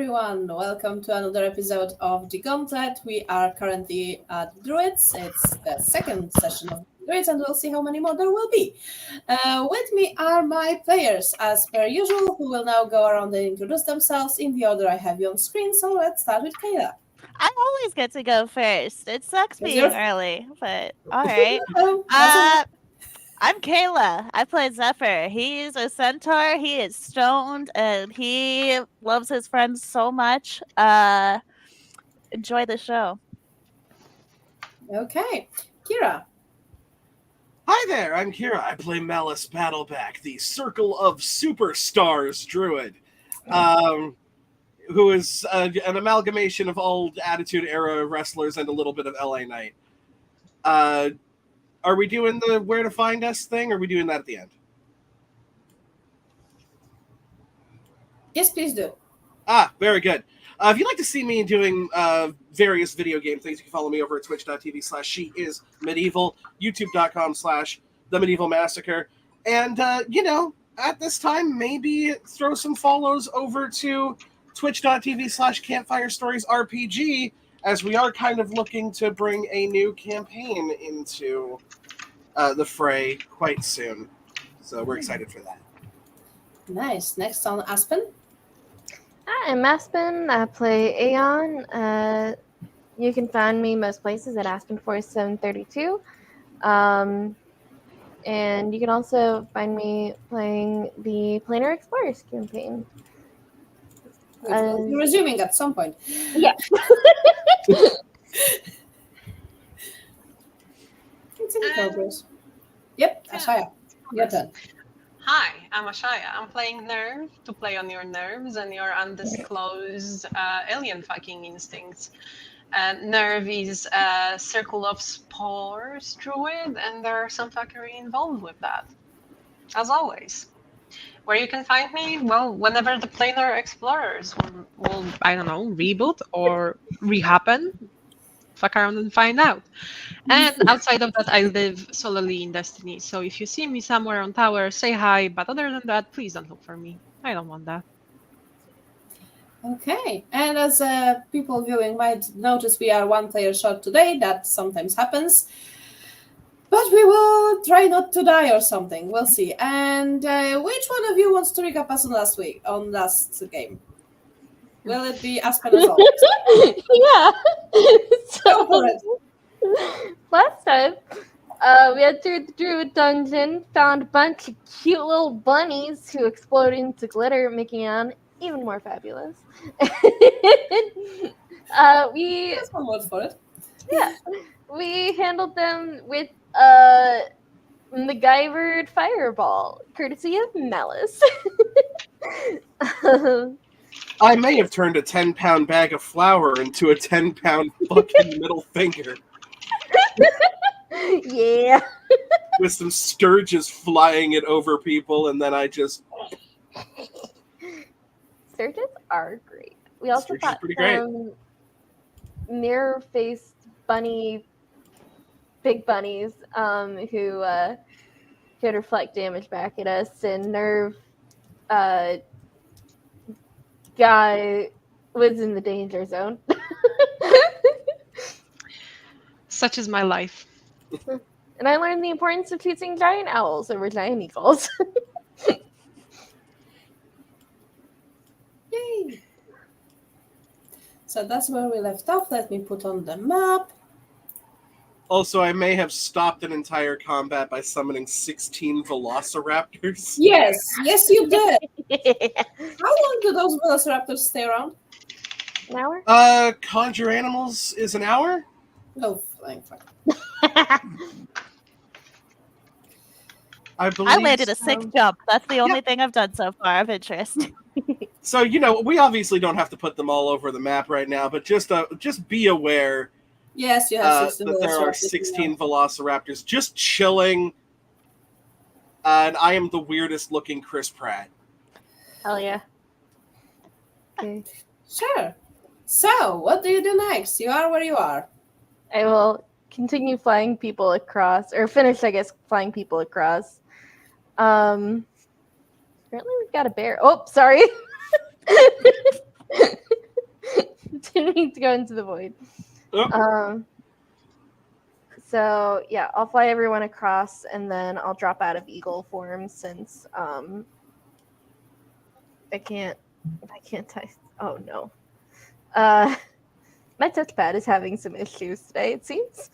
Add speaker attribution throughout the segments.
Speaker 1: everyone. Welcome to another episode of the Gauntlet. We are currently at Druids. It's the second session of Druids, and we'll see how many more there will be. With me are my players, as per usual, who will now go around and introduce themselves in the order I have you on screen. So let's start with Kayla.
Speaker 2: I always get to go first. It sucks
Speaker 1: Yes,
Speaker 2: being
Speaker 1: you're-
Speaker 2: early, but all right.
Speaker 1: That's
Speaker 2: I'm Kayla. I play Zephyr. He's a centaur. He is stoned, and he loves his friends so much. Enjoy the show.
Speaker 1: okay. Kira.
Speaker 3: Hi there, I'm Kira. I play Mallus Battleback, the Circle of Superstars Druid, who is an amalgamation of old Attitude Era wrestlers and a little bit of LA Knight. Are we doing the where to find us thing, or are we doing that at the end?
Speaker 1: Yes, please do.
Speaker 3: Very good. If you'd like to see me doing various video game things, you can follow me over at twitch.tv/sheismedieval, youtube.com/themedievalmassacre, and, at this time, maybe throw some follows over to twitch.tv/campfirestoriesrpg, as we are kind of looking to bring a new campaign into the fray quite soon. So we're excited for that.
Speaker 1: Nice. Next on Aspen.
Speaker 4: Hi, I'm Aspen. I play Aeon. You can find me most places at Aspen4732. And you can also find me playing the Planar Explorers campaign.
Speaker 1: You're resuming at some point.
Speaker 4: Yeah.
Speaker 1: It's in progress. Yep, Ashaya. Your turn.
Speaker 5: Hi, I'm Ashaya. I'm playing Nerve to play on your nerves and your undisclosed alien fucking instincts. Nerve is a Circle of Spores druid, and there's some fuckery involved with that. As always. Where you can find me? Well, whenever the Planar Explorers will I don't know, reboot or rehappen. Fuck around and find out. And outside of that, I live solely in Destiny. So if you see me somewhere on tower, say hi. But other than that, please don't look for me. I don't want that.
Speaker 1: Okay, and as people viewing might notice, we are one player short today. That sometimes happens. But we will try not to die or something. We'll see. And which one of you wants to recap us on last game? Will it be Aspen as always?
Speaker 4: Yeah.
Speaker 1: Go for it.
Speaker 4: Last time, we entered the Druid dungeon, found a bunch of cute little bunnies who explode into glitter, making it even more fabulous.
Speaker 1: That's one word for it.
Speaker 4: Yeah, we handled them with MacGyvered fireball, courtesy of Mallus.
Speaker 3: I may have turned a 10-pound bag of flour into a 10-pound fucking middle finger.
Speaker 4: Yeah.
Speaker 3: With some sturges flying it over people, and then I just...
Speaker 4: Sturges are great. We also
Speaker 3: Sturges
Speaker 4: got
Speaker 3: pretty great.
Speaker 4: some mirror-faced big bunnies, who could reflect damage back at us, and Nerve guy was in the danger zone.
Speaker 5: Such is my life.
Speaker 4: And I learned the importance of choosing giant owls over giant eagles.
Speaker 1: Yay! So that's where we left off. Let me put on the map.
Speaker 3: Also, I may have stopped an entire combat by summoning 16 velociraptors.
Speaker 1: Yes, you did. How long do those velociraptors stay around?
Speaker 4: An hour?
Speaker 3: Conjure animals is an hour?
Speaker 1: Oh, flying fuck.
Speaker 3: I believe
Speaker 2: I landed a sick jump. That's the only thing I've done so far of interest.
Speaker 3: So, we obviously don't have to put them all over the map right now, but just be aware
Speaker 1: Yes, you have 16
Speaker 3: that there are 16 velociraptors just chilling, and I am the weirdest looking Chris Pratt.
Speaker 4: Hell yeah. Okay.
Speaker 1: Sure. So, what do you do next? You are where you are.
Speaker 4: I will continue flying people across, or finish, I guess, flying people across. Apparently we've got a bear. Oh, sorry. Didn't mean to go into the void.
Speaker 3: Oh.
Speaker 4: So yeah, I'll fly everyone across, and then I'll drop out of eagle form since I can't type. Oh no. My touchpad is having some issues today, it seems.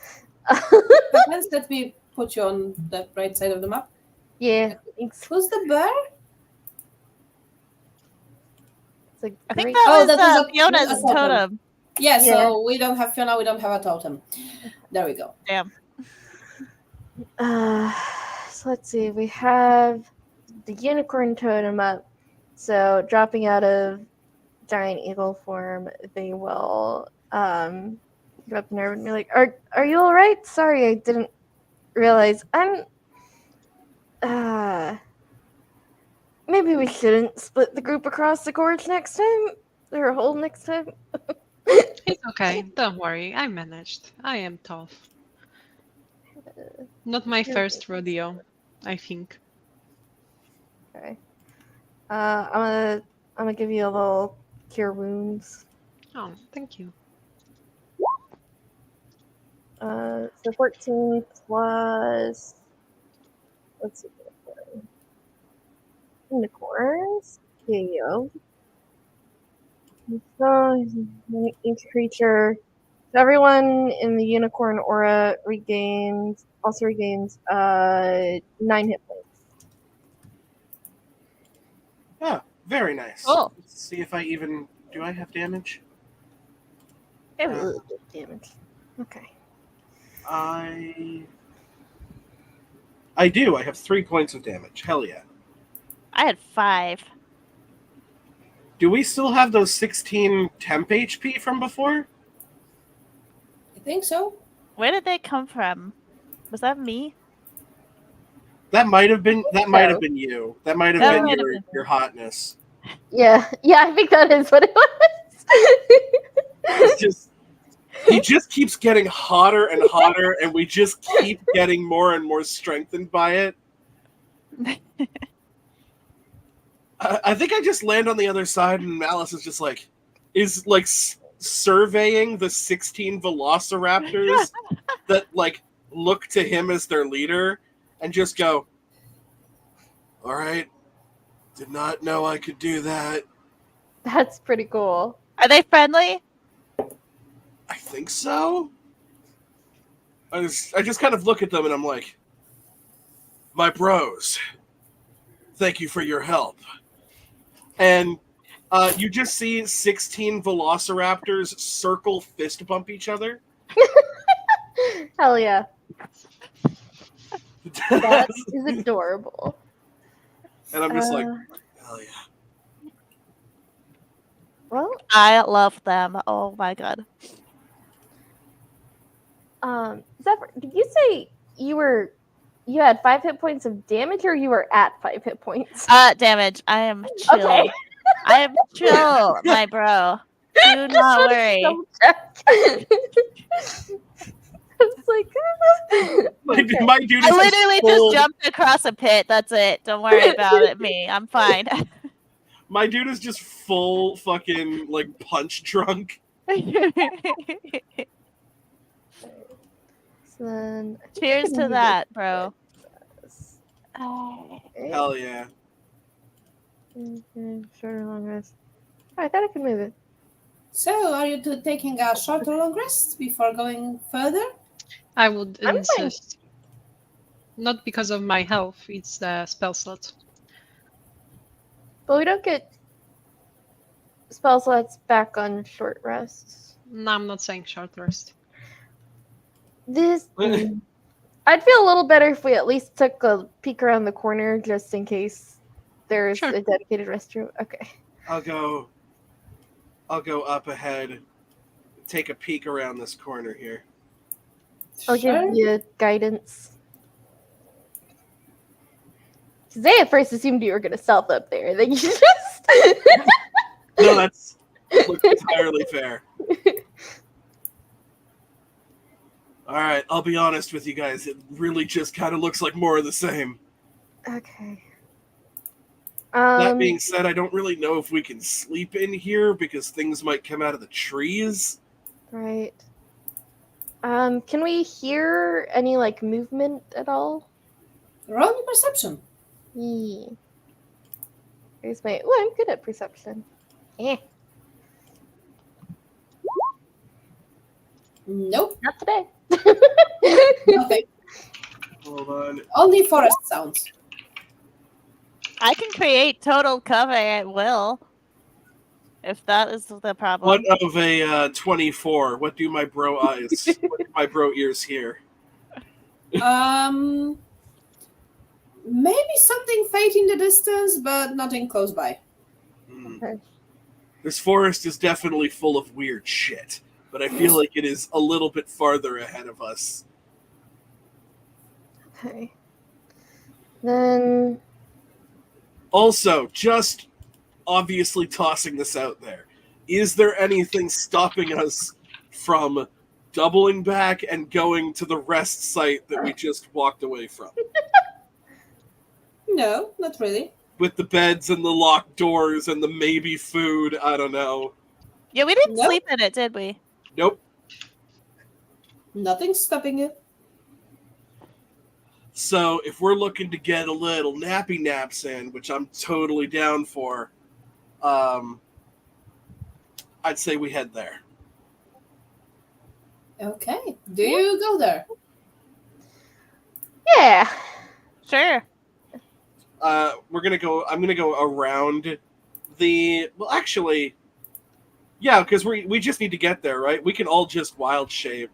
Speaker 1: Happens, let me put you on the right side of the map.
Speaker 4: Yeah, thanks.
Speaker 1: Who's the bear?
Speaker 4: It's a
Speaker 2: I think
Speaker 4: great.
Speaker 2: that
Speaker 1: Oh,
Speaker 2: was
Speaker 1: that is a
Speaker 2: Fiona's
Speaker 1: totem.
Speaker 2: totem.
Speaker 1: Yeah,
Speaker 4: Yeah.
Speaker 1: so we don't have Fiona, we don't have a totem. There we go.
Speaker 2: Damn.
Speaker 4: So let's see. We have the unicorn totem up. So dropping out of giant eagle form, they will go up there and be like, "Are you all right? Sorry, I didn't realize. Maybe we shouldn't split the group across the gorge next time, or a hole next time."
Speaker 5: It's okay. Don't worry. I managed. I am tough. Not my first rodeo, I think.
Speaker 4: Okay. I'm gonna give you a little cure wounds.
Speaker 5: Oh, thank you.
Speaker 4: So 14 plus. Let's see. Unicorns. KO. So each creature. So everyone in the unicorn aura also regains 9 hit points.
Speaker 3: Oh, very nice.
Speaker 2: Cool.
Speaker 3: Let's see if do I have damage?
Speaker 4: It was a little bit of damage. Okay.
Speaker 3: I do. I have 3 points of damage. Hell yeah.
Speaker 2: I had 5.
Speaker 3: Do we still have those 16 temp HP from before?
Speaker 1: I think so.
Speaker 2: Where did they come from? Was that me?
Speaker 3: That might have been you. That might have
Speaker 2: That
Speaker 3: been
Speaker 2: might have been
Speaker 3: your hotness.
Speaker 4: Yeah, I think that is what it was.
Speaker 3: It's he just keeps getting hotter and hotter, and we just keep getting more and more strengthened by it. I think I just land on the other side, and Mallus is just surveying the 16 velociraptors that look to him as their leader, and just go, "All right, did not know I could do that."
Speaker 4: That's pretty cool.
Speaker 2: Are they friendly?
Speaker 3: I think so. I just kind of look at them and I'm like, "My bros, thank you for your help." And you just see 16 velociraptors circle fist bump each other.
Speaker 4: Hell yeah. That is adorable.
Speaker 3: And I'm just like, hell yeah.
Speaker 4: Well,
Speaker 2: I love them. Oh my god.
Speaker 4: Zephyr, did you say you had 5 hit points of damage, or you were at 5 hit points?
Speaker 2: Damage. I am chill.
Speaker 4: Okay.
Speaker 2: I am chill, my bro. Do not worry.
Speaker 4: It's like,
Speaker 3: My dude is
Speaker 2: I literally
Speaker 3: full,
Speaker 2: just jumped across a pit. That's it. Don't worry about it. Me. I'm fine.
Speaker 3: My dude is just full fucking punch drunk.
Speaker 4: So then,
Speaker 2: Cheers to that, bro.
Speaker 3: Hell yeah.
Speaker 4: Okay, short or long rest. Oh, I thought I could move it.
Speaker 1: So, are you taking a short or long rest before going further?
Speaker 5: I would
Speaker 4: I'm fine.
Speaker 5: insist. Not because of my health, it's the spell slot.
Speaker 4: But we don't get spell slots back on short rests.
Speaker 5: No, I'm not saying short rest.
Speaker 4: I'd feel a little better if we at least took a peek around the corner just in case there's
Speaker 5: Sure.
Speaker 4: a dedicated restroom. Okay.
Speaker 3: I'll go up ahead, take a peek around this corner here.
Speaker 4: I'll
Speaker 1: Sure.
Speaker 4: give you guidance. Because they at first assumed you were going to stealth up there. Then you just.
Speaker 3: No, that's entirely fair. All right, I'll be honest with you guys. It really just kind of looks like more of the same.
Speaker 4: Okay.
Speaker 3: That being said, I don't really know if we can sleep in here because things might come out of the trees.
Speaker 4: Right. Can we hear any like movement at all?
Speaker 1: Roll me perception.
Speaker 4: Yeah. Here's my. Oh, I'm good at perception. Eh,
Speaker 1: Nope,
Speaker 4: not today.
Speaker 1: nothing.
Speaker 3: Hold on.
Speaker 1: Only forest sounds.
Speaker 2: I can create total cover at will. If that is the problem.
Speaker 3: What of a 24? What do my bro eyes, what do my bro ears hear?
Speaker 1: Maybe something faint in the distance, but nothing close by.
Speaker 4: Okay.
Speaker 3: This forest is definitely full of weird shit, but I feel like it is a little bit farther ahead of us.
Speaker 4: Okay. Then.
Speaker 3: Also, just obviously tossing this out there, is there anything stopping us from doubling back and going to the rest site that we just walked away from?
Speaker 1: No, not really.
Speaker 3: With the beds and the locked doors and the maybe food, I don't know.
Speaker 2: Yeah, we didn't
Speaker 1: Nope.
Speaker 2: sleep in it, did we?
Speaker 3: Nope.
Speaker 1: Nothing's stopping you.
Speaker 3: So if we're looking to get a little nappy naps in, which I'm totally down for, I'd say we head there.
Speaker 1: Okay. Do you go there?
Speaker 4: Yeah.
Speaker 2: Sure.
Speaker 3: I'm gonna go around the. Well, actually, yeah, because we just need to get there, right? We can all just wild shape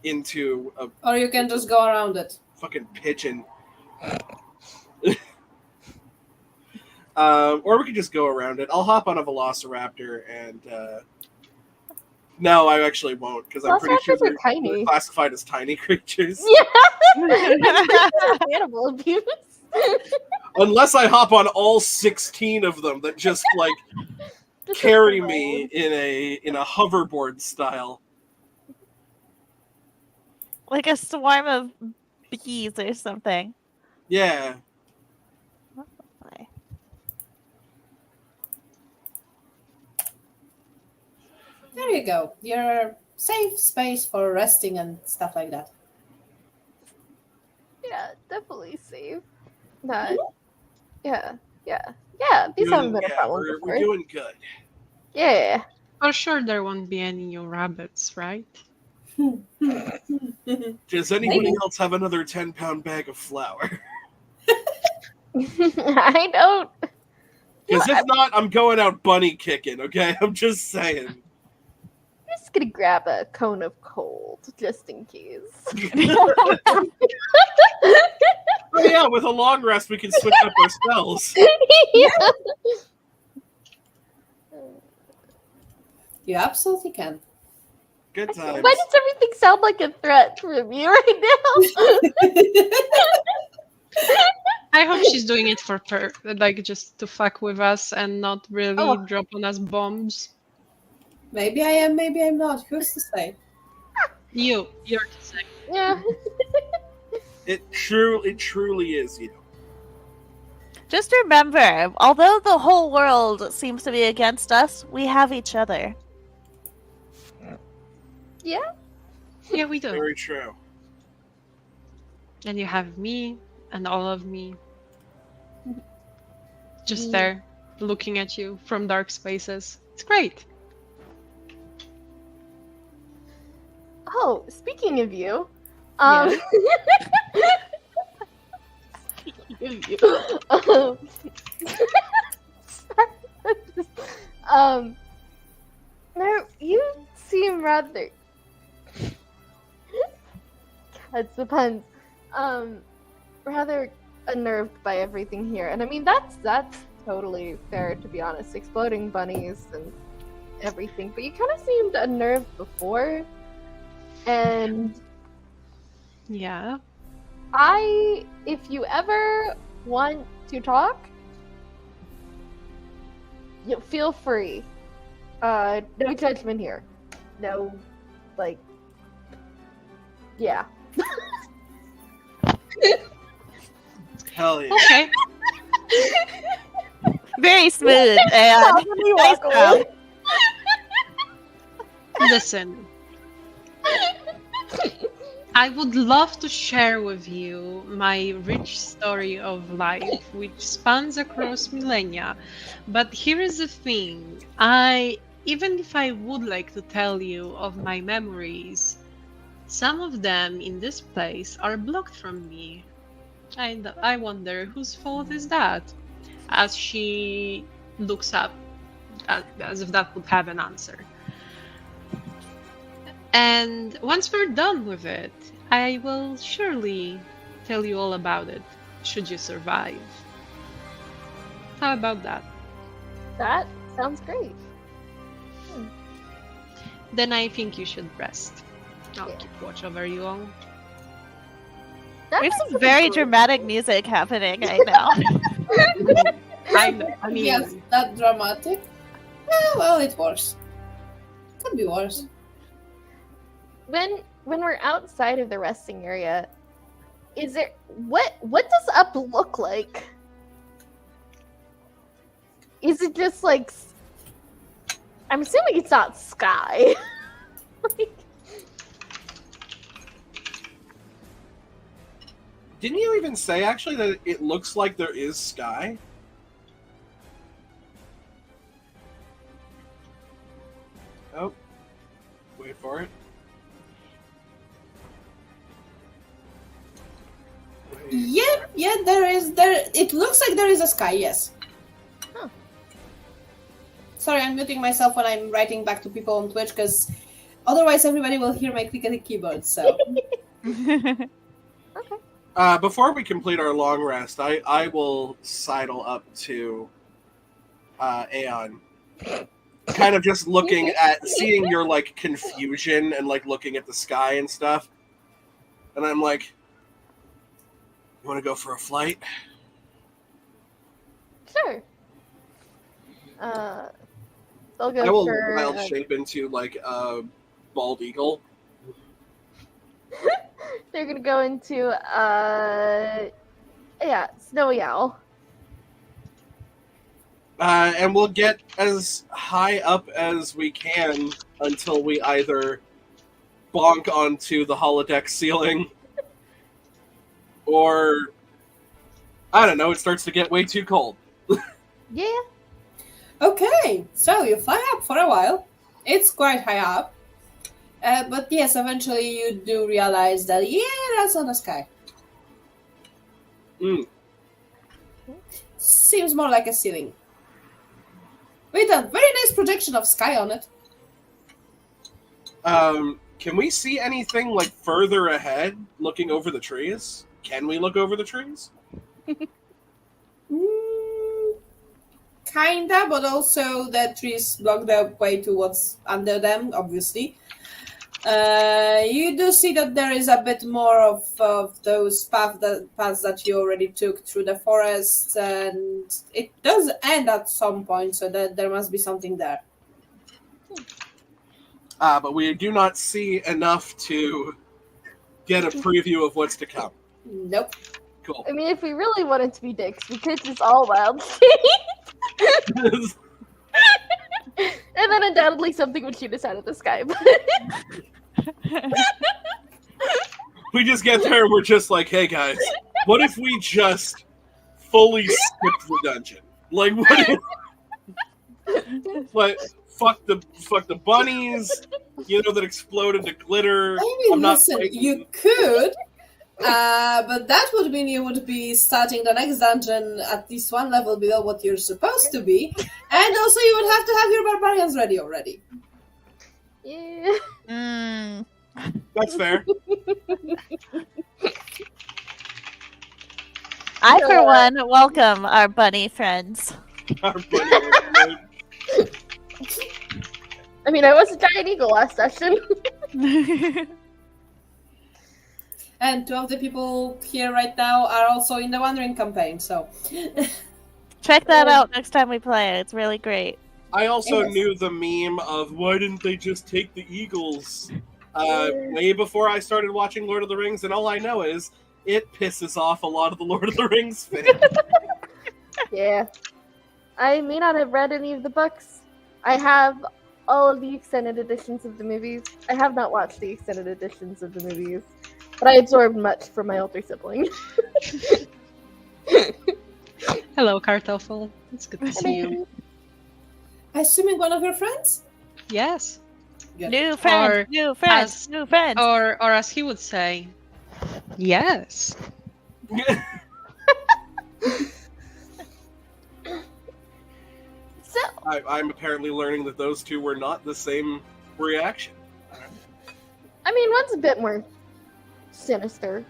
Speaker 3: into a
Speaker 1: Or you can just go around it.
Speaker 3: fucking pigeon. Or we could just go around it. I'll hop on a velociraptor and. No, I actually won't because I'm pretty sure
Speaker 4: Velociraptors are
Speaker 3: they're
Speaker 4: tiny.
Speaker 3: classified as tiny creatures.
Speaker 4: Animal abuse.
Speaker 3: Unless I hop on all 16 of them that just like
Speaker 4: Just
Speaker 3: carry
Speaker 4: a
Speaker 3: me in a hoverboard style.
Speaker 2: Like a swarm of bees or something.
Speaker 3: Yeah.
Speaker 1: There you go. Your safe space for resting and stuff like that.
Speaker 4: Yeah, definitely safe. Not. Yeah. These haven't been a problem
Speaker 3: we're
Speaker 4: before.
Speaker 3: doing good.
Speaker 4: Yeah.
Speaker 5: For sure, there won't be any rabbits, right?
Speaker 3: Does anybody else have another 10-pound bag of flour?
Speaker 4: I don't.
Speaker 3: Because if not, I'm going out bunny kicking, okay? I'm just saying.
Speaker 4: I'm just gonna grab a cone of cold just in case.
Speaker 3: Oh yeah, with a long rest we can switch up our spells.
Speaker 4: Yeah.
Speaker 1: You absolutely can.
Speaker 3: Good times.
Speaker 4: Why does everything sound like a threat from you right now?
Speaker 5: I hope she's doing it for like just to fuck with us and not really drop on us bombs.
Speaker 1: Maybe I am, maybe I'm not. Who's to say?
Speaker 5: You're to say.
Speaker 4: Yeah.
Speaker 3: It truly is you.
Speaker 2: Just remember, although the whole world seems to be against us, we have each other.
Speaker 4: Yeah.
Speaker 5: Yeah, we do.
Speaker 3: Very true.
Speaker 5: And you have me and all of me. Just there, looking at you from dark spaces. It's great.
Speaker 4: Oh, speaking of you,
Speaker 5: Yeah.
Speaker 4: no, you seem rather. That's the puns. Rather unnerved by everything here, and I mean that's totally fair, to be honest. Exploding bunnies and everything, but you kind of seemed unnerved before, and
Speaker 5: Yeah.
Speaker 4: if you ever want to talk, you feel free. No judgment here. No, like, yeah.
Speaker 3: Hell yeah.
Speaker 5: Okay.
Speaker 2: Very smooth and
Speaker 4: Probably
Speaker 2: nice
Speaker 4: walk
Speaker 2: job.
Speaker 4: away.
Speaker 5: Listen, I would love to share with you my rich story of life, which spans across millennia. But here is the thing: even if I would like to tell you of my memories, some of them in this place are blocked from me. And I wonder whose fault is that? As she looks up, as if that would have an answer. And once we're done with it, I will surely tell you all about it, should you survive. How about that?
Speaker 4: That sounds great.
Speaker 5: Then I think you should rest. I'll
Speaker 4: Yeah.
Speaker 5: keep watch over you all.
Speaker 4: That
Speaker 2: We have
Speaker 4: sounds
Speaker 2: some very
Speaker 4: great.
Speaker 2: dramatic music happening right now.
Speaker 5: I mean,
Speaker 1: Yes, that dramatic. Well, it works. Could be worse.
Speaker 4: When we're outside of the resting area, is there what does up look like? Is it just like I'm assuming it's not sky. Like,
Speaker 3: Didn't you even say actually that it looks like there is sky? Oh, wait for it. Wait.
Speaker 1: Yeah, there is. It looks like there is a sky. Yes.
Speaker 4: Huh.
Speaker 1: Sorry, I'm muting myself when I'm writing back to people on Twitch because otherwise everybody will hear my clickety keyboard. So
Speaker 3: Before we complete our long rest, I will sidle up to Aeon. Kind of just looking at, seeing your, like, confusion and, like, looking at the sky and stuff. And I'm like, you want to go for a flight?
Speaker 4: sure. They'll go
Speaker 3: I will
Speaker 4: for
Speaker 3: wild shape into, like, a bald eagle.
Speaker 4: they're gonna go into snowy owl.
Speaker 3: And we'll get as high up as we can until we either bonk onto the holodeck ceiling or, I don't know, it starts to get way too cold.
Speaker 4: Yeah.
Speaker 1: okay, so you fly up for a while. It's quite high up, but yes, eventually you do realize that that's not a sky.
Speaker 3: Mm.
Speaker 1: Seems more like a ceiling. With a very nice projection of sky on it.
Speaker 3: Can we see anything, like, further ahead, looking over the trees? Can we look over the trees?
Speaker 1: Kinda, but also the trees block the way to what's under them, obviously. You do see that there is a bit more of those paths that you already took through the forest, and it does end at some point, so that there must be something there.
Speaker 3: But we do not see enough to get a preview of what's to come.
Speaker 1: Nope.
Speaker 3: Cool.
Speaker 4: I mean, if we really wanted to be dicks, we could just all wild and then undoubtedly something would shoot us out of the sky. But
Speaker 3: We just get there and we're just like, hey guys, what if we just fully skipped the dungeon? Like, what if, like, fuck the bunnies, that exploded to glitter.
Speaker 1: I mean,
Speaker 3: I'm not
Speaker 1: listen,
Speaker 3: fighting-
Speaker 1: you could, but that would mean you would be starting the next dungeon at least one level below what you're supposed to be, and also you would have to have your barbarians ready already.
Speaker 4: yeah.
Speaker 2: Mm.
Speaker 3: That's fair.
Speaker 2: I, for one, welcome our bunny friends.
Speaker 3: Our bunny-
Speaker 4: I mean, I was a giant eagle last session.
Speaker 1: And two of the people here right now are also in the Wandering campaign, so
Speaker 2: Check that out next time we play. It's really great.
Speaker 3: I also
Speaker 1: Yes.
Speaker 3: knew the meme of why didn't they just take the Eagles way before I started watching Lord of the Rings, and all I know is it pisses off a lot of the Lord of the Rings fans.
Speaker 4: Yeah. I may not have read any of the books. I have all of the extended editions of the movies. I have not watched the extended editions of the movies, but I absorbed much from my older sibling.
Speaker 5: Hello, Kartoffel. It's good to see you.
Speaker 1: Assuming one of your friends?
Speaker 5: Yes.
Speaker 1: Good.
Speaker 2: New friends, new friends, new friends.
Speaker 5: Or as he would say, yes.
Speaker 4: So,
Speaker 3: I'm apparently learning that those two were not the same reaction.
Speaker 4: I mean, one's a bit more sinister.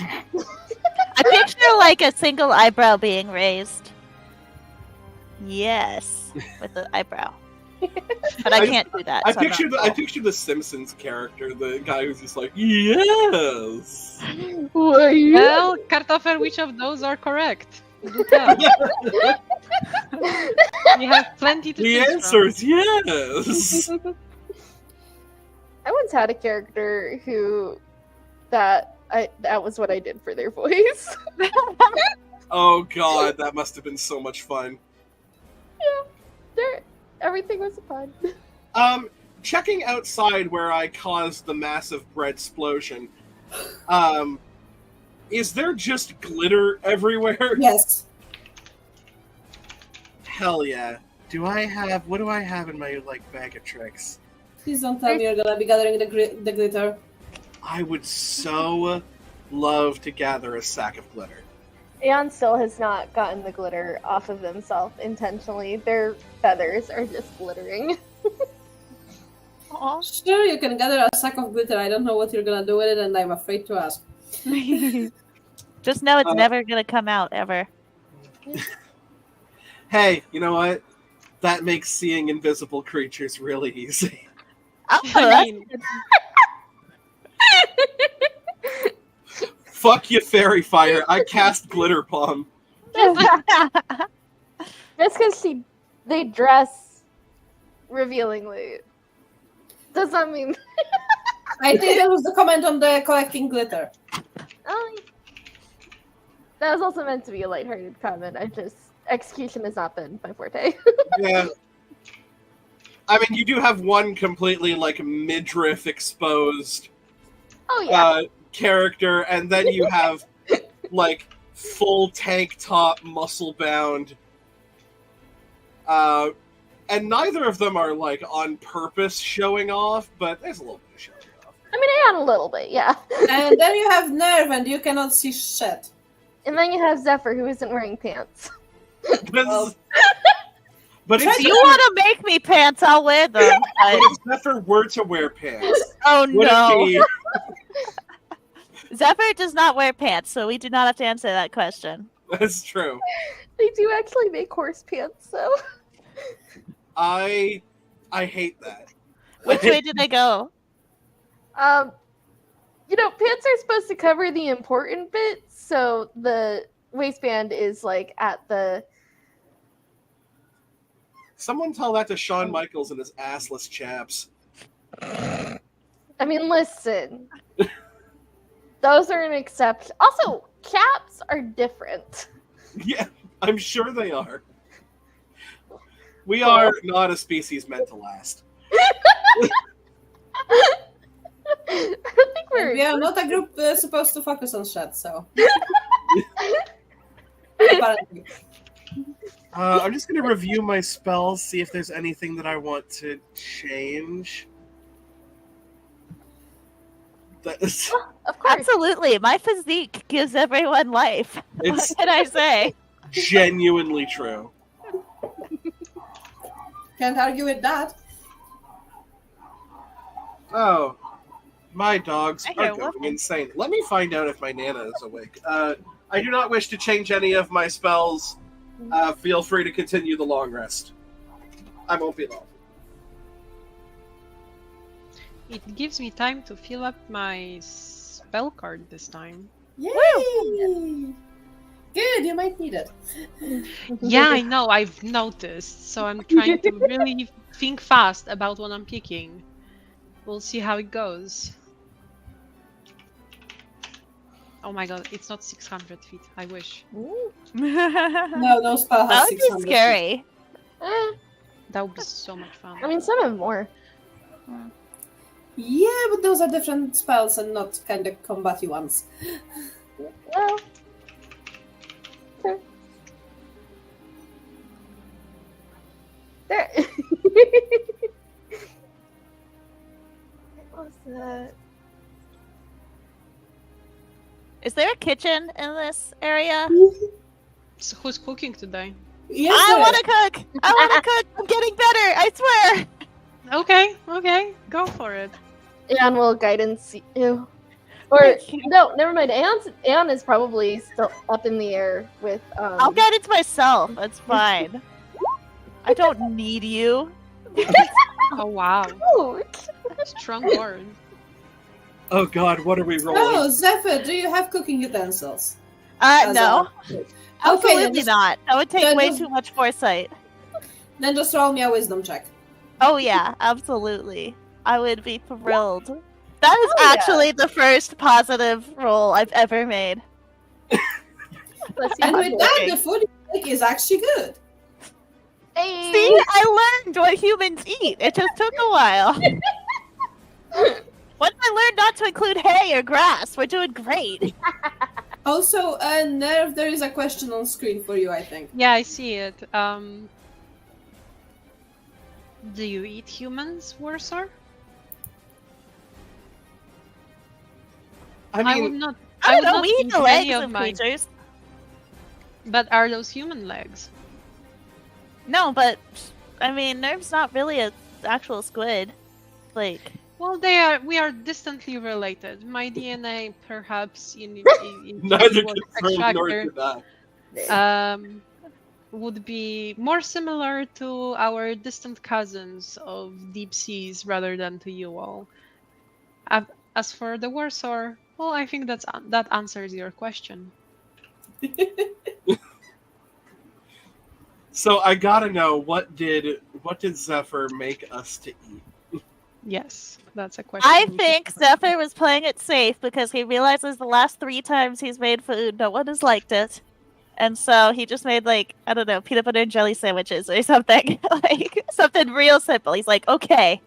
Speaker 2: I picture like a single eyebrow being raised. Yes, with the eyebrow. But I can't do that.
Speaker 3: I
Speaker 2: so I'm
Speaker 3: picture
Speaker 2: not-
Speaker 3: the Simpsons character, the guy who's just like, yes.
Speaker 5: Well, Kartoffel, which of those are correct? Do tell. We have plenty to
Speaker 3: The
Speaker 5: choose
Speaker 3: answer is yes.
Speaker 4: I once had a character who that was what I did for their voice.
Speaker 3: Oh god, that must have been so much fun.
Speaker 4: Everything was fun.
Speaker 3: Checking outside where I caused the massive bread explosion, is there just glitter everywhere?
Speaker 1: Yes.
Speaker 3: Hell yeah. What do I have in my, bag of tricks?
Speaker 1: Please don't tell me you're gonna be gathering the glitter.
Speaker 3: I would so love to gather a sack of glitter.
Speaker 4: Aeon still has not gotten the glitter off of themselves intentionally. Their feathers are just glittering.
Speaker 2: Aw.
Speaker 1: Sure, you can gather a sack of glitter. I don't know what you're gonna do with it, and I'm afraid to ask.
Speaker 2: Just know it's never gonna come out ever.
Speaker 3: Hey, you know what? That makes seeing invisible creatures really easy.
Speaker 2: Oh,
Speaker 5: I mean,
Speaker 3: Fuck you, fairy fire. I cast glitter bomb.
Speaker 4: Just because they dress revealingly does not mean.
Speaker 1: I think that was the comment on the collecting glitter.
Speaker 4: That was also meant to be a lighthearted comment. Execution has not been my forte.
Speaker 3: Yeah. I mean, you do have one completely, midriff exposed
Speaker 4: Oh yeah.
Speaker 3: character, and then you have, full tank top, muscle bound. And neither of them are, on purpose showing off, but there's a little bit of showing off.
Speaker 4: I mean, I am a little bit, yeah.
Speaker 1: And then you have Nerve, and you cannot see shit.
Speaker 4: And then you have Zephyr, who isn't wearing pants.
Speaker 3: But
Speaker 2: If you want to make me pants, I'll wear them. But...
Speaker 3: if Zephyr were to wear pants,
Speaker 2: Oh
Speaker 3: would
Speaker 2: no.
Speaker 3: it be...
Speaker 2: Zephyr does not wear pants, so we do not have to answer that question.
Speaker 3: That's true.
Speaker 4: They do actually make horse pants, so.
Speaker 3: I hate that.
Speaker 2: Which way did they go?
Speaker 4: Pants are supposed to cover the important bits, so the waistband is at the.
Speaker 3: Someone tell that to Shawn Michaels and his assless chaps.
Speaker 4: I mean, listen. Those are an exception. Also, chaps are different.
Speaker 3: Yeah, I'm sure they are. We are not a species meant to last.
Speaker 4: I don't think we're.
Speaker 1: We are not a group supposed to focus on shit, so. Apparently.
Speaker 3: I'm just going to review my spells, see if there's anything that I want to change. That is,
Speaker 4: Of course.
Speaker 2: Absolutely. My physique gives everyone life.
Speaker 3: it's
Speaker 2: What can I say?
Speaker 3: genuinely true.
Speaker 1: Can't argue with that.
Speaker 3: Oh, my dogs
Speaker 2: I
Speaker 3: are
Speaker 2: hear
Speaker 3: going
Speaker 2: whooping.
Speaker 3: insane. Let me find out if my Nana is awake. I do not wish to change any of my spells. Feel free to continue the long rest. I won't be long.
Speaker 5: it gives me time to fill up my spell card this time.
Speaker 1: Yay! Good, you might need it.
Speaker 5: Yeah, I know, I've noticed. So I'm trying to really think fast about what I'm picking. We'll see how it goes. Oh my god, it's not 600 feet. I wish.
Speaker 4: Ooh.
Speaker 1: No, no spell
Speaker 2: That
Speaker 1: has
Speaker 2: would
Speaker 1: 600
Speaker 2: be scary.
Speaker 4: Eh,
Speaker 5: That would be so much fun.
Speaker 4: I mean, some have more.
Speaker 1: Yeah, but those are different spells and not kind of combat-y ones.
Speaker 4: Well, okay. There. What was that?
Speaker 2: Is there a kitchen in this area?
Speaker 5: So who's cooking today?
Speaker 1: Yes,
Speaker 2: I
Speaker 1: there
Speaker 2: want
Speaker 1: is.
Speaker 2: to cook! I want to cook! I'm getting better! I swear!
Speaker 5: Okay, go for it.
Speaker 4: Aeon will guidance you. Or, no, never mind. Aeon is probably still up in the air with,
Speaker 2: I'll get it myself. That's fine. I don't need you.
Speaker 5: Oh wow,
Speaker 4: Oh,
Speaker 5: strong word.
Speaker 3: Oh god, what are we rolling?
Speaker 1: Oh, Zephyr, do you have cooking utensils?
Speaker 2: No.
Speaker 1: Okay,
Speaker 2: Absolutely
Speaker 1: then just,
Speaker 2: not. That would take
Speaker 1: then
Speaker 2: way
Speaker 1: just-
Speaker 2: too much foresight.
Speaker 1: then just roll me a wisdom check.
Speaker 2: Oh yeah, absolutely. I would be thrilled. That is
Speaker 4: Oh, yeah.
Speaker 2: actually the first positive roll I've ever made.
Speaker 4: let's see.
Speaker 1: And with that,
Speaker 2: Okay.
Speaker 1: the food you make is actually good.
Speaker 4: Hey.
Speaker 2: See, I learned what humans eat. It just took a while. Once I learned not to include hay or grass, we're doing great.
Speaker 1: Also, Nerv, there is a question on screen for you, I think.
Speaker 5: Yeah, I see it. Do you eat humans, Warsaw?
Speaker 3: I
Speaker 5: would
Speaker 3: mean,
Speaker 5: not.
Speaker 2: I
Speaker 5: would
Speaker 2: don't know,
Speaker 5: not
Speaker 2: we eat
Speaker 5: think
Speaker 2: the
Speaker 5: any
Speaker 2: legs
Speaker 5: of
Speaker 2: of
Speaker 5: mine.
Speaker 2: creatures.
Speaker 5: But are those human legs?
Speaker 2: No, but I mean, Nerv's not really an actual squid. Like,
Speaker 5: Well, we are distantly related. My DNA, perhaps, in
Speaker 3: neither
Speaker 5: was
Speaker 3: confirmed nor
Speaker 5: extractor,
Speaker 3: denied.
Speaker 5: would be more similar to our distant cousins of deep seas rather than to you all. As for the Warsaw, well, I think that answers your question.
Speaker 3: So I gotta know, what did Zephyr make us to eat?
Speaker 5: Yes, that's a question.
Speaker 2: I
Speaker 5: we should
Speaker 2: think
Speaker 5: cover.
Speaker 2: Zephyr was playing it safe because he realizes the last 3 times he's made food, no one has liked it. And so he just made, like, I don't know, peanut butter and jelly sandwiches or something. Like, something real simple. He's like, okay,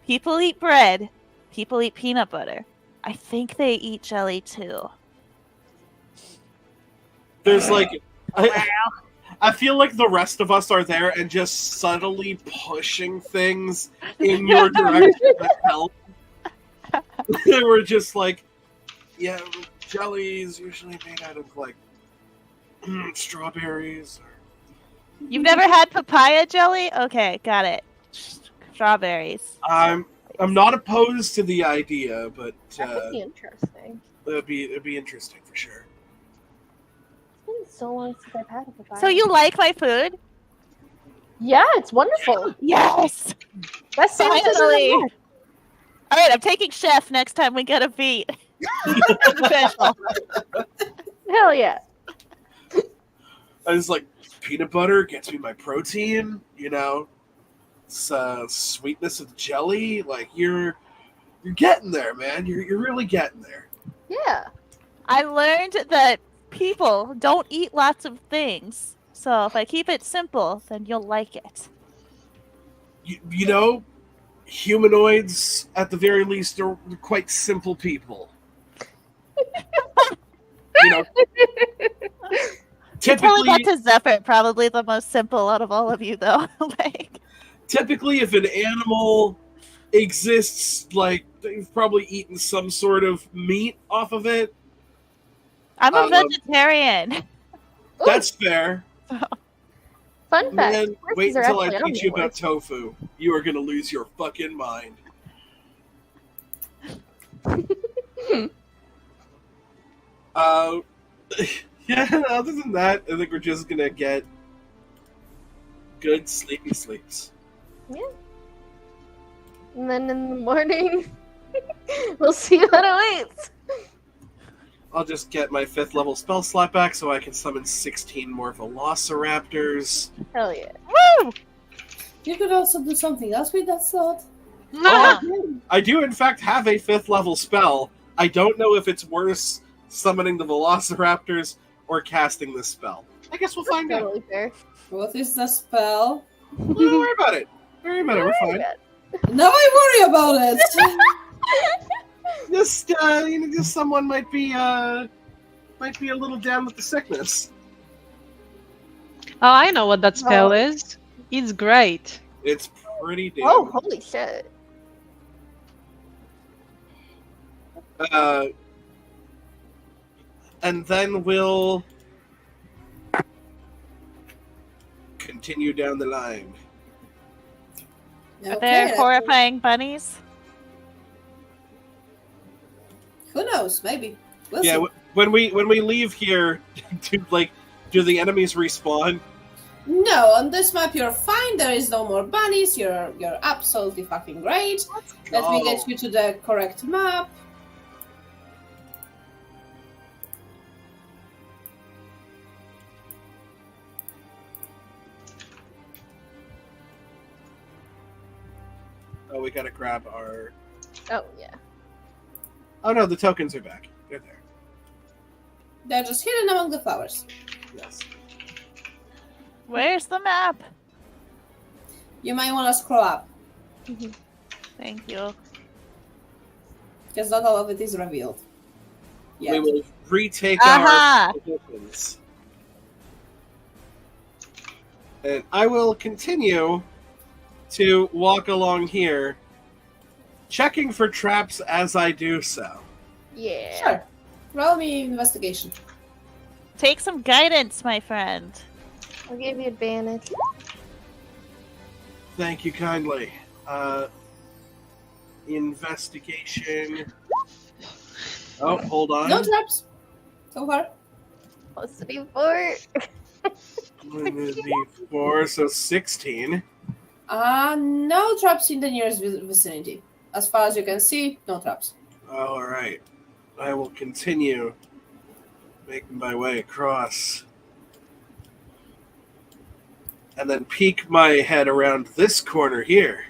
Speaker 2: people eat bread, people eat peanut butter. I think they eat jelly too.
Speaker 3: There's like, I feel like the rest of us are there and just subtly pushing things in your direction that help. We're just like, yeah, jelly is usually made out of like strawberries.
Speaker 2: You've never had papaya jelly? Okay, got it. Strawberries.
Speaker 3: I'm not opposed to the idea, but
Speaker 4: That would be interesting.
Speaker 3: it'd be interesting for sure.
Speaker 4: It's been so long since I've had a papaya.
Speaker 2: So you like my food?
Speaker 4: Yeah, it's wonderful.
Speaker 2: Yes!
Speaker 4: Best sandwiches in
Speaker 2: Finally!
Speaker 4: the world.
Speaker 2: Alright, I'm taking chef next time we get a beat. Official.
Speaker 4: Hell yeah.
Speaker 3: I was like, peanut butter gets me my protein, you know. It's sweetness of jelly, like you're getting there, man. You're really getting there.
Speaker 4: Yeah.
Speaker 2: I learned that people don't eat lots of things. So if I keep it simple, then you'll like it.
Speaker 3: You know, humanoids at the very least are quite simple people. You know,
Speaker 2: Telling that
Speaker 3: typically,
Speaker 2: to Zephyr, probably the most simple out of all of you, though. Like,
Speaker 3: if an animal exists, like they've probably eaten some sort of meat off of it.
Speaker 2: I'm a vegetarian.
Speaker 4: Ooh,
Speaker 3: That's fair.
Speaker 4: fun fact.
Speaker 3: Man,
Speaker 4: horses
Speaker 3: wait
Speaker 4: are
Speaker 3: until I
Speaker 4: actually
Speaker 3: teach you about
Speaker 4: omnivores.
Speaker 3: tofu. You are gonna lose your fucking mind. Yeah, other than that, I think we're just gonna get good sleepy sleeps.
Speaker 4: And then in the morning, we'll see what awaits.
Speaker 3: I'll just get my 5th level spell slot back so I can summon 16 more Velociraptors.
Speaker 4: Hell yeah.
Speaker 2: Woo!
Speaker 1: You could also do something else with that slot.
Speaker 3: I do in fact have a 5th level spell. I don't know if it's worse summoning the velociraptors, or casting this spell. I guess we'll find out.
Speaker 4: Totally fair.
Speaker 1: What is the spell?
Speaker 3: Don't worry about it. Don't worry about it. We're fine.
Speaker 1: Now I worry about it.
Speaker 3: Just someone might be a little down with the sickness.
Speaker 5: Oh, I know what that spell is. It's great.
Speaker 3: It's pretty damn.
Speaker 4: Oh, holy shit.
Speaker 3: And then we'll continue down the line.
Speaker 2: Are there horrifying bunnies?
Speaker 1: Who knows? Maybe. We'll
Speaker 3: Yeah,
Speaker 1: see.
Speaker 3: when we leave here, do the enemies respawn?
Speaker 1: No, on this map you're fine. There is no more bunnies. You're absolutely fucking great. Let me get you to the correct map.
Speaker 3: Oh, we gotta grab our.
Speaker 4: Oh, yeah.
Speaker 3: Oh no, the tokens are back. They're there.
Speaker 1: They're just hidden among the flowers.
Speaker 3: Yes.
Speaker 2: Where's the map?
Speaker 1: You might want to scroll up,
Speaker 2: Thank you.
Speaker 1: because not all of it is revealed. Yeah.
Speaker 3: We will retake
Speaker 2: Aha!
Speaker 3: our tokens. And I will continue to walk along here, checking for traps as I do so.
Speaker 4: Yeah.
Speaker 1: Sure. Roll me investigation.
Speaker 2: Take some guidance, my friend.
Speaker 4: I'll give you advantage.
Speaker 3: Thank you kindly. Investigation. Oh, hold on.
Speaker 1: No traps. So far.
Speaker 4: Plus 3,
Speaker 3: 4, so 16.
Speaker 1: No traps in the nearest vicinity. As far as you can see, no traps.
Speaker 3: All right. I will continue making my way across. And then peek my head around this corner here.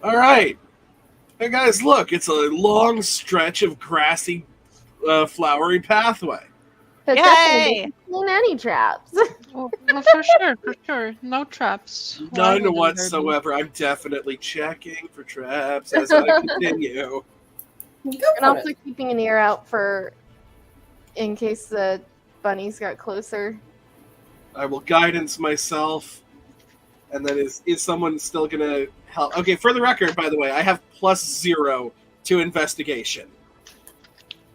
Speaker 3: All right. Hey guys, look, it's a long stretch of grassy, flowery pathway.
Speaker 4: But
Speaker 2: Yay!
Speaker 4: definitely don't see any traps.
Speaker 5: Oh, for sure. No traps. Why
Speaker 3: None
Speaker 5: wouldn't there
Speaker 3: whatsoever. I'm definitely checking for traps as I continue.
Speaker 1: Go
Speaker 4: And
Speaker 1: for
Speaker 4: also
Speaker 1: it.
Speaker 4: keeping an ear out for in case the bunnies got closer.
Speaker 3: I will guidance myself. And then is someone still going to help? Okay, for the record, by the way, I have +0 to investigation.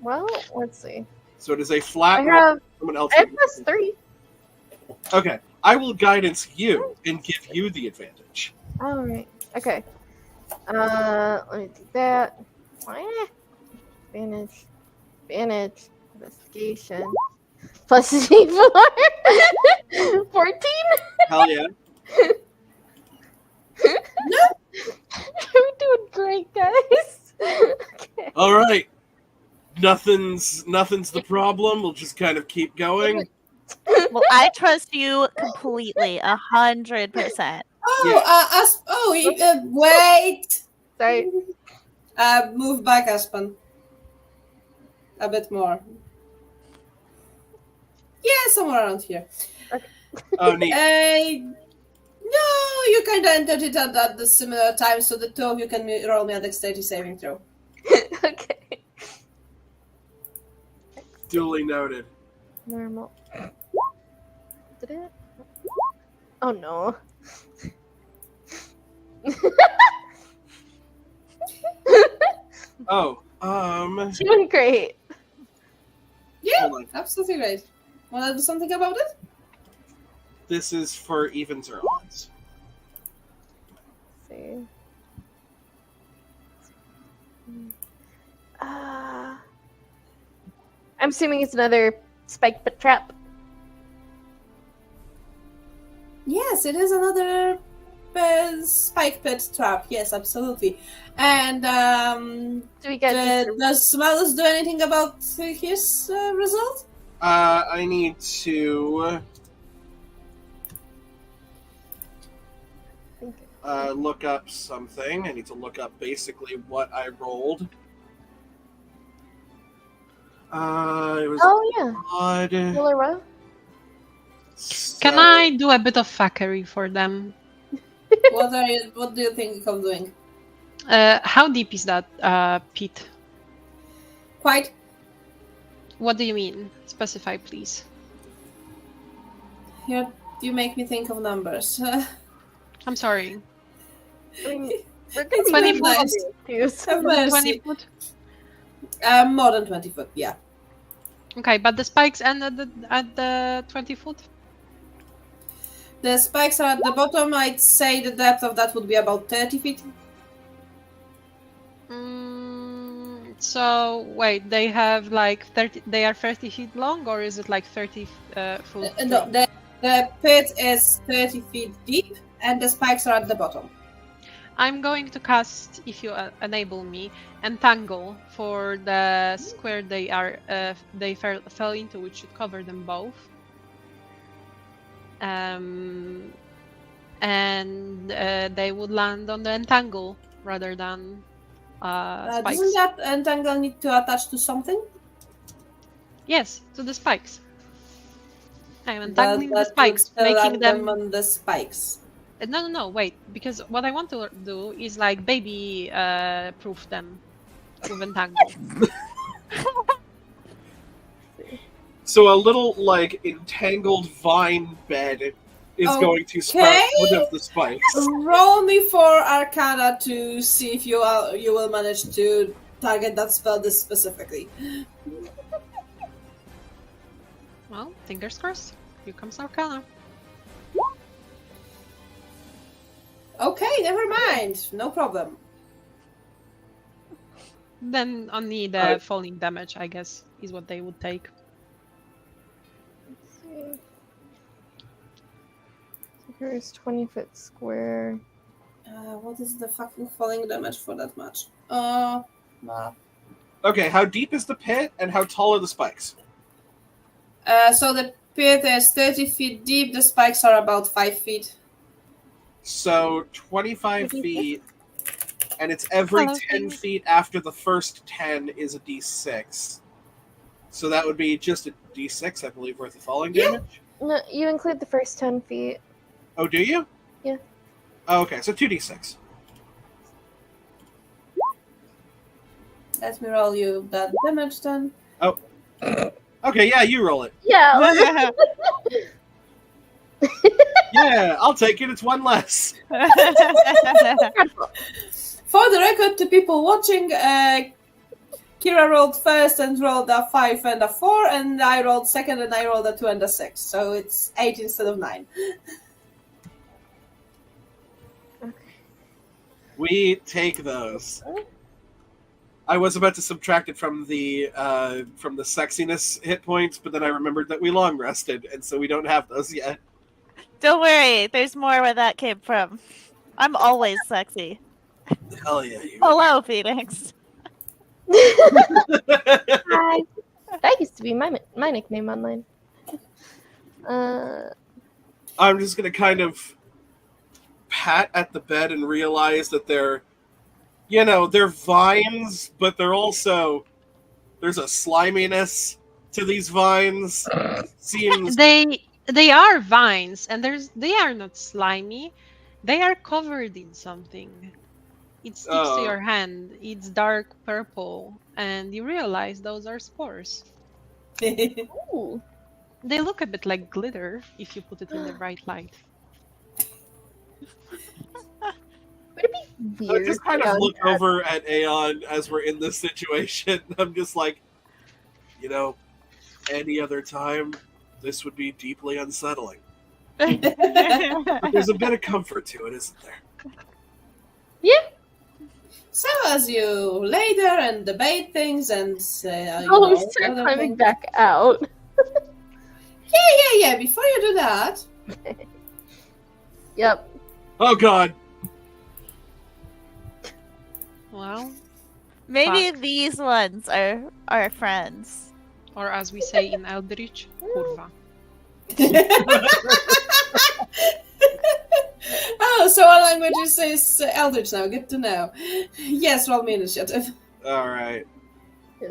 Speaker 4: Well, let's see.
Speaker 3: So it is a flat
Speaker 4: I
Speaker 3: roll.
Speaker 4: have
Speaker 3: Someone else.
Speaker 4: I have +3.
Speaker 3: Okay, I will guidance you and give you the advantage.
Speaker 4: All right. Okay. Let me do that. Advantage. Investigation. Plus +4. 14.
Speaker 3: Hell yeah.
Speaker 4: We're doing great, guys. Okay.
Speaker 3: All right. Nothing's the problem. We'll just kind of keep going.
Speaker 2: Well, I trust you completely, 100%.
Speaker 1: Wait.
Speaker 4: Sorry.
Speaker 1: Move back, Aspen. A bit more. Yeah, somewhere around here.
Speaker 3: Oh, neat.
Speaker 1: No, you kind of entered it at the similar time, so the two of you can roll me a dexterity saving throw.
Speaker 4: Okay.
Speaker 3: Duly noted.
Speaker 4: Normal. Did it? Oh no.
Speaker 3: Oh,
Speaker 4: Doing great.
Speaker 1: Yeah,
Speaker 3: hold on.
Speaker 1: absolutely great. Want to do something about it?
Speaker 3: This is for evens or odds.
Speaker 4: Let's see. I'm assuming it's another spike pit trap.
Speaker 1: Yes, it is another spike pit trap. Yes, absolutely. And
Speaker 4: Do we get
Speaker 1: does Mallus do anything about his result?
Speaker 3: I need to look up something. I need to look up basically what I rolled. It was
Speaker 4: Oh yeah,
Speaker 3: odd.
Speaker 4: Killer Row.
Speaker 5: Can
Speaker 3: So-
Speaker 5: I do a bit of fuckery for them?
Speaker 1: What do you think of doing?
Speaker 5: How deep is that pit?
Speaker 1: Quite.
Speaker 5: What do you mean? Specify, please.
Speaker 1: Here, you make me think of numbers.
Speaker 5: I'm sorry.
Speaker 4: I mean, we're gonna
Speaker 1: It's
Speaker 4: be
Speaker 1: very
Speaker 4: doing
Speaker 1: nice.
Speaker 4: too, so-
Speaker 1: Have mercy.
Speaker 5: 20 foot?
Speaker 1: More than 20 foot, yeah.
Speaker 5: Okay, but the spikes end at the 20 foot?
Speaker 1: The spikes are at the bottom. I'd say the depth of that would be about 30 feet.
Speaker 5: So wait, they have like 30. They are 30 feet long, or is it like 30 foot?
Speaker 1: No,
Speaker 5: deep?
Speaker 1: the pit is 30 feet deep, and the spikes are at the bottom.
Speaker 5: I'm going to cast, if you enable me, entangle for the square they fell into, which should cover them both. And they would land on the entangle rather than spikes.
Speaker 1: Doesn't that entangle need to attach to something?
Speaker 5: Yes, to the spikes. I'm entangling the spikes,
Speaker 1: making
Speaker 5: making them.
Speaker 1: on the spikes.
Speaker 5: No, wait. Because what I want to do is like baby proof them with entangle.
Speaker 3: So a little like entangled vine bed is going to sprout out of the spikes.
Speaker 1: Roll me for Arcana to see if you will manage to target that spell this specifically.
Speaker 5: Well, fingers crossed. Here comes Arcana.
Speaker 1: Okay, never mind. No problem.
Speaker 5: Then only the falling damage, I guess, is what they would take.
Speaker 4: Let's see. So here's 20-foot square.
Speaker 1: What is the fucking falling damage for that much?
Speaker 3: Okay, how deep is the pit and how tall are the spikes?
Speaker 1: So the pit is 30 feet deep. The spikes are about 5 feet.
Speaker 3: So 25 feet, and it's every
Speaker 5: Hello,
Speaker 3: 10
Speaker 5: Steve.
Speaker 3: feet after the first 10 is a d6. So that would be just a d6, I believe, worth of falling damage.
Speaker 4: No, you include the first 10 feet.
Speaker 3: Oh, do you?
Speaker 4: Yeah.
Speaker 3: Oh, okay, so 2d6.
Speaker 1: Let me roll you that damage then.
Speaker 3: Okay, yeah, you roll it.
Speaker 4: Yeah.
Speaker 3: Yeah, I'll take it. It's one less.
Speaker 1: For the record, to people watching, Kira rolled first and rolled a 5 and a 4, and I rolled second and I rolled a 2 and a 6. So it's 8 instead of 9.
Speaker 3: We take those. I was about to subtract it from the sexiness hit points, but then I remembered that we long rested, and so we don't have those yet.
Speaker 2: Don't worry, there's more where that came from. I'm always sexy.
Speaker 3: Hell yeah, you.
Speaker 2: Hello, Phoenix.
Speaker 4: Hi. That used to be my nickname online.
Speaker 3: I'm just gonna kind of pat at the bed and realize that they're vines, but they're also there's a sliminess to these vines. Seems
Speaker 5: They are vines, and they are not slimy. They are covered in something. It sticks to your hand. It's dark purple, and you realize those are spores.
Speaker 4: Ooh.
Speaker 5: They look a bit like glitter if you put it in the right light.
Speaker 4: Would it be
Speaker 3: I
Speaker 4: weird?
Speaker 3: just kind of look over at Aeon as we're in this situation. I'm just like, any other time, this would be deeply unsettling. But there's a bit of comfort to it, isn't there?
Speaker 4: Yeah.
Speaker 1: So as you lay there and debate things and
Speaker 4: Start
Speaker 1: other
Speaker 4: climbing
Speaker 1: things-
Speaker 4: back out.
Speaker 1: Yeah. Before you do that,
Speaker 4: Yep.
Speaker 3: Oh god.
Speaker 5: Well,
Speaker 2: Maybe
Speaker 5: Fuck.
Speaker 2: these ones are our friends.
Speaker 5: or as we say in Eldritch, kurwa.
Speaker 1: Oh, so our language is Eldritch now. Good to know. Yes, roll me initiative.
Speaker 3: All right.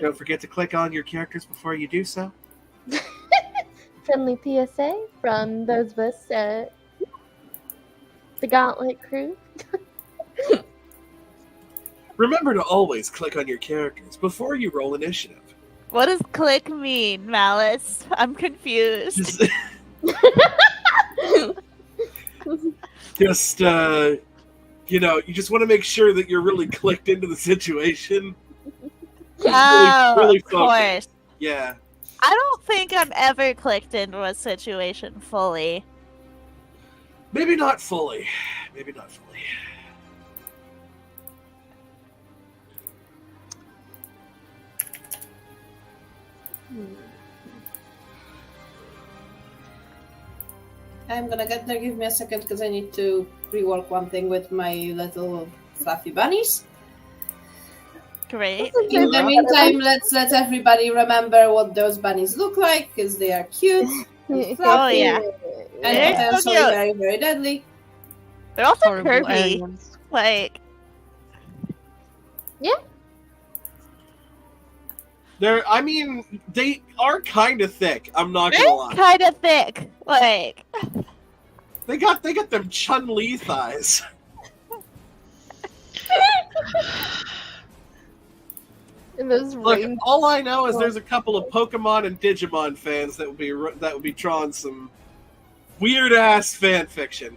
Speaker 3: Don't forget to click on your characters before you do so.
Speaker 4: Friendly PSA from those of us at the Gauntlet crew.
Speaker 3: Remember to always click on your characters before you roll initiative.
Speaker 2: What does click mean, Mallus? I'm confused.
Speaker 3: Just, you just want to make sure that you're really clicked into the situation.
Speaker 2: Oh,
Speaker 3: really
Speaker 2: of course.
Speaker 3: Yeah.
Speaker 2: I don't think I'm ever clicked into a situation fully.
Speaker 3: Maybe not fully. Maybe not fully.
Speaker 1: I'm gonna get there. Give me a second because I need to rework one thing with my little fluffy bunnies.
Speaker 2: Great.
Speaker 1: In the meantime, let's let everybody remember what those bunnies look like because they are cute, and
Speaker 2: Oh, yeah.
Speaker 1: and
Speaker 2: They're so
Speaker 1: potentially
Speaker 2: cute.
Speaker 1: very, very deadly.
Speaker 2: They're also
Speaker 5: Horrible
Speaker 2: curvy.
Speaker 5: aliens.
Speaker 2: Like,
Speaker 3: They are kind of thick. I'm not gonna
Speaker 2: they're
Speaker 3: lie.
Speaker 2: kind of thick. Like,
Speaker 3: They got them Chun-Li thighs.
Speaker 4: And those
Speaker 3: Look,
Speaker 4: rain-
Speaker 3: all I know is there's a couple of Pokemon and Digimon fans that would be drawing some weird ass fan fiction.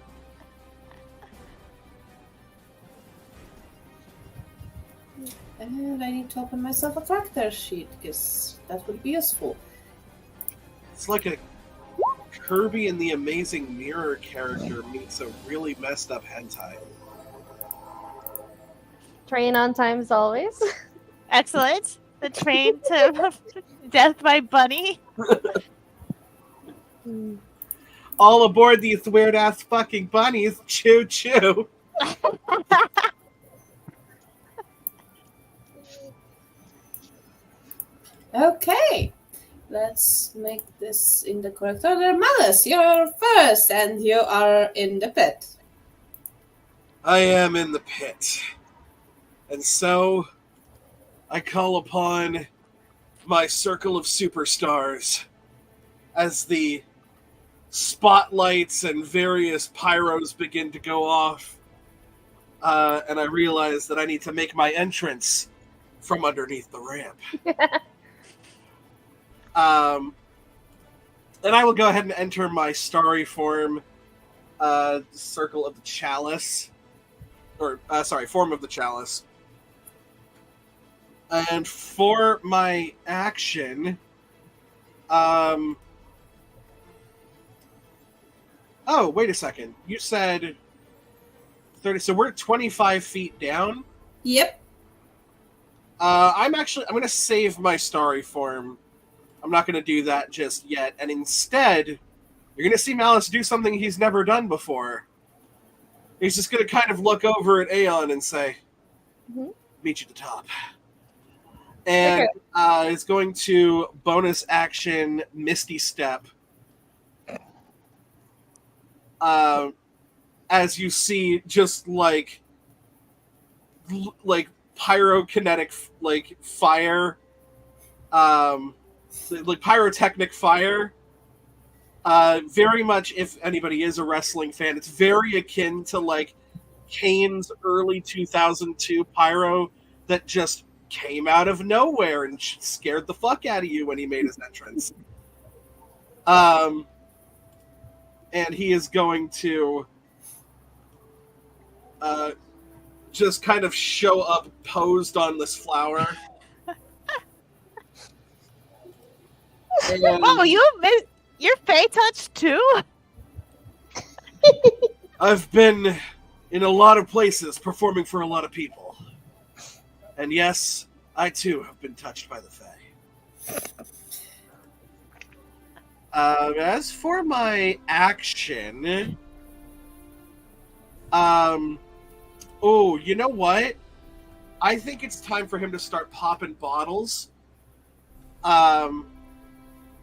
Speaker 1: And I need to open myself a character sheet because that would be useful.
Speaker 3: It's like a Kirby and the Amazing Mirror character meets a really messed up hentai.
Speaker 4: train on time as always.
Speaker 2: excellent. The train to death by bunny.
Speaker 3: All aboard these weird ass fucking bunnies. Choo choo.
Speaker 1: Okay, let's make this in the correct order. Mallus, you're first, and you are in the pit.
Speaker 3: I am in the pit. And so I call upon my circle of superstars as the spotlights and various pyros begin to go off. And I realize that I need to make my entrance from underneath the ramp. And I will go ahead and enter my starry form, circle of the chalice. Form of the chalice. And for my action, oh, wait a second. You said 30, so we're 25 feet down?
Speaker 1: Yep.
Speaker 3: I'm going to save my starry form. I'm not going to do that just yet. And instead, you're going to see Mallus do something he's never done before. He's just going to kind of look over at Aeon and say, meet you at the top. And is going to bonus action Misty Step. As you see just like pyrokinetic like fire, like pyrotechnic fire. Very much, if anybody is a wrestling fan, it's very akin to like Kane's early 2002 pyro that just came out of nowhere and scared the fuck out of you when he made his entrance. And he is going to just kind of show up posed on this flower.
Speaker 2: Oh, you're Fey touched too?
Speaker 3: I've been in a lot of places performing for a lot of people. And yes, I too have been touched by the Fae. As for my action, oh, you know what? I think it's time for him to start popping bottles.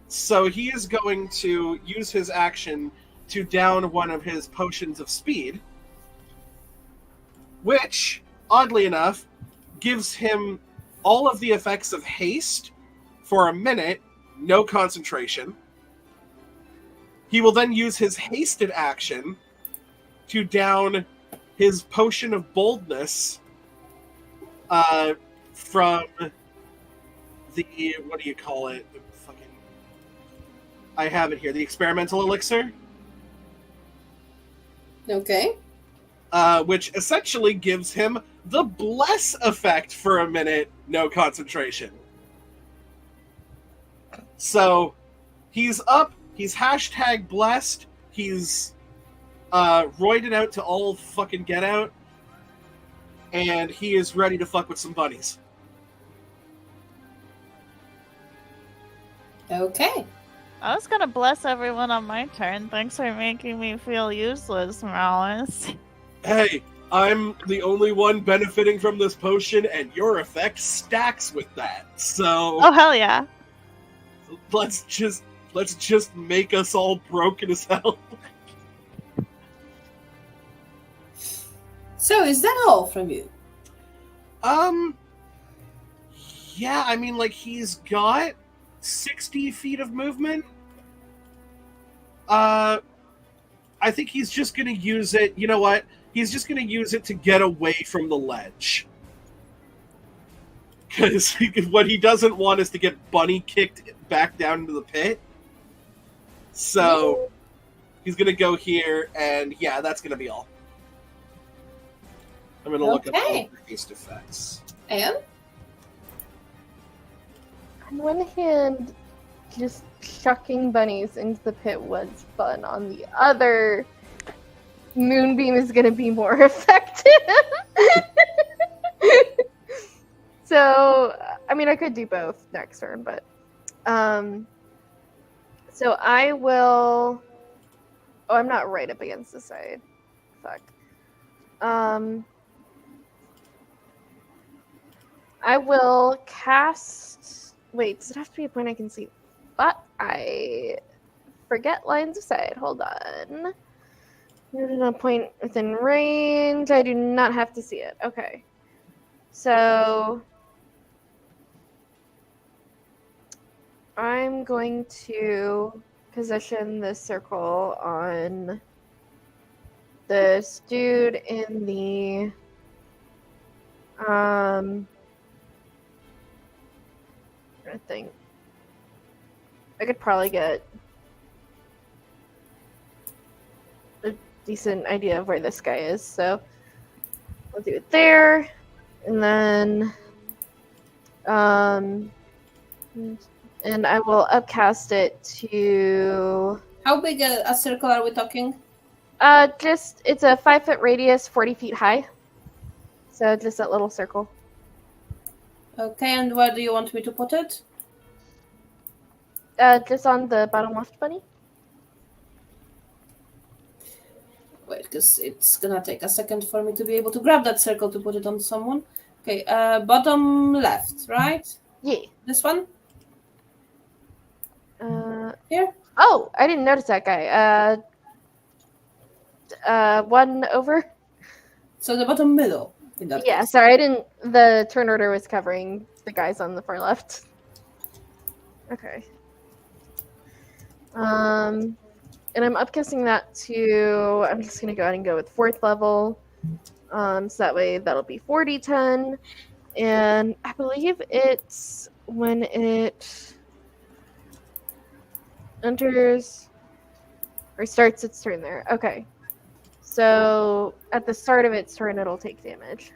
Speaker 3: So he is going to use his action to down one of his potions of speed, which, oddly enough, gives him all of the effects of haste for a minute, no concentration. He will then use his hasted action to down his potion of boldness from the, what do you call it? I have it here. The experimental elixir.
Speaker 1: Okay.
Speaker 3: Which essentially gives him the bless effect for a minute, no concentration. So he's up, he's hashtag blessed, he's roided out to all fucking get out, and he is ready to fuck with some bunnies.
Speaker 1: Okay.
Speaker 2: I was gonna bless everyone on my turn. Thanks for making me feel useless, Mallus.
Speaker 3: Hey, I'm the only one benefiting from this potion, and your effect stacks with that. So
Speaker 2: Oh hell yeah!
Speaker 3: let's just make us all broken as hell.
Speaker 1: So is that all from you?
Speaker 3: Yeah, I mean, like, he's got 60 feet of movement. I think he's just gonna use it. You know what? He's just gonna use it to get away from the ledge. Because what he doesn't want is to get bunny kicked back down into the pit. So he's gonna go here, and yeah, that's gonna be all. I'm gonna look up all
Speaker 1: Okay.
Speaker 3: the haste effects.
Speaker 1: And
Speaker 4: On one hand, just chucking bunnies into the pit was fun. On the other, Moonbeam is going to be more effective. So, I mean, I could do both next turn, but... so I will... Oh, I'm not right up against the side. Fuck. I will cast... Wait, does it have to be a point I can see? But I forget lines of sight. Hold on. A point within range. I do not have to see it. Okay. So I'm going to position the circle on this dude in the I think I could probably get a decent idea of where this guy is, so I'll do it there, and then and I will upcast it to
Speaker 1: how big a circle are we talking?
Speaker 4: just it's a 5-foot radius, 40 feet high, so just that little circle.
Speaker 1: Okay, and where do you want me to put it?
Speaker 4: Just on the bottom left, bunny.
Speaker 1: Wait, because it's gonna take a second for me to be able to grab that circle to put it on someone. Okay, bottom left, right?
Speaker 4: Yeah.
Speaker 1: This one? Here?
Speaker 4: Oh, I didn't notice that guy. One over.
Speaker 1: So the bottom middle. In that
Speaker 4: Yeah,
Speaker 1: case.
Speaker 4: sorry, I didn't. The turn order was covering the guys on the far left. Okay. And I'm upcasting that to. I'm just gonna go ahead and go with 4th level. So that way that'll be 4d10, and I believe it's when it enters or starts its turn there. Okay. So at the start of its turn, it'll take damage.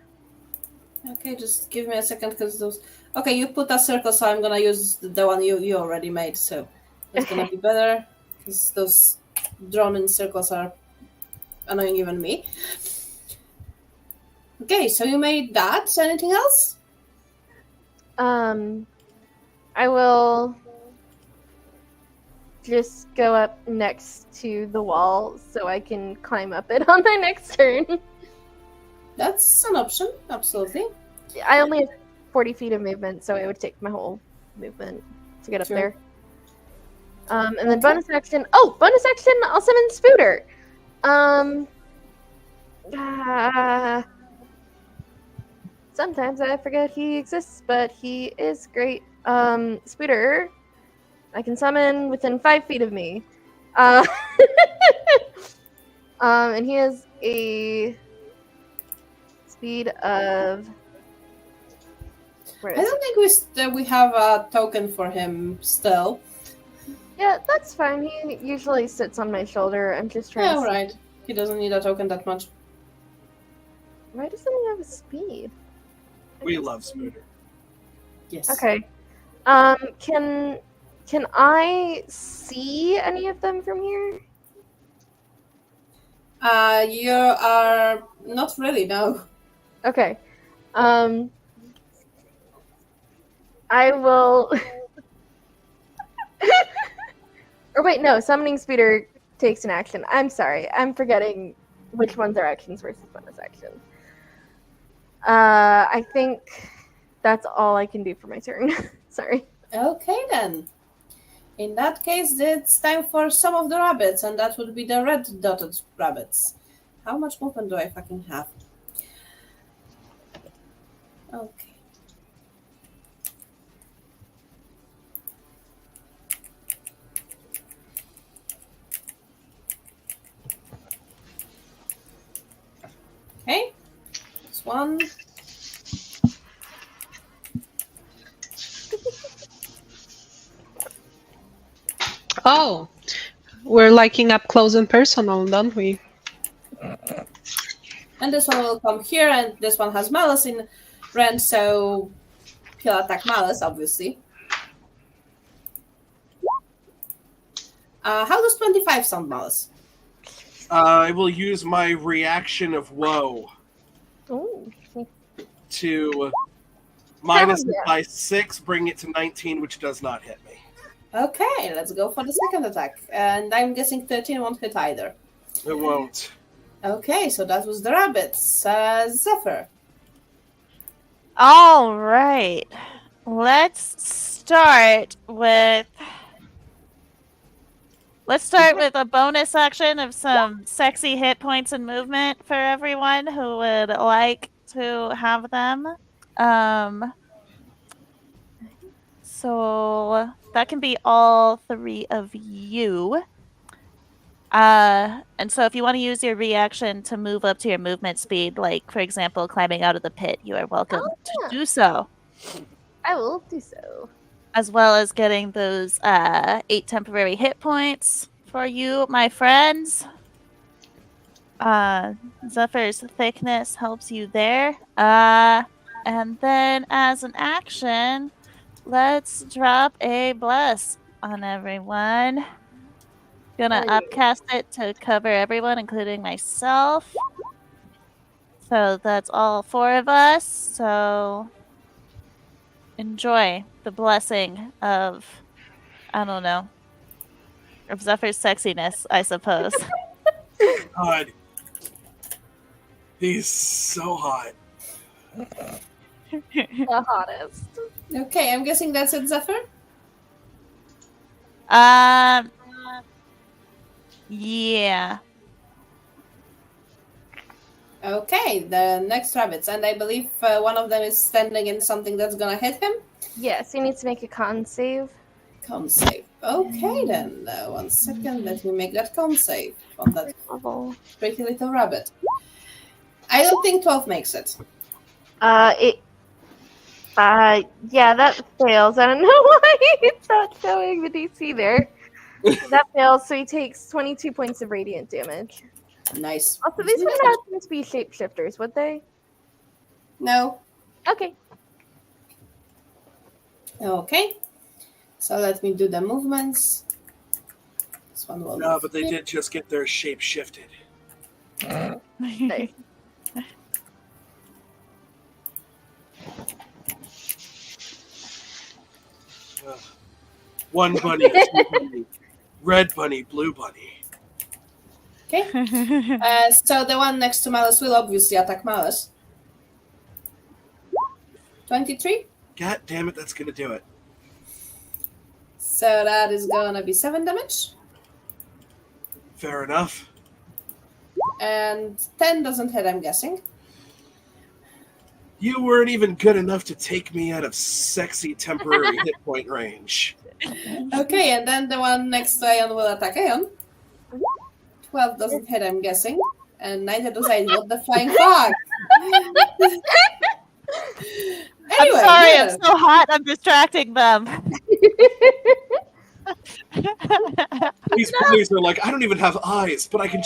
Speaker 1: Okay, just give me a second because those. Okay, you put a circle, so I'm gonna use the one you already made. So it's gonna be better because those drawn-in circles are annoying even me. Okay, so you made that. Anything else?
Speaker 4: I will just go up next to the wall so I can climb up it on my next turn.
Speaker 1: That's an option, absolutely.
Speaker 4: I only have 40 feet of movement, so it would take my whole movement to get up
Speaker 1: Sure.
Speaker 4: there. And then bonus action. Oh, bonus action! I'll summon Spooter. Sometimes I forget he exists, but he is great. Spooter, I can summon within 5 feet of me. And he has a speed of. Where
Speaker 1: I
Speaker 4: is
Speaker 1: don't think we have a token for him still.
Speaker 4: Yeah, that's fine. He usually sits on my shoulder. I'm just trying
Speaker 1: Yeah,
Speaker 4: to see.
Speaker 1: right. He doesn't need a token that much.
Speaker 4: Why doesn't he have a speed?
Speaker 3: We love Spooter.
Speaker 1: Yes.
Speaker 4: Okay. Can I see any of them from here?
Speaker 1: You are not really, no.
Speaker 4: Okay. I will. Or wait, no. Summoning Speeder takes an action. I'm sorry. I'm forgetting which ones are actions versus bonus actions. I think that's all I can do for my turn. Sorry.
Speaker 1: Okay then. In that case, it's time for some of the rabbits, and that would be the red dotted rabbits. How much movement do I fucking have? Okay. Okay. This one.
Speaker 5: Oh, we're liking up close and personal, don't we?
Speaker 1: And this one will come here, and this one has Mallus in range, so he'll attack Mallus, obviously. How does 25 sound, Mallus?
Speaker 3: I will use my reaction of woe
Speaker 4: Ooh.
Speaker 3: to minus
Speaker 4: yeah.
Speaker 3: it by 6, bring it to 19, which does not hit me.
Speaker 1: Okay, let's go for the second attack. And I'm guessing 13 won't hit either.
Speaker 3: It won't.
Speaker 1: Okay, so that was the rabbits. Zephyr.
Speaker 2: All right. Let's start with a bonus action of some sexy hit points and movement for everyone who would like to have them. So that can be all 3 of you. And so if you want to use your reaction to move up to your movement speed, like, for example, climbing out of the pit, you are welcome to do so.
Speaker 4: I will do so.
Speaker 2: As well as getting those 8 temporary hit points for you, my friends. Zephyr's thickness helps you there. And then as an action, let's drop a bless on everyone. Gonna upcast it to cover everyone, including myself. So that's all 4 of us. So enjoy the blessing of, I don't know, of Zephyr's sexiness, I suppose.
Speaker 3: God. He's so hot.
Speaker 4: The hottest.
Speaker 1: Okay, I'm guessing that's it, Zephyr?
Speaker 2: Yeah.
Speaker 1: Okay, the next rabbits. And I believe one of them is standing in something that's gonna hit him.
Speaker 4: Yes, he needs to make a con save.
Speaker 1: Con save. Okay then, 1 second, let me make that con save on that
Speaker 4: Level.
Speaker 1: pretty little rabbit. I don't think 12 makes it.
Speaker 4: Yeah, that fails. I don't know why it's not showing the DC there. That fails, so he takes 22 points of radiant damage.
Speaker 1: Nice.
Speaker 4: Also, these would happen to be shapeshifters, would they?
Speaker 1: No.
Speaker 4: Okay.
Speaker 1: Okay. So let me do the movements. This one will
Speaker 3: No,
Speaker 1: move
Speaker 3: but they
Speaker 1: here.
Speaker 3: did just get their shape shifted.
Speaker 4: Nice.
Speaker 3: One bunny, 2 bunny, red bunny, blue bunny.
Speaker 1: Okay. So the one next to Mallus will obviously attack Mallus. 23.
Speaker 3: God damn it, that's gonna do it.
Speaker 1: So that is gonna be 7 damage.
Speaker 3: Fair enough.
Speaker 1: And 10 doesn't hit, I'm guessing.
Speaker 3: You weren't even good enough to take me out of sexy temporary hit point range.
Speaker 1: Okay, and then the one next to Aeon will attack Aeon. 12 doesn't hit, I'm guessing. And neither does 8. What the flying fuck?
Speaker 2: I'm
Speaker 1: Anyway,
Speaker 2: sorry,
Speaker 1: yeah.
Speaker 2: I'm so hot, I'm distracting them.
Speaker 3: These boys are like, I don't even have eyes, but I can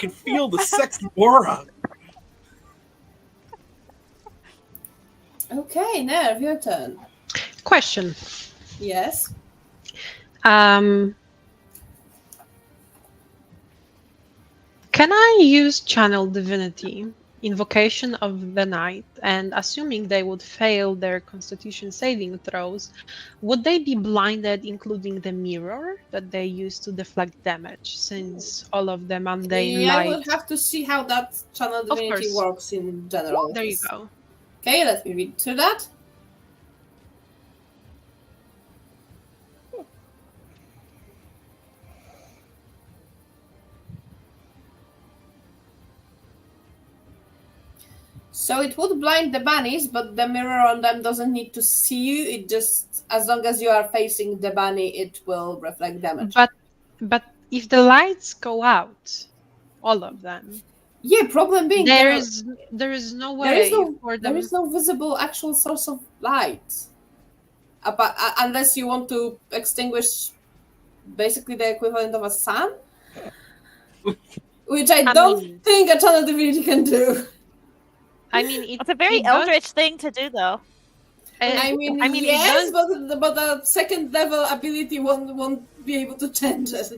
Speaker 3: feel the sexy aura.
Speaker 1: Okay, Nerv, your turn.
Speaker 5: Question.
Speaker 1: Yes.
Speaker 5: Can I use Channel Divinity, Invocation of the Night, and assuming they would fail their Constitution saving throws, would they be blinded, including the mirror that they use to deflect damage, since all of the mundane
Speaker 1: I
Speaker 5: light...
Speaker 1: will have to see how that Channel Divinity
Speaker 5: course.
Speaker 1: works in general.
Speaker 5: There you go.
Speaker 1: Okay, let me read through that. So it would blind the bunnies, but the mirror on them doesn't need to see you. It just, as long as you are facing the bunny, it will reflect damage.
Speaker 5: But if the lights go out, all of them,
Speaker 1: yeah, problem being
Speaker 5: there is no way for them.
Speaker 1: There is no visible actual source of light, unless you want to extinguish basically the equivalent of a sun, which I don't think a Channel Divinity can do.
Speaker 5: I mean,
Speaker 2: it's a very eldritch thing to do, though.
Speaker 1: I mean, yes, but a second level ability won't be able to change it.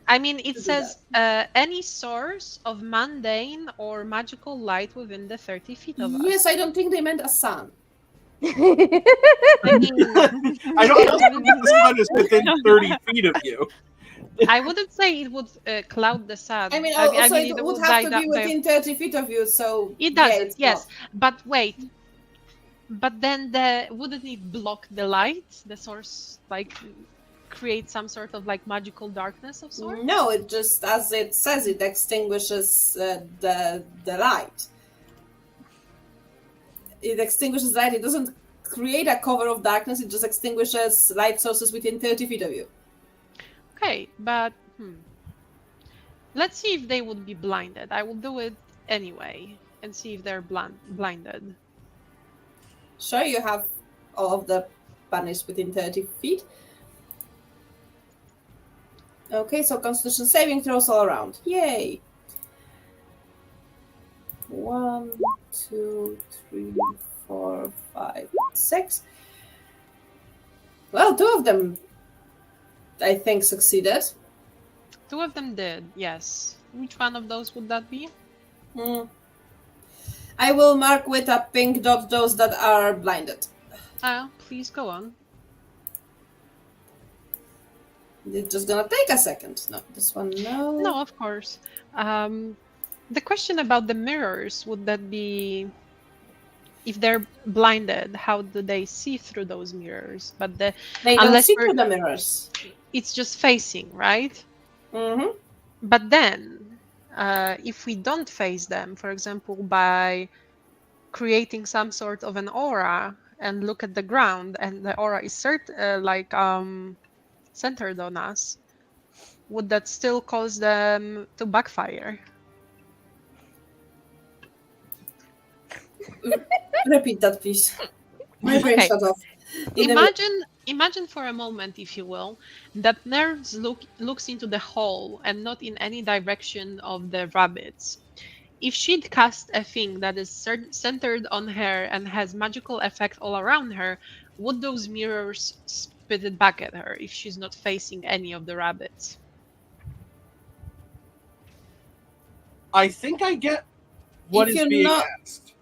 Speaker 5: I mean, it says any source of mundane or magical light within the 30 feet of us.
Speaker 1: Yes, I don't think they meant a sun.
Speaker 5: I mean,
Speaker 3: I don't think the sun is within 30 feet of you.
Speaker 5: I wouldn't say it would cloud the sun.
Speaker 1: I mean, also it would have to be within 30 feet of you, so...
Speaker 5: It doesn't, yes. But wait. But then wouldn't it block the light? The source, like, create some sort of, like, magical darkness of sorts?
Speaker 1: No, it just, as it says, it extinguishes the light. It extinguishes light. It doesn't create a cover of darkness. It just extinguishes light sources within 30 feet of you.
Speaker 5: Okay, but let's see if they would be blinded. I will do it anyway and see if they're blinded.
Speaker 1: Sure, you have all of the bunnies within 30 feet. Okay, so Constitution saving throws all around. Yay! 1, 2, 3, 4, 5, 6. Well, 2 of them, I think, succeeded.
Speaker 5: 2 of them did, yes. Which one of those would that be?
Speaker 1: I will mark with a pink dot those that are blinded.
Speaker 5: Please go on.
Speaker 1: It's just gonna take a second. No, this one, no.
Speaker 5: No, of course. The question about the mirrors, would that be... If they're blinded, how do they see through those mirrors? But
Speaker 1: they don't see through the mirrors.
Speaker 5: It's just facing, right?
Speaker 1: Mm-hmm.
Speaker 5: But then, if we don't face them, for example, by creating some sort of an aura and look at the ground, and the aura is centered on us, would that still cause them to backfire?
Speaker 1: Repeat that, please. My brain shut off.
Speaker 5: Imagine for a moment, if you will, that Nerves looks into the hole and not in any direction of the rabbits. If she'd cast a thing that is centered on her and has magical effect all around her, would those mirrors spit it back at her if she's not facing any of the rabbits?
Speaker 3: I think I get what is being asked.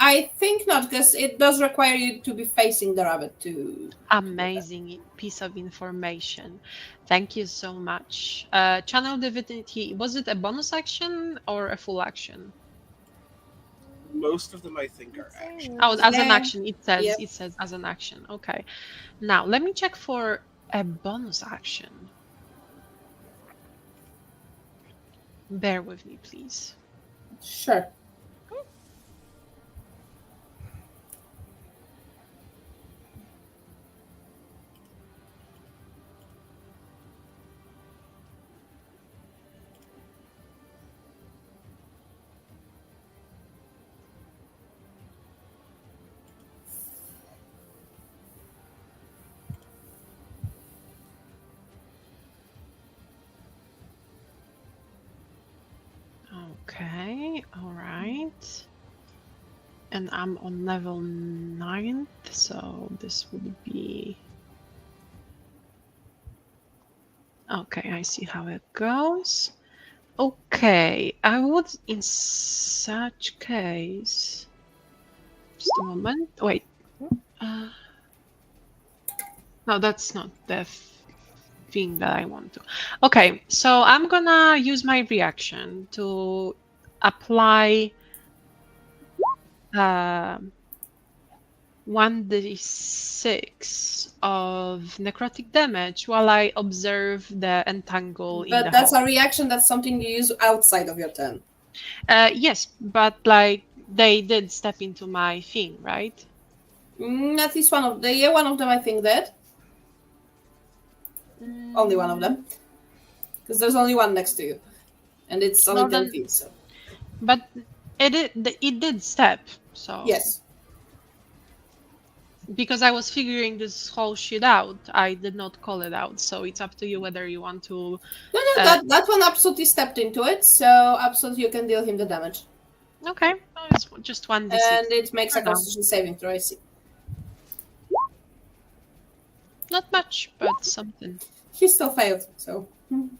Speaker 1: I think not, because it does require you to be facing the rabbit to...
Speaker 5: Amazing piece of information. Thank you so much. Channel Divinity, was it a bonus action or a full action?
Speaker 3: Most of them, I think, are action.
Speaker 5: Oh, as an action, it says. Yep. It says as an action. Okay. Now, let me check for a bonus action. Bear with me, please.
Speaker 1: Sure.
Speaker 5: Okay, alright. And I'm on level 9, so this would be... Okay, I see how it goes. Okay, I would, in such case... Just a moment. Wait. No, that's not the thing that I want to. Okay, so I'm gonna use my reaction to apply 1d6 of necrotic damage while I observe the entangle in the
Speaker 1: But that's
Speaker 5: hole.
Speaker 1: a reaction. That's something you use outside of your turn.
Speaker 5: Yes, but like they did step into my thing, right?
Speaker 1: At least one of them, I think, did. Only one of them, because there's only one next to you, and it's only
Speaker 5: No,
Speaker 1: 10
Speaker 5: then-
Speaker 1: feet. So
Speaker 5: But it did step, so
Speaker 1: yes,
Speaker 5: because I was figuring this whole shit out, I did not call it out. So it's up to you whether you want to.
Speaker 1: no, that one absolutely stepped into it. So absolutely, you can deal him the damage,
Speaker 5: Okay, oh, it's just 1d6.
Speaker 1: and it makes a
Speaker 5: For now.
Speaker 1: Constitution saving throw. I see.
Speaker 5: Not much, but something.
Speaker 1: He still failed. So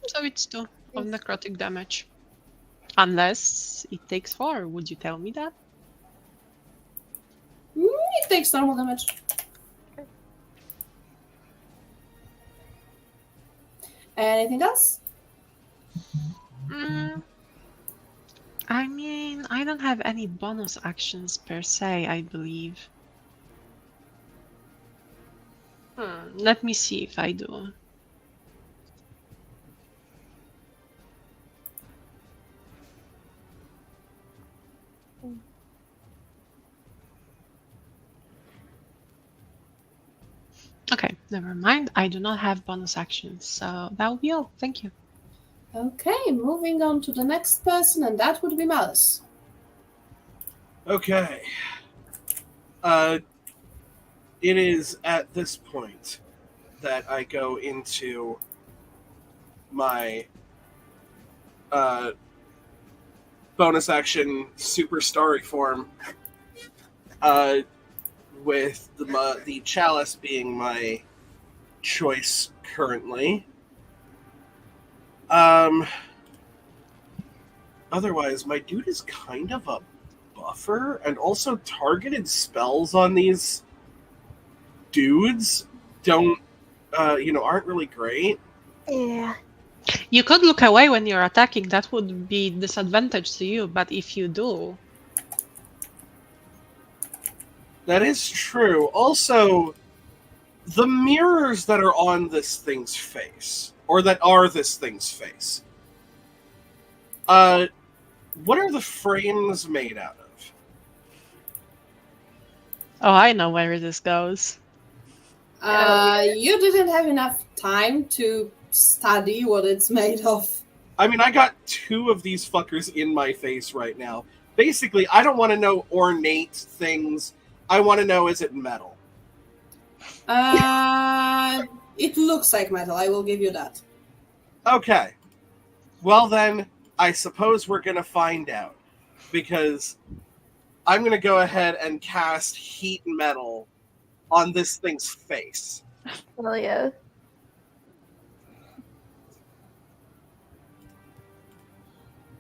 Speaker 5: So it's 2 of necrotic damage. Unless it takes 4. Would you tell me that?
Speaker 1: it takes normal damage. Anything else?
Speaker 5: I mean, I don't have any bonus actions per se, I believe. Let me see if I do. Okay, never mind. I do not have bonus actions, so that will be all. Thank you.
Speaker 1: Okay, moving on to the next person, and that would be Mallus.
Speaker 3: Okay. It is at this point that I go into my bonus action super starry form, with the chalice being my choice currently. Otherwise, my dude is kind of a buffer, and also targeted spells on these dudes aren't really great.
Speaker 4: Yeah.
Speaker 5: You could look away when you're attacking. That would be disadvantage to you, but if you do...
Speaker 3: That is true. Also, the mirrors that are on this thing's face, or that are this thing's face, what are the frames made out of?
Speaker 5: Oh, I know where this goes.
Speaker 1: You didn't have enough time to study what it's made of.
Speaker 3: I mean, I got 2 of these fuckers in my face right now. Basically, I don't want to know ornate things. I want to know, is it metal?
Speaker 1: It looks like metal, I will give you that.
Speaker 3: Okay. Well then, I suppose we're going to find out. Because I'm going to go ahead and cast Heat Metal on this thing's face.
Speaker 4: Hell yeah.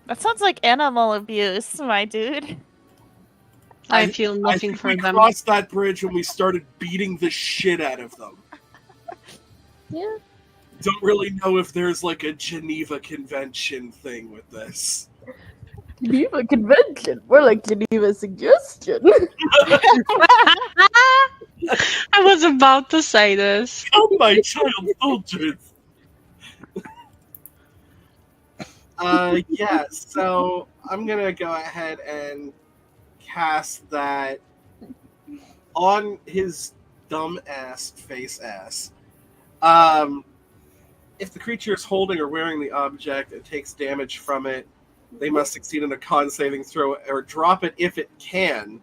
Speaker 2: That sounds like animal abuse, my dude.
Speaker 5: I feel nothing
Speaker 3: think
Speaker 5: for
Speaker 3: we
Speaker 5: them.
Speaker 3: crossed that bridge when we started beating the shit out of them.
Speaker 4: Yeah.
Speaker 3: Don't really know if there's like a Geneva Convention thing with this.
Speaker 4: Geneva Convention. More like Geneva Suggestion.
Speaker 5: I was about to say this.
Speaker 3: Oh, my child soldiers! Yeah, so I'm gonna go ahead and cast that on his dumb ass face ass. If the creature is holding or wearing the object and takes damage from it, they must succeed in a con saving throw or drop it if it can.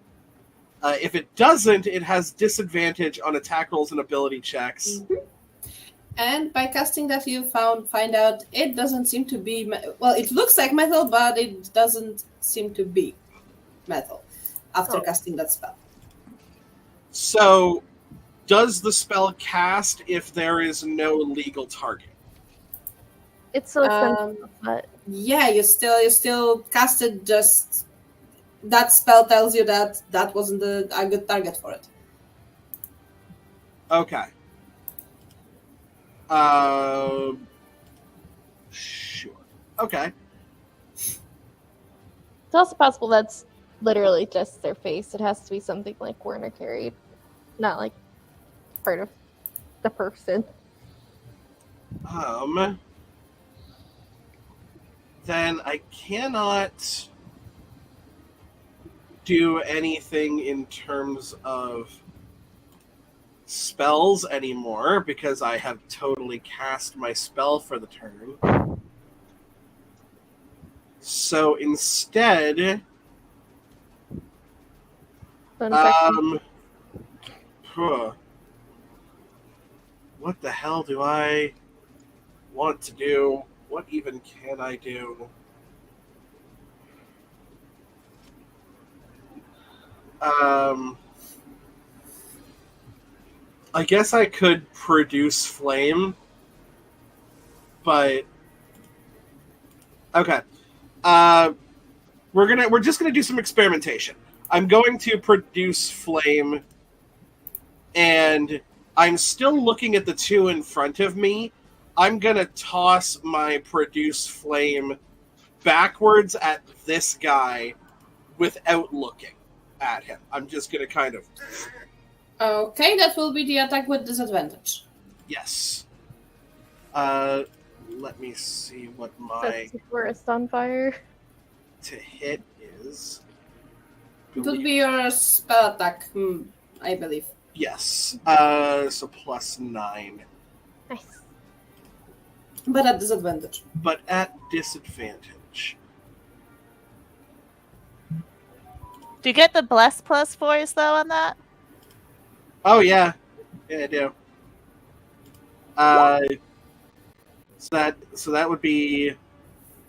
Speaker 3: If it doesn't, it has disadvantage on attack rolls and ability checks.
Speaker 1: and by casting that you find out it doesn't seem to be well, it looks like metal, but it doesn't seem to be metal after casting that spell.
Speaker 3: So, does the spell cast if there is no legal target?
Speaker 4: It's so expensive, but
Speaker 1: Yeah, you still casted, just that spell tells you that that wasn't a good target for it.
Speaker 3: Okay. Sure. Okay.
Speaker 4: it's also possible that's literally just their face. It has to be something like Werner carried, not like part of the person.
Speaker 3: Then I cannot do anything in terms of spells anymore because I have totally cast my spell for the turn. So instead, what the hell do I want to do? What even can I do? I guess I could produce flame, but okay. We're just gonna do some experimentation. I'm going to produce flame, and I'm still looking at the two in front of me. I'm gonna toss my produce flame backwards at this guy without looking at him. I'm just gonna kind of.
Speaker 1: Okay, that will be the attack with disadvantage.
Speaker 3: Yes. Let me see what my
Speaker 4: Forest on fire
Speaker 3: to hit is.
Speaker 1: It would be your spell attack, I believe.
Speaker 3: Yes. So +9.
Speaker 4: Nice.
Speaker 1: But at disadvantage.
Speaker 3: But at disadvantage.
Speaker 2: Do you get the bless +4s though on that?
Speaker 3: Oh yeah, I do. So that would be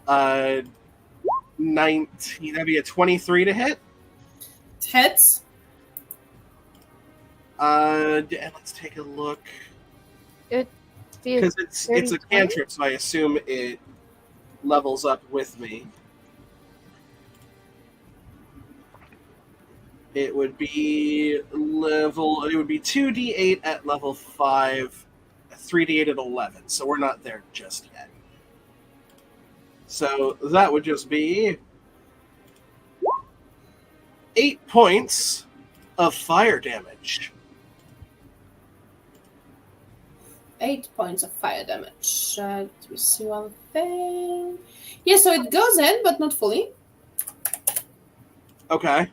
Speaker 3: 19. That'd be a 23 to hit.
Speaker 1: Hits.
Speaker 3: And let's take a look. Because it's a cantrip, so I assume it levels up with me. It would be 2d8 at level 5, 3d8 at 11. So we're not there just yet. So that would just be 8 points of fire damage.
Speaker 1: 8 points of fire damage. Let me see one thing. Yeah, so it goes in, but not fully.
Speaker 3: Okay.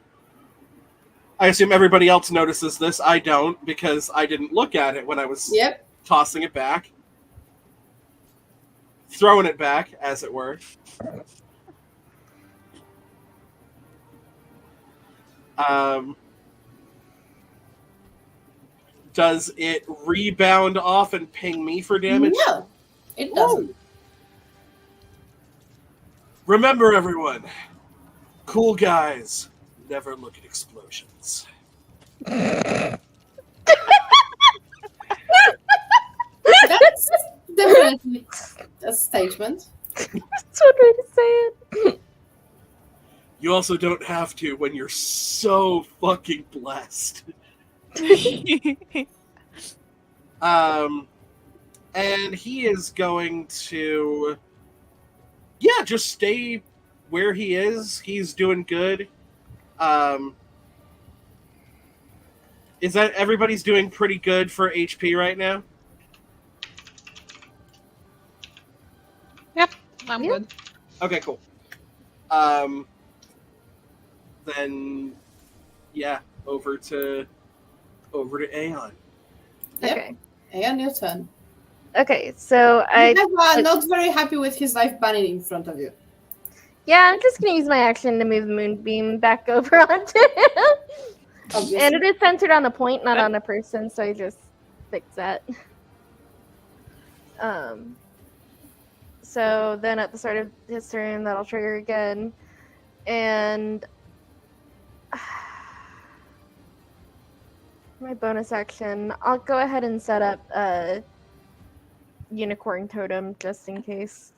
Speaker 3: I assume everybody else notices this. I don't, because I didn't look at it when I was tossing it back. Throwing it back, as it were. Does it rebound off and ping me for damage?
Speaker 1: No, it doesn't.
Speaker 3: Whoa. Remember, everyone, cool guys never look at explosions.
Speaker 1: That's definitely a statement.
Speaker 4: That's one way to say it.
Speaker 3: You also don't have to when you're so fucking blessed. And he is going to, just stay where he is. He's doing good. Is that everybody's doing pretty good for HP right now?
Speaker 5: Yep, I'm good.
Speaker 3: Okay, cool. Then, over to Aeon.
Speaker 1: Yep.
Speaker 4: Okay.
Speaker 1: Aeon, your turn.
Speaker 4: Okay, so
Speaker 1: I'm not very happy with his life bunny in front of you.
Speaker 4: Yeah, I'm just gonna use my action to move the moonbeam back over onto him.
Speaker 1: Obviously.
Speaker 4: And it is centered on a point, not on a person, so I just fix that. So then at the start of his turn, that'll trigger again. And my bonus action, I'll go ahead and set up a unicorn totem just in case.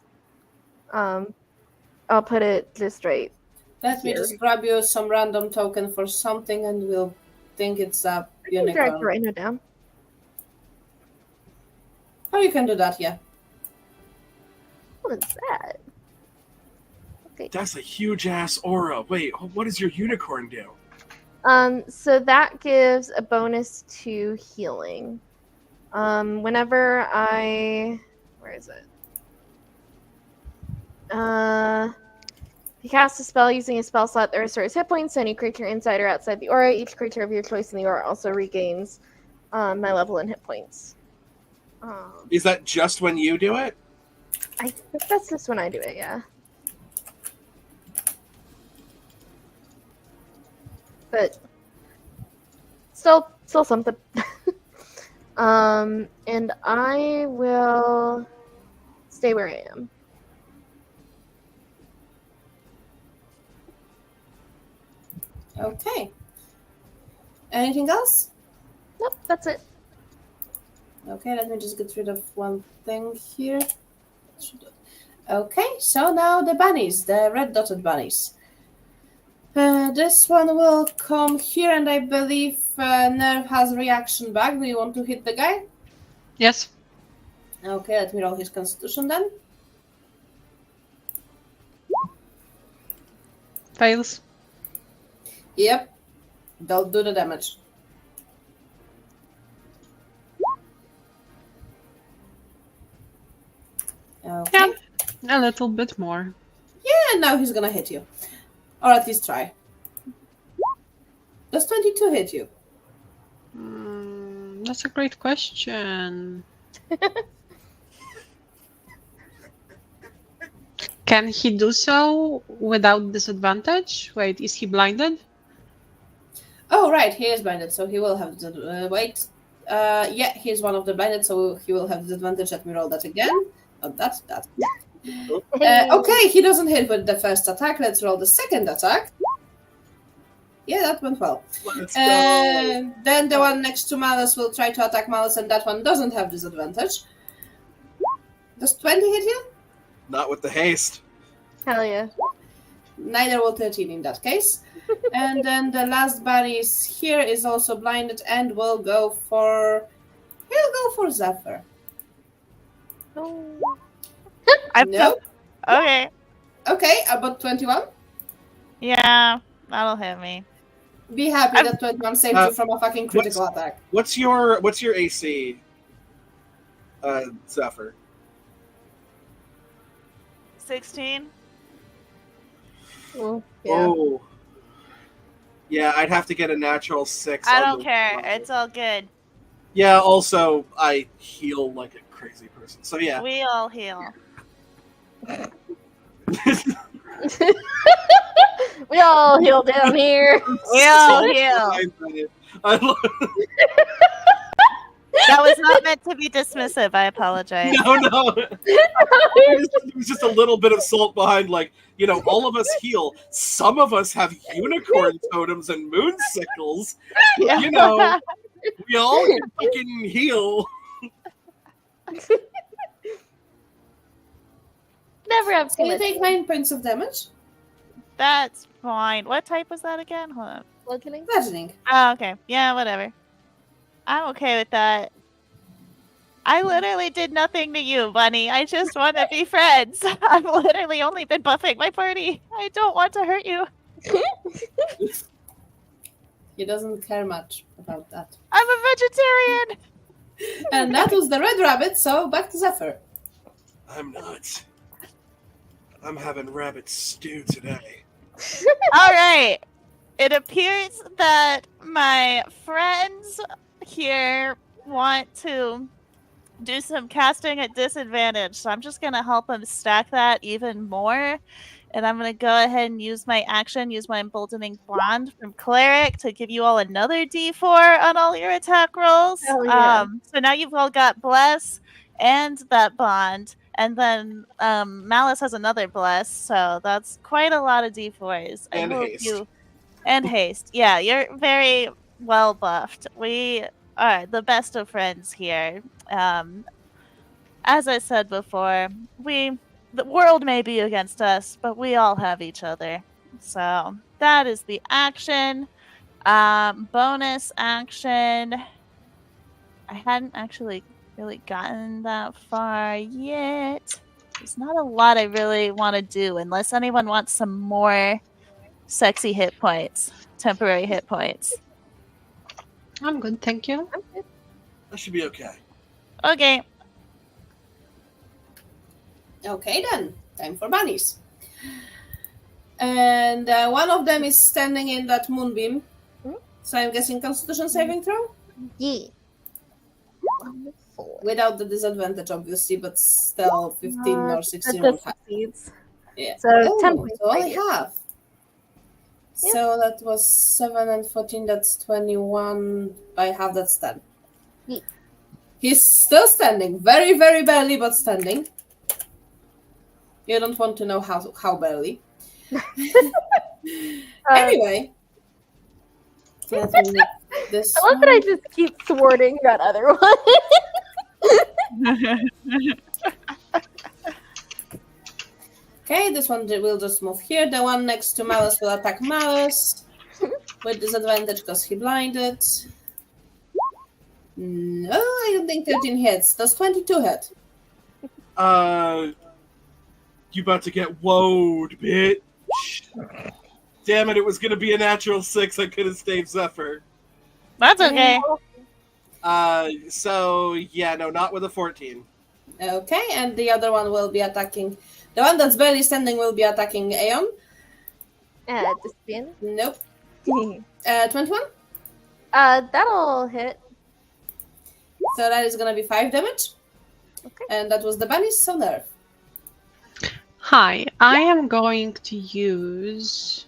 Speaker 4: I'll put it just right.
Speaker 1: Let me just grab you some random token for something and we'll think it's a
Speaker 4: You can drag the
Speaker 1: unicorn.
Speaker 4: rhino down.
Speaker 1: Oh, you can do that, yeah.
Speaker 4: What is that? Okay.
Speaker 3: That's a huge ass aura. Wait, what does your unicorn do?
Speaker 4: So that gives a bonus to healing. Whenever where is it? If you cast a spell using a spell slot that restores hit points to any creature inside or outside the aura, each creature of your choice in the aura also regains my level and hit points.
Speaker 3: Is that just when you do it?
Speaker 4: I think that's just when I do it, yeah. But still something. And I will stay where I am.
Speaker 1: Okay. Anything else?
Speaker 4: Nope, that's it.
Speaker 1: Okay, let me just get rid of one thing here. Okay, so now the bunnies, the red dotted bunnies. This one will come here, and I believe Nerve has reaction back. Do you want to hit the guy?
Speaker 5: Yes.
Speaker 1: Okay, let me roll his constitution then.
Speaker 5: Fails.
Speaker 1: Yep, they'll do the damage. Okay.
Speaker 5: Yeah, a little bit more.
Speaker 1: And now he's gonna hit you. Or at least try. Does 22 hit you?
Speaker 5: That's a great question. Can he do so without disadvantage? Wait, is he blinded?
Speaker 1: Oh, right, he is blinded, so he will have the wait. Yeah, he's one of the blinded, so he will have disadvantage. Let me roll that again. Oh, that's that. Okay, he doesn't hit with the first attack. Let's roll the second attack. Yeah, that went well.
Speaker 3: Let's go.
Speaker 1: Then the one next to Mallus will try to attack Mallus, and that one doesn't have disadvantage. Does 20 hit you?
Speaker 3: Not with the haste.
Speaker 4: Hell yeah.
Speaker 1: Neither will 13 in that case. And then the last bunny is here, is also blinded, and will go for... He'll go for Zephyr. No?
Speaker 2: Okay.
Speaker 1: Okay, about 21.
Speaker 2: Yeah, that'll hit me.
Speaker 1: Be happy that 21 saved you from a fucking critical attack.
Speaker 3: What's your AC, Zephyr?
Speaker 2: 16.
Speaker 4: Oh, yeah.
Speaker 3: Oh. Yeah, I'd have to get a natural 6.
Speaker 2: I
Speaker 3: on
Speaker 2: don't
Speaker 3: the
Speaker 2: care.
Speaker 3: roll.
Speaker 2: It's all good.
Speaker 3: Yeah, also, I heal like a crazy person. So, yeah.
Speaker 2: We all heal.
Speaker 4: We all heal down here.
Speaker 2: We all heal.
Speaker 3: I love
Speaker 2: That was not meant to be dismissive. I apologize.
Speaker 3: No. It was just a little bit of salt behind, like, you know, all of us heal. Some of us have unicorn totems and moon sickles. You know, we all can fucking heal.
Speaker 4: Never have
Speaker 1: So you take 9 points of damage.
Speaker 2: That's fine. What type was that again? Hold on.
Speaker 4: Bludgeoning.
Speaker 1: Bludgeoning.
Speaker 2: Oh, okay. Yeah, whatever. I'm okay with that. I literally did nothing to you, Bunny. I just want to be friends. I've literally only been buffing my party. I don't want to hurt you.
Speaker 1: He doesn't care much about that.
Speaker 2: I'm a vegetarian.
Speaker 1: And that was the red rabbit, so back to Zephyr.
Speaker 3: I'm not. I'm having rabbit stew today.
Speaker 2: All right. It appears that my friends here want to do some casting at disadvantage, so I'm just going to help them stack that even more. And I'm going to go ahead and use my action, use my emboldening bond from Cleric to give you all another D4 on all your attack rolls.
Speaker 4: Hell yeah.
Speaker 2: So now you've all got Bless and that bond, and then Mallus has another bless, so that's quite a lot of d4s. I
Speaker 3: And
Speaker 2: hope
Speaker 3: haste.
Speaker 2: you and haste. Yeah, you're very well buffed. We are the best of friends here. As I said before, the world may be against us, but we all have each other. So that is the action. Bonus action. I hadn't actually really gotten that far yet. There's not a lot I really want to do unless anyone wants some more sexy hit points, temporary hit points.
Speaker 5: I'm good, thank you.
Speaker 3: That should be okay.
Speaker 2: Okay.
Speaker 1: Okay then, time for bunnies. And one of them is standing in that moonbeam. So I'm guessing Constitution saving throw?
Speaker 4: Yeah. 4.
Speaker 1: Without the disadvantage, obviously, but still 15 or 16
Speaker 4: That
Speaker 1: would have.
Speaker 4: succeeds.
Speaker 1: Yeah.
Speaker 4: So 10 points.
Speaker 1: So only
Speaker 4: radiant.
Speaker 1: half.
Speaker 4: Yeah.
Speaker 1: So that was 7 and 14, that's 21. By half, that's 10.
Speaker 4: Yeah.
Speaker 1: He's still standing. Very, very barely, but standing. You don't want to know how barely. Anyway. Let me make this
Speaker 4: I love that I just keep thwarting that other one.
Speaker 1: Okay, this one will just move here. The one next to Mallus will attack Mallus with disadvantage because he blinded. No, I don't think 13 hits. Does 22 hit?
Speaker 3: You about to get woed, bitch. Damn it, it was gonna be a natural 6. I could have stayed Zephyr.
Speaker 2: That's okay.
Speaker 3: So yeah, no, not with a 14.
Speaker 1: Okay, and the other one will be attacking. The one that's barely standing will be attacking Aeon.
Speaker 4: The spin.
Speaker 1: Nope. 21?
Speaker 4: That'll hit.
Speaker 1: So that is gonna be 5 damage.
Speaker 4: Okay.
Speaker 1: And that was the bunnies, so nerve.
Speaker 5: Hi, I am going to use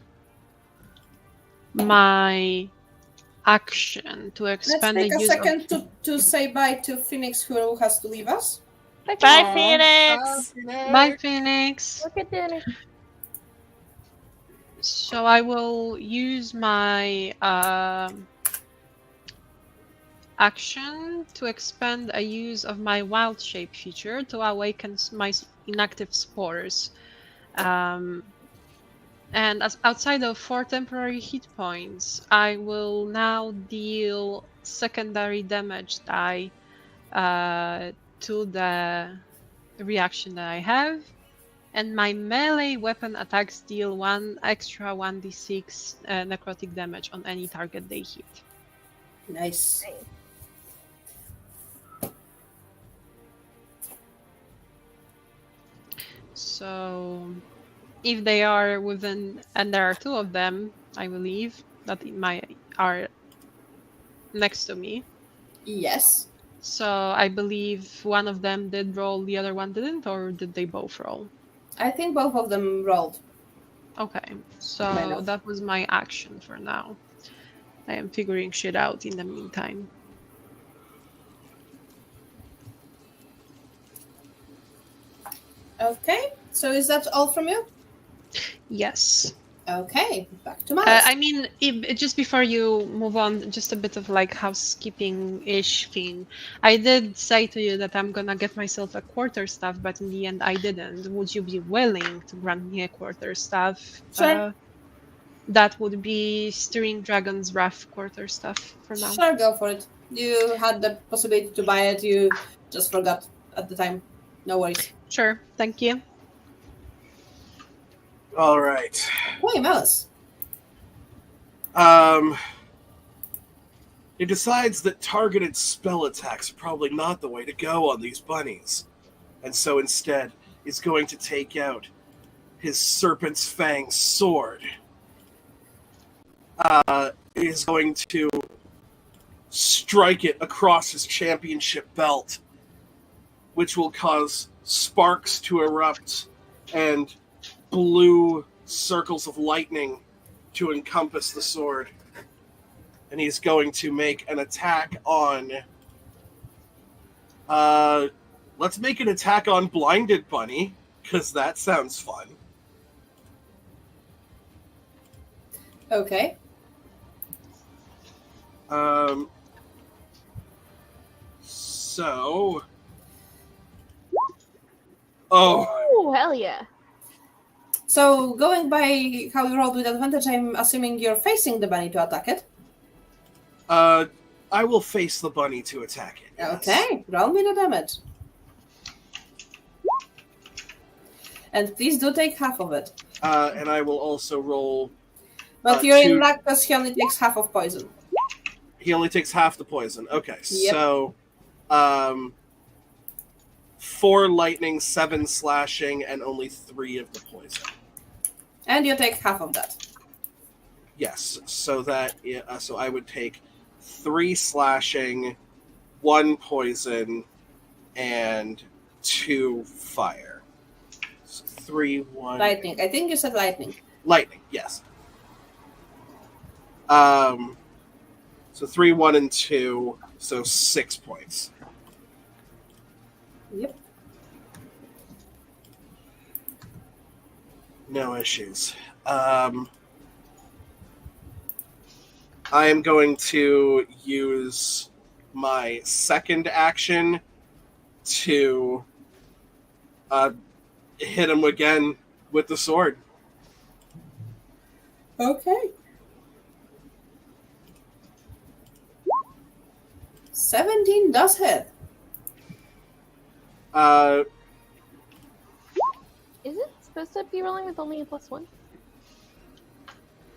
Speaker 5: my action to
Speaker 1: Let's
Speaker 5: expand
Speaker 1: take
Speaker 5: the
Speaker 1: a
Speaker 5: use
Speaker 1: second to say bye to Phoenix, who has to leave us.
Speaker 2: Bye, Phoenix.
Speaker 5: Bye, Phoenix.
Speaker 4: Look at Danny.
Speaker 5: So I will use my action to expend a use of my wild shape feature to awaken my inactive spores. And as outside of 4 temporary hit points, I will now deal secondary damage die to the reaction that I have. And my melee weapon attacks deal 1 extra 1d6 necrotic damage on any target they hit.
Speaker 1: Nice.
Speaker 5: So if they are within, and there are 2 of them, I believe, that are next to me.
Speaker 1: Yes.
Speaker 5: So I believe one of them did roll, the other one didn't, or did they both roll?
Speaker 1: I think both of them rolled.
Speaker 5: Okay, so
Speaker 1: Kind of.
Speaker 5: that was my action for now. I am figuring shit out in the meantime.
Speaker 1: Okay, so is that all from you?
Speaker 5: Yes.
Speaker 1: Okay, back to Mallus.
Speaker 5: I mean, just before you move on, just a bit of like housekeeping-ish thing. I did say to you that I'm gonna get myself a quarterstaff, but in the end I didn't. Would you be willing to grant me a quarterstaff?
Speaker 1: Sure.
Speaker 5: That would be Steering Dragon's Wrath quarterstaff for now.
Speaker 1: Sure, go for it. You had the possibility to buy it, you just forgot at the time. No worries.
Speaker 5: Sure, thank you.
Speaker 3: All right.
Speaker 1: Hey, Mallus.
Speaker 3: He decides that targeted spell attacks are probably not the way to go on these bunnies, and so instead is going to take out his Serpent's Fang sword. Is going to strike it across his championship belt, which will cause sparks to erupt and blue circles of lightning to encompass the sword. And he's going to make an attack on let's make an attack on Blinded Bunny, because that sounds fun.
Speaker 1: Okay.
Speaker 3: So... Oh,
Speaker 4: Oh, hell yeah.
Speaker 1: So, going by how you rolled with advantage, I'm assuming you're facing the bunny to attack it.
Speaker 3: I will face the bunny to attack it. Yes.
Speaker 1: Okay, roll me the damage. And please do take half of it.
Speaker 3: And I will also roll...
Speaker 1: But you're in
Speaker 3: two-
Speaker 1: luck because he only takes half of poison.
Speaker 3: He only takes half the poison. Okay,
Speaker 1: Yep.
Speaker 3: so... 4 lightning, 7 slashing, and only 3 of the poison.
Speaker 1: And you take half of that.
Speaker 3: Yes, so that so I would take 3 slashing, 1 poison, and 2 fire. So 3, 1.
Speaker 1: Lightning. I think you said lightning.
Speaker 3: Lightning, yes. So 3, 1, and 2, so 6 points.
Speaker 1: Yep.
Speaker 3: No issues. I am going to use my second action to hit him again with the sword.
Speaker 1: Okay. 17 does hit.
Speaker 4: Is it supposed to be rolling with only a +1?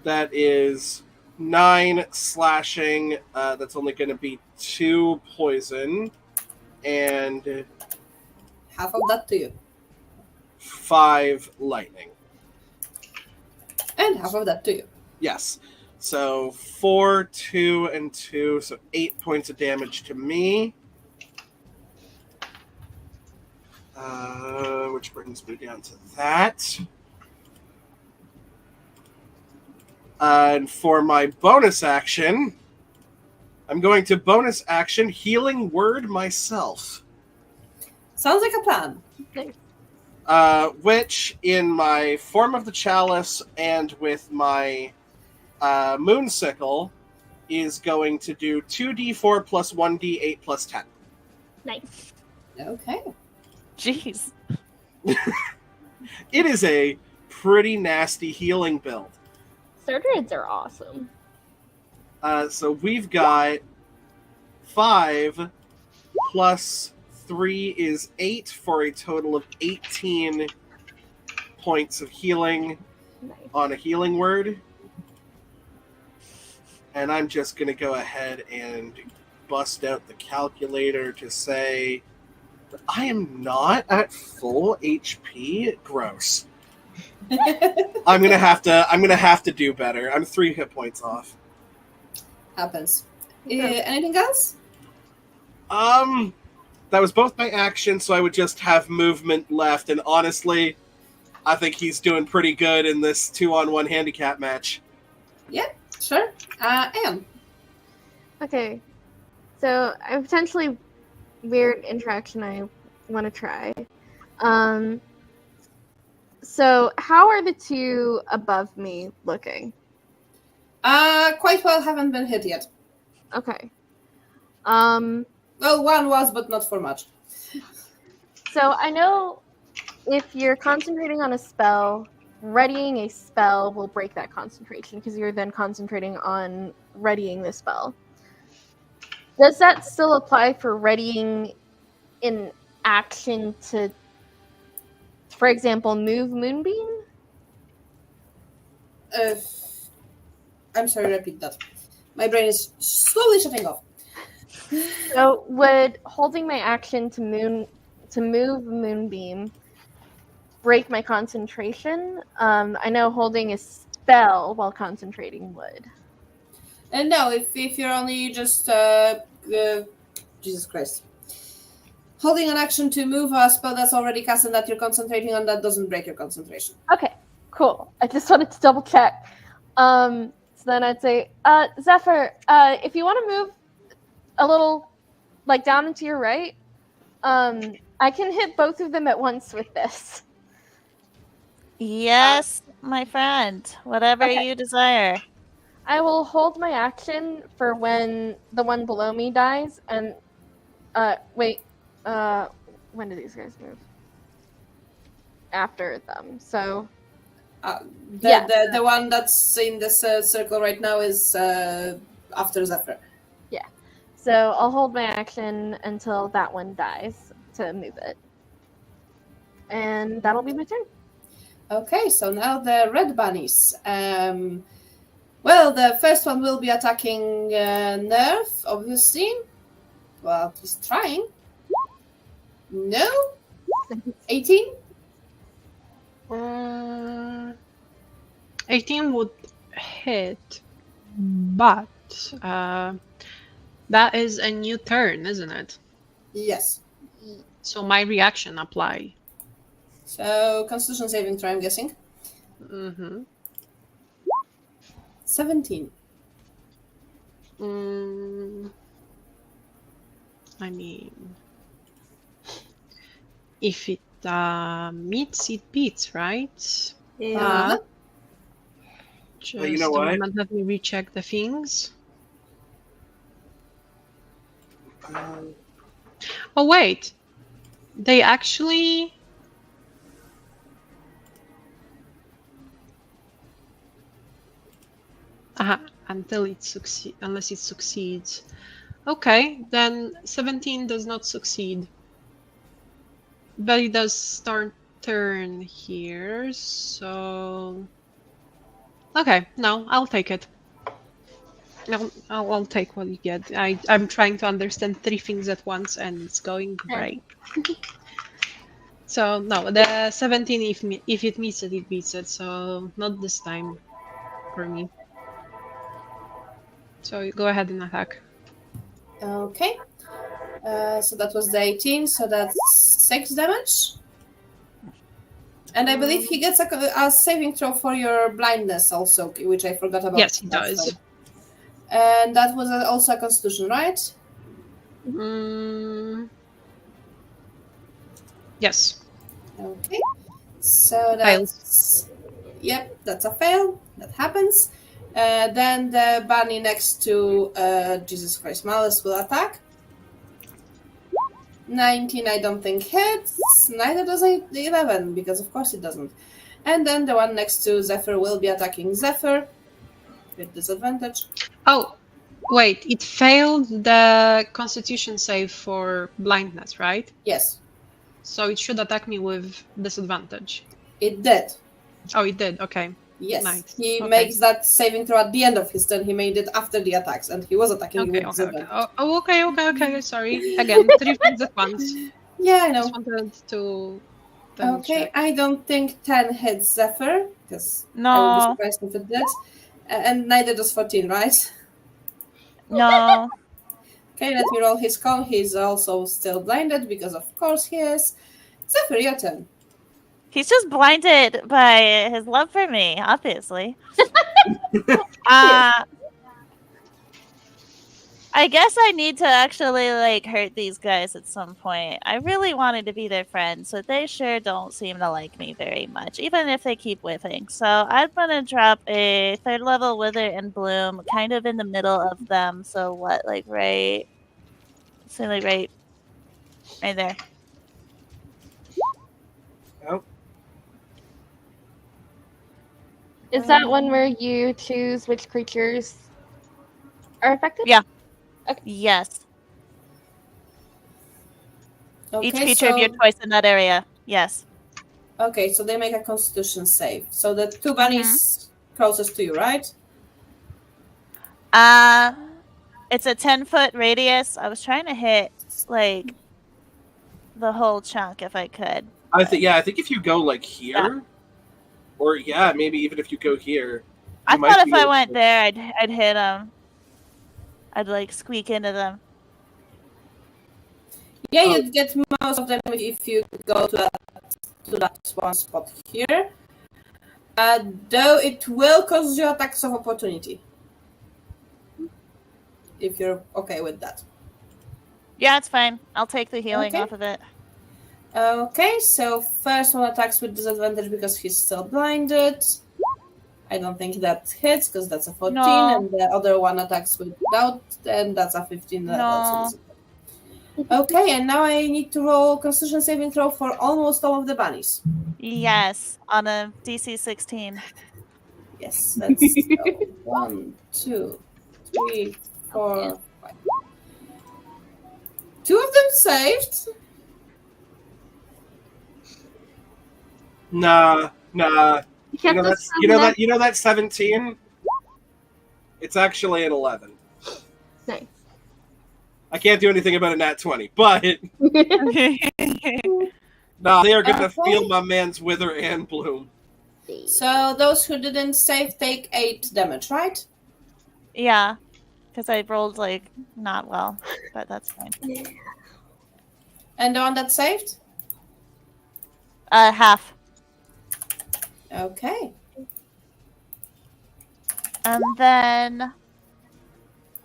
Speaker 3: That is 9 slashing. That's only going to be 2 poison. And
Speaker 1: Half of that to you.
Speaker 3: 5 lightning.
Speaker 1: And half of that to you.
Speaker 3: Yes. So 4, 2, and 2. So 8 points of damage to me. Which brings me down to that. And for my bonus action, I'm going to bonus action Healing Word myself.
Speaker 1: Sounds like a plan.
Speaker 3: Which, in my Form of the Chalice and with my Moon Sickle, is going to do 2d4 plus 1d8 plus 10.
Speaker 4: Nice.
Speaker 1: Okay.
Speaker 2: Jeez.
Speaker 3: It is a pretty nasty healing build.
Speaker 4: Druids are awesome.
Speaker 3: So we've got 5 plus 3 is 8 for a total of 18 points of healing
Speaker 4: Nice.
Speaker 3: on a healing word. And I'm just going to go ahead and bust out the calculator to say that I am not at full HP. Gross. I'm gonna have to do better. I'm 3 hit points off.
Speaker 1: Happens.
Speaker 4: Okay.
Speaker 1: Anything else?
Speaker 3: That was both my action, so I would just have movement left. And honestly, I think he's doing pretty good in this 2-on-1 handicap match.
Speaker 1: Yeah, sure. Anne.
Speaker 4: Okay. So I have a potentially weird interaction I want to try. So how are the 2 above me looking?
Speaker 1: Quite well, haven't been hit yet.
Speaker 4: Okay.
Speaker 1: Well, one was, but not for much.
Speaker 4: So I know if you're concentrating on a spell, readying a spell will break that concentration because you're then concentrating on readying the spell. Does that still apply for readying in action to, for example, move Moonbeam?
Speaker 1: I'm sorry, repeat that. My brain is slowly shutting off.
Speaker 4: So would holding my action to move Moonbeam break my concentration? I know holding a spell while concentrating would.
Speaker 1: And no, if you're only just Jesus Christ. Holding an action to move a spell that's already cast and that you're concentrating on, that doesn't break your concentration.
Speaker 4: Okay, cool. I just wanted to double check. So then I'd say, Zephyr, if you want to move a little, like, down and to your right, I can hit both of them at once with this.
Speaker 2: Yes, my friend. Whatever
Speaker 4: Okay.
Speaker 2: you desire.
Speaker 4: I will hold my action for when the one below me dies, and wait, when do these guys move? After them, so
Speaker 1: The one that's in this circle right now is after Zephyr.
Speaker 4: yeah. So I'll hold my action until that one dies to move it, and that'll be my turn.
Speaker 1: Okay, so now the red bunnies. Well, the first one will be attacking Nerf, obviously. Well, he's trying. No? 18?
Speaker 5: 18 would hit, but that is a new turn, isn't it?
Speaker 1: Yes.
Speaker 5: So my reaction apply.
Speaker 1: So, Constitution saving throw, I'm guessing.
Speaker 5: Mm-hmm.
Speaker 1: 17.
Speaker 5: I mean, if it meets, it beats, right?
Speaker 1: Uh-huh.
Speaker 5: Just
Speaker 3: you know
Speaker 5: a
Speaker 3: what?
Speaker 5: moment, let me recheck the things. Oh wait, they actually. Until it succeeds, unless it succeeds. Okay, then 17 does not succeed. But it does start turn here, so... Okay, no, I'll take it. I'll take what you get. I'm trying to understand 3 things at once, and it's going great. So, no, the 17, if it meets it, it beats it, so not this time for me. So go ahead and attack.
Speaker 1: Okay. So that was the 18, so that's 6 damage. And I believe he gets a saving throw for your blindness also, which I forgot about.
Speaker 5: Yes, he does.
Speaker 1: And that was also a Constitution, right?
Speaker 5: Yes.
Speaker 1: Okay. So that's... Yep, that's a fail. That happens. Then the bunny next to Jesus Christ Mallus will attack. 19, I don't think hits. Neither does 11, because of course it doesn't. And then the one next to Zephyr will be attacking Zephyr with disadvantage.
Speaker 5: Oh, wait, it failed the Constitution save for blindness, right?
Speaker 1: Yes.
Speaker 5: So it should attack me with disadvantage.
Speaker 1: It did.
Speaker 5: Oh, it did, okay.
Speaker 1: Yes.
Speaker 5: Nice.
Speaker 1: He
Speaker 5: Okay.
Speaker 1: makes that saving throw at the end of his turn. He made it after the attacks, and he was attacking with disadvantage.
Speaker 5: Okay, sorry. Again, 3 things at once.
Speaker 1: Yeah, I know.
Speaker 5: Just wanted to
Speaker 1: Okay,
Speaker 5: check.
Speaker 1: I don't think 10 hits Zephyr, because I would be
Speaker 2: No,
Speaker 1: surprised if it did. And neither does 14, right?
Speaker 2: no.
Speaker 1: Okay, let me roll his con. He's also still blinded, because of course he is. Zephyr, your turn.
Speaker 2: He's just blinded by his love for me, obviously. I guess I need to actually hurt these guys at some point. I really wanted to be their friend, so they sure don't seem to like me very much, even if they keep whiffing. So I'm gonna drop a 3rd level Wither and Bloom kind of in the middle of them. So what, right? So right there.
Speaker 3: Oh,
Speaker 4: Is that one where you choose which creatures are affected?
Speaker 2: Yeah.
Speaker 4: Okay.
Speaker 2: Yes.
Speaker 1: Okay,
Speaker 2: Each creature of your choice in that area. Yes.
Speaker 1: Okay, so they make a Constitution save. So the 2 bunnies closest to you, right?
Speaker 2: It's a 10-foot radius. I was trying to hit the whole chunk if I could.
Speaker 3: I think if you go here, or maybe even if you go here.
Speaker 2: I thought if I went there, I'd hit them. I'd squeak into them.
Speaker 1: Yeah, you'd get most of them if you go to that one spot here. Though it will cause you attacks of opportunity. If you're okay with that.
Speaker 2: Yeah, it's fine. I'll take the healing
Speaker 1: Okay.
Speaker 2: off of it.
Speaker 1: Okay, so first one attacks with disadvantage because he's still blinded. I don't think that hits because that's a 14,
Speaker 2: No.
Speaker 1: and the other one attacks without, and that's a 15. That also
Speaker 2: No.
Speaker 1: doesn't hit. Okay, and now I need to roll Constitution saving throw for almost all of the bunnies.
Speaker 2: Yes, on a DC 16.
Speaker 1: Yes, let's go. 1, 2, 3, 4, 5. 2 of them saved.
Speaker 3: Nah.
Speaker 4: You
Speaker 3: You know that 17? It's actually an 11.
Speaker 4: Nice.
Speaker 3: I can't do anything about a nat 20, but nah, they are gonna
Speaker 1: Okay.
Speaker 3: feel my man's wither and bloom.
Speaker 1: So those who didn't save take 8 damage, right?
Speaker 2: Yeah, because I rolled like not well, but that's fine.
Speaker 1: And the one that saved?
Speaker 2: Half.
Speaker 1: Okay.
Speaker 2: And then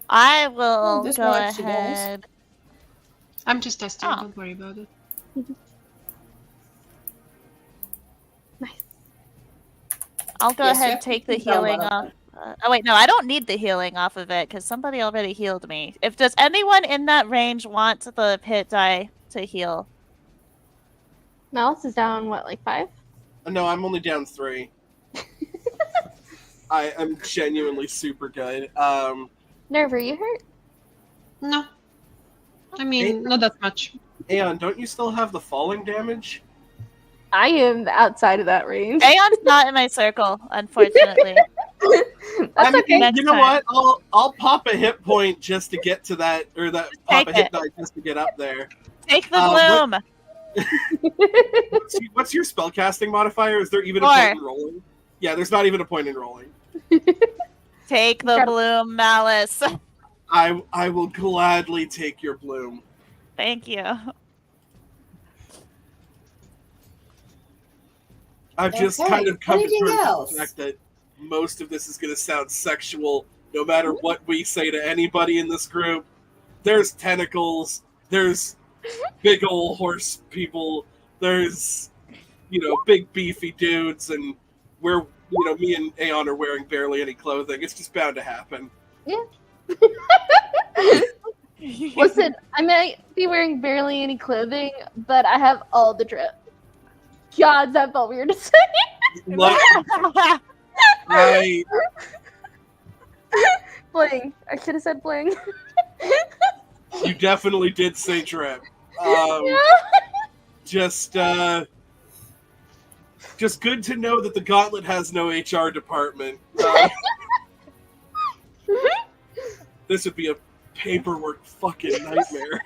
Speaker 2: I will
Speaker 1: this
Speaker 2: go
Speaker 1: one actually goes.
Speaker 2: ahead.
Speaker 5: I'm just testing.
Speaker 2: Oh.
Speaker 5: Don't worry about it.
Speaker 4: Nice.
Speaker 2: I'll go
Speaker 1: Yes, you
Speaker 2: ahead
Speaker 1: have
Speaker 2: and
Speaker 1: to
Speaker 2: take the
Speaker 1: keep down
Speaker 2: healing
Speaker 1: one of
Speaker 2: off. Oh wait, no, I don't need the healing off of it because somebody already healed me. If does anyone in that range want the pit die to heal?
Speaker 4: Mallus is down, what, like 5?
Speaker 3: No, I'm only down 3. I am genuinely super good.
Speaker 4: Nerve, are you hurt?
Speaker 5: No. I mean, not that much.
Speaker 3: Aeon, don't you still have the falling damage?
Speaker 4: I am outside of that range.
Speaker 2: Aeon's not in my circle, unfortunately.
Speaker 4: That's okay.
Speaker 2: Next
Speaker 3: You know
Speaker 2: time.
Speaker 3: what? I'll pop a hit point just to get to that, or that pop
Speaker 2: Take
Speaker 3: a hit
Speaker 2: it.
Speaker 3: die just to get up there.
Speaker 2: Take the
Speaker 3: What-
Speaker 2: bloom.
Speaker 3: What's your spellcasting modifier? Is there even a
Speaker 2: 4.
Speaker 3: point in rolling? Yeah, there's not even a point in rolling.
Speaker 2: Take the bloom, Malice.
Speaker 3: I will gladly take your bloom.
Speaker 2: Thank you.
Speaker 3: I've just
Speaker 1: Okay,
Speaker 3: kind of come to
Speaker 1: anything
Speaker 3: terms
Speaker 1: else?
Speaker 3: with the fact that most of this is going to sound sexual, no matter what we say to anybody in this group. There's tentacles. There's big old horse people. There's, big beefy dudes, and we're, me and Aeon are wearing barely any clothing. It's just bound to happen.
Speaker 4: Listen, I might be wearing barely any clothing, but I have all the drip. God, that felt weird to say.
Speaker 3: Like, I
Speaker 4: Bling. I should have said bling.
Speaker 3: You definitely did say drip. Just good to know that the Gauntlet has no HR department. This would be a paperwork fucking nightmare.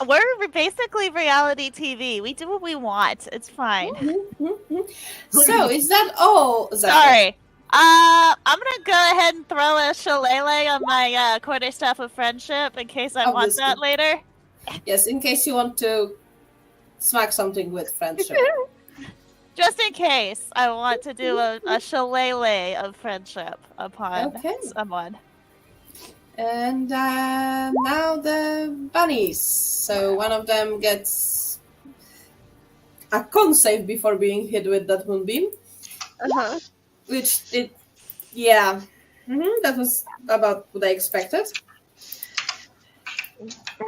Speaker 2: We're basically reality TV. We do what we want. It's fine.
Speaker 1: So is that all? Zephyr?
Speaker 2: Sorry. I'm gonna go ahead and throw a shillelagh on my quarterstaff of friendship in case I want that later.
Speaker 1: Yes, in case you want to smack something with friendship.
Speaker 2: Just in case I want to do a shillelagh of friendship upon someone.
Speaker 1: And now the bunnies. So one of them gets a con save before being hit with that moonbeam.
Speaker 4: Uh-huh.
Speaker 1: That was about what I expected.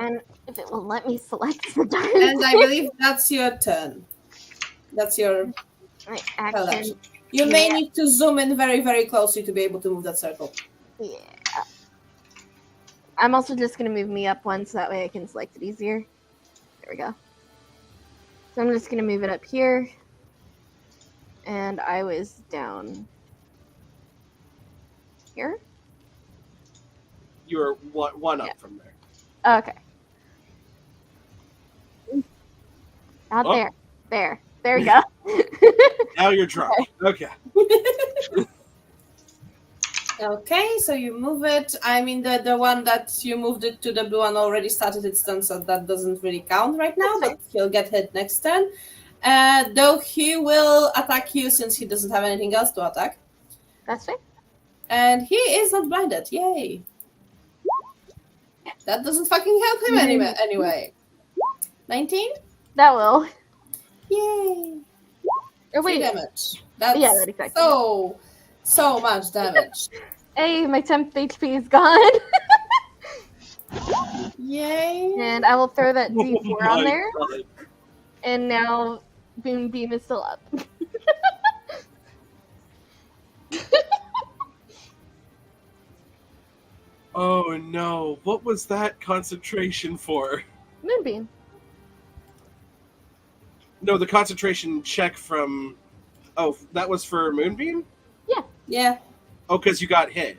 Speaker 4: And if it will let me select the darn
Speaker 1: And I believe that's your turn. That's your
Speaker 4: my
Speaker 1: action.
Speaker 4: action.
Speaker 1: You may need to zoom in very, very closely to be able to move that circle.
Speaker 4: Yeah. I'm also just going to move me up one so that way I can select it easier. There we go. So I'm just going to move it up here. And I was down here.
Speaker 3: You're one up from there.
Speaker 4: Okay. Out there. There. There we go.
Speaker 3: Now you're drunk. Okay.
Speaker 1: Okay, so you move it. I mean, the one that you moved it to the blue one already started its turn, so that doesn't really count right now, but he'll get hit next turn. Though he will attack you since he doesn't have anything else to attack.
Speaker 4: That's fine.
Speaker 1: And he is not blinded. Yay. That doesn't fucking help him anyway. 19?
Speaker 4: That will.
Speaker 1: Yay!
Speaker 4: Or
Speaker 1: 3
Speaker 4: wait.
Speaker 1: damage. That's
Speaker 4: Yeah, that exactly.
Speaker 1: so much damage.
Speaker 4: Hey, my temp HP is gone.
Speaker 1: Yay!
Speaker 4: And I will throw that
Speaker 3: Oh
Speaker 4: D4
Speaker 3: my
Speaker 4: on there.
Speaker 3: God.
Speaker 4: And now Moonbeam is still up.
Speaker 3: Oh no, what was that concentration for?
Speaker 4: Moonbeam.
Speaker 3: No, the concentration check from... Oh, that was for Moonbeam?
Speaker 1: Yeah.
Speaker 3: Oh, because you got hit.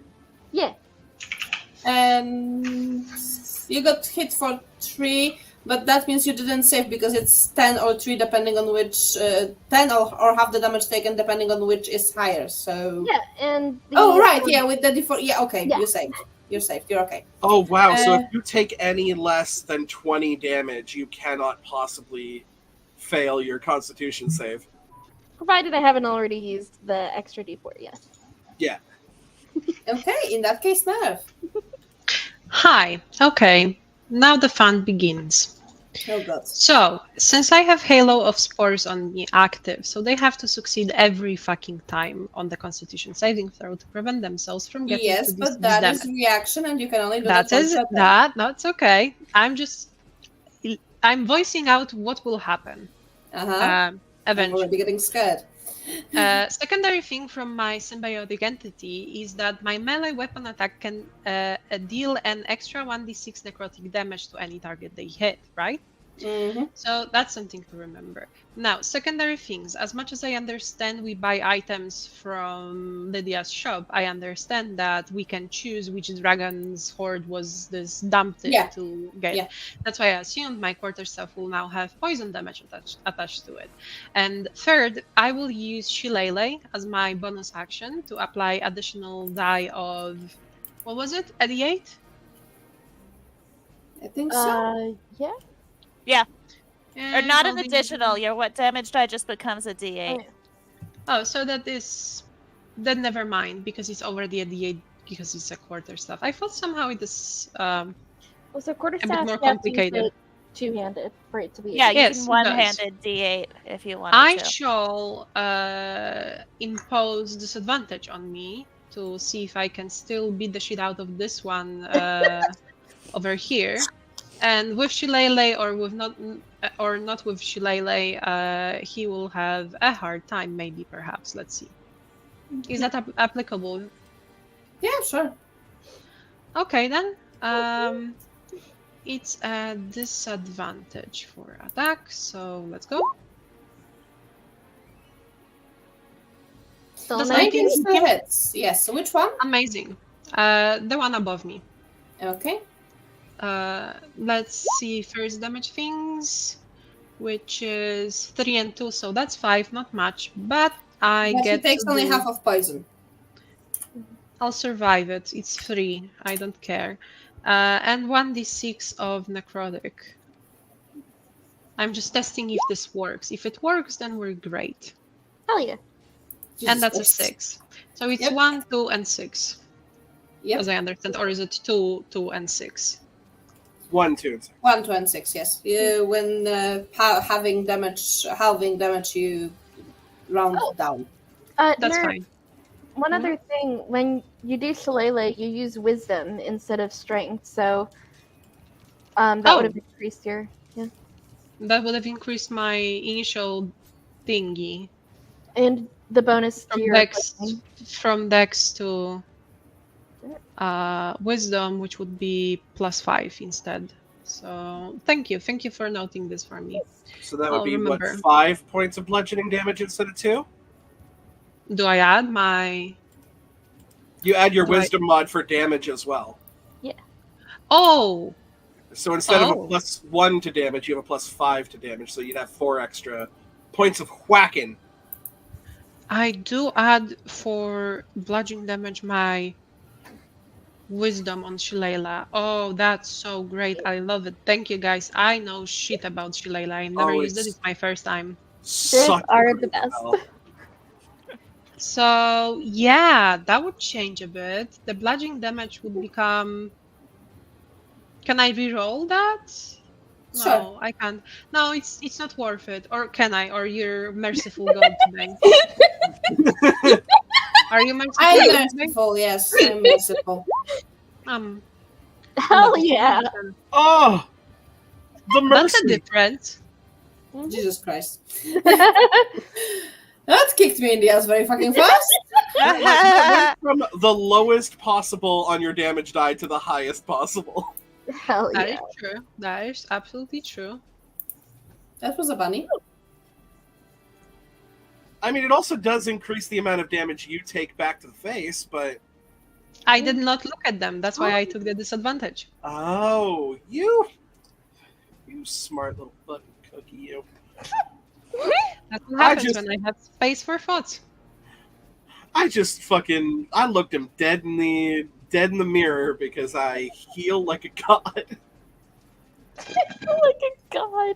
Speaker 4: Yeah.
Speaker 1: And you got hit for 3, but that means you didn't save because it's 10 or 3 depending on which 10 or half the damage taken depending on which is higher. So
Speaker 4: Yeah, and
Speaker 1: oh right, yeah, with the D4. Yeah, okay,
Speaker 4: Yeah.
Speaker 1: you saved. You're safe. You're okay.
Speaker 3: Oh wow, so
Speaker 1: Uh,
Speaker 3: if you take any less than 20 damage, you cannot possibly fail your constitution save.
Speaker 4: provided I haven't already used the extra D4, yes.
Speaker 3: Yeah.
Speaker 1: Okay, in that case, Nerve.
Speaker 5: Hi. Okay. Now the fun begins.
Speaker 1: Oh god.
Speaker 5: So, since I have Halo of Spores on me active, so they have to succeed every fucking time on the Constitution saving throw to prevent themselves from getting
Speaker 1: Yes,
Speaker 5: to this
Speaker 1: but that
Speaker 5: damage.
Speaker 1: is reaction, and you can only do
Speaker 5: That
Speaker 1: that
Speaker 5: is
Speaker 1: once per turn.
Speaker 5: that. That's okay. I'm voicing out what will happen.
Speaker 1: Uh-huh. I'm
Speaker 5: Eventually.
Speaker 1: already getting scared.
Speaker 5: Secondary thing from my symbiotic entity is that my melee weapon attack can deal an extra 1d6 necrotic damage to any target they hit, right?
Speaker 1: Mm-hmm.
Speaker 5: So that's something to remember. Now, secondary things. As much as I understand we buy items from Lydia's shop, I understand that we can choose which dragon's horde was this dumped in
Speaker 1: Yeah.
Speaker 5: to get.
Speaker 1: Yeah.
Speaker 5: That's why I assumed my quarterstaff will now have poison damage attached to it. And third, I will use Shillelagh as my bonus action to apply additional die of, what was it? A d8?
Speaker 1: I think so.
Speaker 4: Yeah.
Speaker 2: Or not an
Speaker 5: Holding-
Speaker 2: additional. Your what damage die just becomes a D8.
Speaker 5: Oh, so that is... Then never mind, because it's already a d8 because it's a quarterstaff. I thought somehow it is...
Speaker 4: Well, so quarterstaff
Speaker 5: more
Speaker 4: you have to use
Speaker 5: complicated.
Speaker 4: it two-handed for it to be.
Speaker 2: Yeah, you
Speaker 5: Yes,
Speaker 2: can
Speaker 5: it
Speaker 2: one-handed D8 if you wanted
Speaker 5: I
Speaker 2: to.
Speaker 5: shall impose disadvantage on me to see if I can still beat the shit out of this one over here. And with Shillelagh or not with Shillelagh, he will have a hard time, maybe, perhaps. Let's see. Is that applicable?
Speaker 1: Yeah, sure.
Speaker 5: Okay, then. It's a disadvantage for attack, so let's go.
Speaker 4: Still
Speaker 5: Does
Speaker 1: 19
Speaker 4: 19.
Speaker 1: still hits. Yes. So which one?
Speaker 5: Amazing. The one above me.
Speaker 1: Okay.
Speaker 5: Let's see first damage things, which is 3 and 2, so that's 5, not much, but I
Speaker 1: But he
Speaker 5: get
Speaker 1: takes
Speaker 5: to
Speaker 1: only
Speaker 5: do-
Speaker 1: half of poison.
Speaker 5: I'll survive it. It's 3. I don't care. And 1d6 of necrotic. I'm just testing if this works. If it works, then we're great.
Speaker 4: Hell yeah.
Speaker 5: And that's a
Speaker 1: Jesus.
Speaker 5: 6. So it's
Speaker 1: Yep.
Speaker 5: 1, 2, and 6,
Speaker 1: Yep.
Speaker 5: as I understand. Or is it 2, 2, and 6?
Speaker 3: 1, 2, and 6.
Speaker 1: 1, 2, and 6. Yes. When halving damage, you round down.
Speaker 5: That's
Speaker 4: Nerve,
Speaker 5: fine.
Speaker 4: one
Speaker 5: Mhm.
Speaker 4: other thing, when you do Shillelagh, you use wisdom instead of strength, so that
Speaker 5: Oh.
Speaker 4: would have increased your
Speaker 5: That would have increased my initial thingy.
Speaker 4: and the bonus to
Speaker 5: From
Speaker 4: your
Speaker 5: dex,
Speaker 4: blessing.
Speaker 5: from dex to wisdom, which would be +5 instead. So thank you for noting this for me.
Speaker 3: So that would
Speaker 5: I'll
Speaker 3: be,
Speaker 5: remember.
Speaker 3: what, 5 points of bludgeoning damage instead of 2?
Speaker 5: Do I add my...
Speaker 3: You add your
Speaker 5: Right.
Speaker 3: wisdom mod for damage as well.
Speaker 5: Oh!
Speaker 3: So instead of a
Speaker 5: Oh.
Speaker 3: +1 to damage, you have a +5 to damage, so you'd have 4 extra points of whacking.
Speaker 5: I do add for bludgeoning damage my wisdom on Shillelagh. Oh, that's so great. I love it. Thank you, guys. I know shit about Shillelagh. I never
Speaker 3: Oh,
Speaker 5: used it.
Speaker 3: it's-
Speaker 5: It's my first time.
Speaker 3: Such a
Speaker 4: are
Speaker 3: great
Speaker 4: the best.
Speaker 3: spell.
Speaker 5: So, yeah, that would change a bit. The bludgeoning damage would become... Can I reroll that? No,
Speaker 1: Sure.
Speaker 5: I can't. No, it's not worth it. Or can I? Or you're merciful God today? Are you merciful
Speaker 1: I'm
Speaker 5: God today?
Speaker 1: merciful, yes, I'm merciful.
Speaker 5: I'm
Speaker 4: Hell
Speaker 5: not a
Speaker 4: yeah.
Speaker 5: fan.
Speaker 3: Oh, the
Speaker 5: That's a
Speaker 3: mercy.
Speaker 5: difference.
Speaker 1: Jesus Christ. That kicked me in the ass very fucking fast.
Speaker 3: That went from the lowest possible on your damage die to the highest possible.
Speaker 4: Hell
Speaker 5: That
Speaker 4: yeah.
Speaker 5: is true. That is absolutely true.
Speaker 1: That was a bunny.
Speaker 3: I mean, it also does increase the amount of damage you take back to the face, but
Speaker 5: I did not look at them. That's why I took the disadvantage.
Speaker 3: oh, you smart little fucking cookie, you.
Speaker 5: That's what happens
Speaker 3: just-
Speaker 5: when I have space for thoughts.
Speaker 3: I looked him dead in the mirror because I heal like a god.
Speaker 4: Like a god.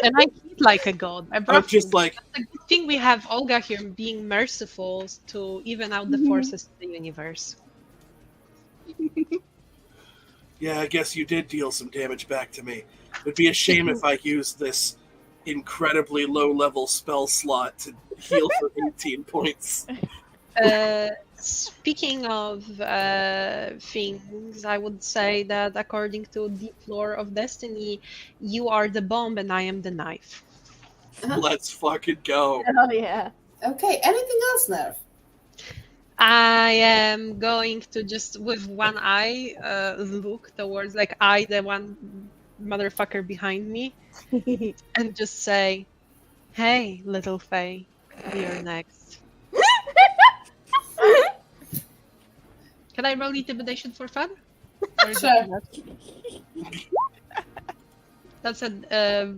Speaker 5: And I eat like a god. I
Speaker 3: I'm
Speaker 5: brought
Speaker 3: just
Speaker 5: food.
Speaker 3: like,
Speaker 5: It's a good thing we have Olga here being merciful to even out the forces of the universe.
Speaker 3: yeah, I guess you did deal some damage back to me. It'd be a shame if I used this incredibly low-level spell slot to heal for 18 points.
Speaker 5: Speaking of things, I would say that according to Deep Lore of Destiny, you are the bomb and I am the knife.
Speaker 3: Let's fucking go.
Speaker 4: Hell yeah.
Speaker 1: Okay, anything else, Nerv?
Speaker 5: I am going to just with one eye look towards the one motherfucker behind me and just say, "Hey, little Faye, you're next." Can I roll intimidation for fun? Or is it
Speaker 1: Sure.
Speaker 5: not? That's a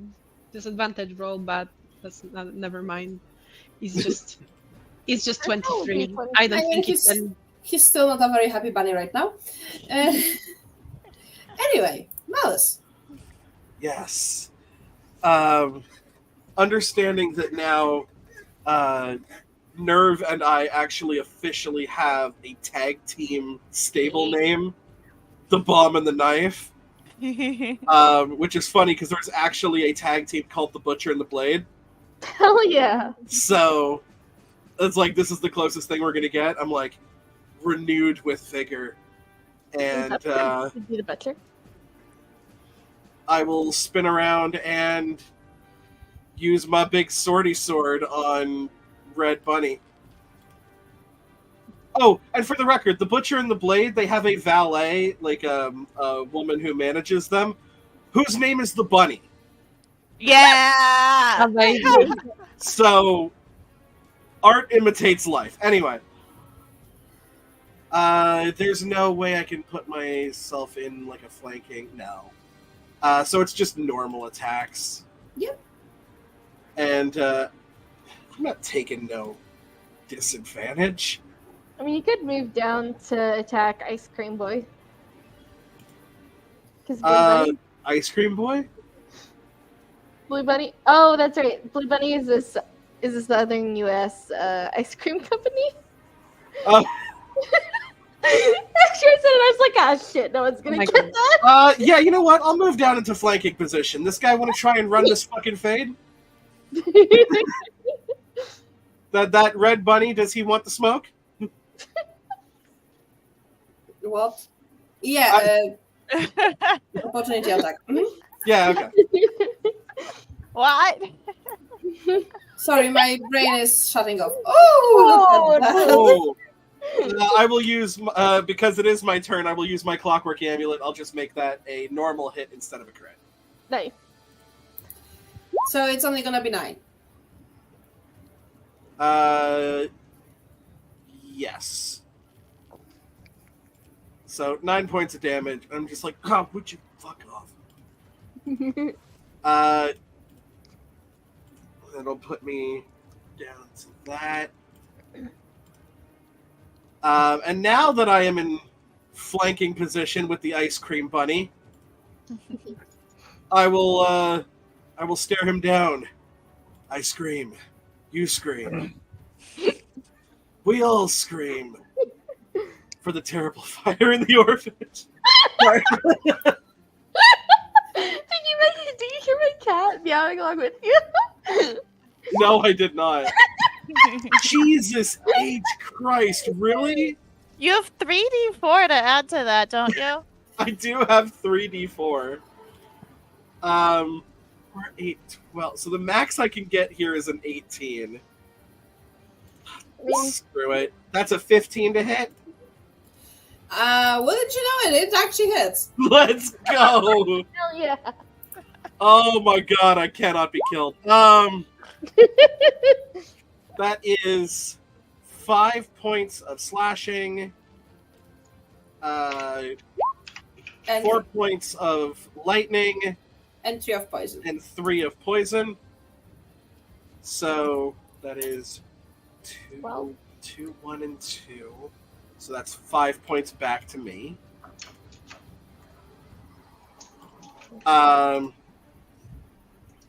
Speaker 5: disadvantage roll, but that's not, never mind. It's just 23. I don't think it can.
Speaker 1: He's still not a very happy bunny right now. Anyway, Mallus.
Speaker 3: Yes. Understanding that now Nerve and I actually officially have a tag team stable name, The Bomb and the Knife, which is funny because there's actually a tag team called The Butcher and the Blade.
Speaker 4: Hell yeah.
Speaker 3: So it's like, this is the closest thing we're going to get. I'm like renewed with vigor. And
Speaker 4: Be the butcher.
Speaker 3: I will spin around and use my big swordy sword on Red Bunny. Oh, and for the record, the Butcher and the Blade, they have a valet, like a woman who manages them, whose name is the Bunny.
Speaker 2: Yeah.
Speaker 5: Amazing.
Speaker 3: So, art imitates life. Anyway. There's no way I can put myself in like a flanking. No. So it's just normal attacks.
Speaker 1: Yep.
Speaker 3: And I'm not taking no disadvantage.
Speaker 4: I mean, you could move down to attack Ice Cream Boy. Because
Speaker 3: Ice Cream Boy?
Speaker 4: Blue Bunny. Oh, that's right. Blue Bunny is a Southern U.S. Ice cream company.
Speaker 3: Oh.
Speaker 4: Actually, I said it. I was like, ah, shit. No one's gonna
Speaker 5: my
Speaker 4: get
Speaker 5: God.
Speaker 4: that.
Speaker 3: Yeah, you know what? I'll move down into flanking position. This guy want to try and run this fucking fade? That Red Bunny, does he want the smoke?
Speaker 1: What? Yeah, opportunity attack. Mhm.
Speaker 3: Yeah, okay.
Speaker 2: What?
Speaker 1: Sorry, my brain is shutting off. Oh, look at that.
Speaker 3: Oh. I will use, because it is my turn, I will use my Clockwork Amulet. I'll just make that a normal hit instead of a crit.
Speaker 4: Nice.
Speaker 1: So it's only gonna be 9.
Speaker 3: Yes. So 9 points of damage. I'm just like, oh, would you fuck off? That'll put me down to that. And now that I am in flanking position with the Ice Cream Bunny, I will stare him down. I scream. You scream. We all scream for the terrible fire in the orphanage.
Speaker 4: cat meowing along with you?
Speaker 3: No, I did not. Jesus H. Christ, really?
Speaker 2: You have 3d4 to add to that, don't you?
Speaker 3: I do have 3d4. Or 8, 12. So the max I can get here is an 18. Screw it. That's a 15 to hit.
Speaker 1: Wouldn't you know it? It actually hits.
Speaker 3: Let's go.
Speaker 4: Hell yeah.
Speaker 3: Oh my god, I cannot be killed. That is 5 points of slashing,
Speaker 1: And
Speaker 3: 4 points of lightning,
Speaker 1: and 3 of poison.
Speaker 3: and 3 of poison. So that is 2,
Speaker 4: Well.
Speaker 3: 2, 1, and 2. So that's 5 points back to me.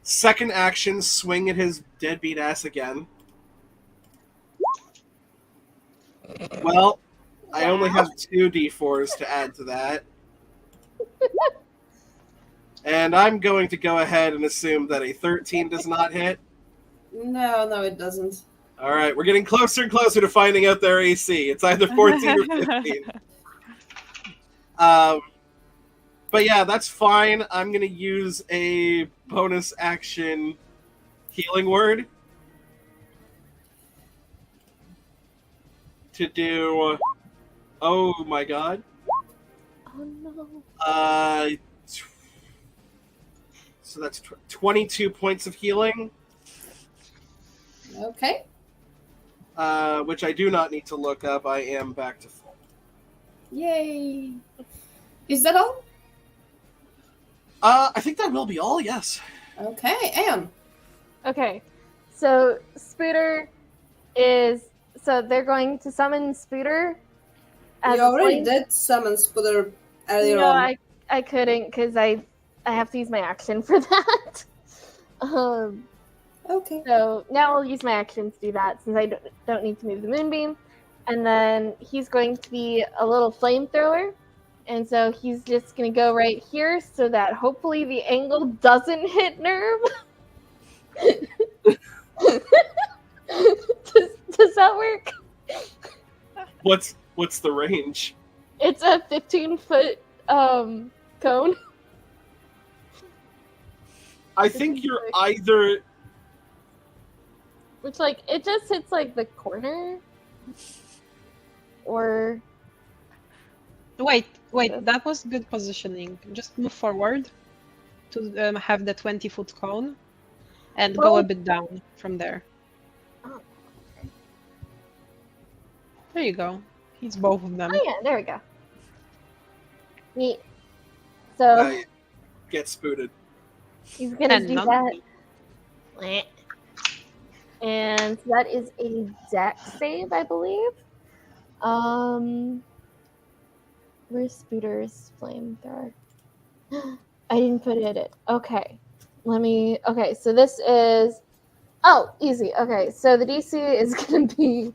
Speaker 3: Second action, swing at his deadbeat ass again. Well, I only have 2 d4s to add to that. And I'm going to go ahead and assume that a 13 does not hit.
Speaker 1: No, it doesn't.
Speaker 3: All right, we're getting closer and closer to finding out their AC. It's either 14 or 15. But yeah, that's fine. I'm going to use a bonus action healing word to do... Oh my god.
Speaker 4: Oh no.
Speaker 3: So that's 22 points of healing,
Speaker 1: Okay.
Speaker 3: which I do not need to look up. I am back to full.
Speaker 1: Yay. Is that all?
Speaker 3: I think that will be all, yes.
Speaker 1: Okay, Aeon.
Speaker 4: Okay. So Spooter is they're going to summon Spooter as
Speaker 1: You
Speaker 4: a
Speaker 1: already
Speaker 4: flame-
Speaker 1: did summon Spooter earlier
Speaker 4: No,
Speaker 1: on.
Speaker 4: I couldn't because I have to use my action for that.
Speaker 1: Okay.
Speaker 4: So now I'll use my action to do that since I don't need to move the moonbeam. And then he's going to be a little flamethrower. And so he's just going to go right here so that hopefully the angle doesn't hit Nerve. does that work?
Speaker 3: What's the range?
Speaker 4: It's a 15-foot cone.
Speaker 3: I think you're either...
Speaker 4: Which, like, it just hits, like, the corner. Or...
Speaker 5: Wait, that was good positioning. Just move forward to have the 20-foot cone and go
Speaker 4: Well-
Speaker 5: a bit down from there.
Speaker 4: Oh,
Speaker 5: There you go. He's both of them.
Speaker 4: Oh, yeah, there we go. Neat. So,
Speaker 3: Get spooted.
Speaker 4: he's gonna
Speaker 5: And
Speaker 4: do
Speaker 5: none-
Speaker 4: that. And so that is a dex save, I believe. Where's Spooter's flamethrower? I didn't put it. Okay. Okay, so this is... Oh, easy. Okay, so the DC is going to be...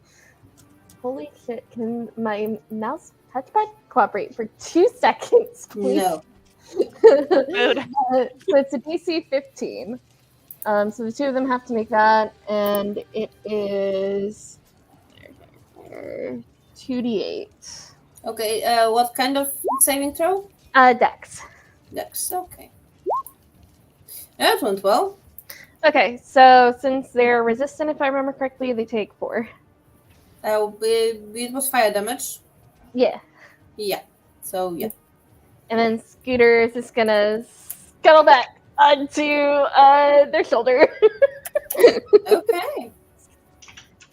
Speaker 4: Holy shit, can my mouse touchpad cooperate for 2 seconds, please?
Speaker 1: No.
Speaker 2: Rude.
Speaker 4: So it's a DC 15. So the two of them have to make that, and it is 2d8.
Speaker 1: Okay, what kind of saving throw?
Speaker 4: Dex.
Speaker 1: Dex, okay. That went well.
Speaker 4: Okay, so since they're resistant, if I remember correctly, they take 4.
Speaker 1: It was fire damage.
Speaker 4: Yeah.
Speaker 1: Yeah. So, yeah.
Speaker 4: And then Scooter is just gonna scuttle back onto their shoulder.
Speaker 1: Okay.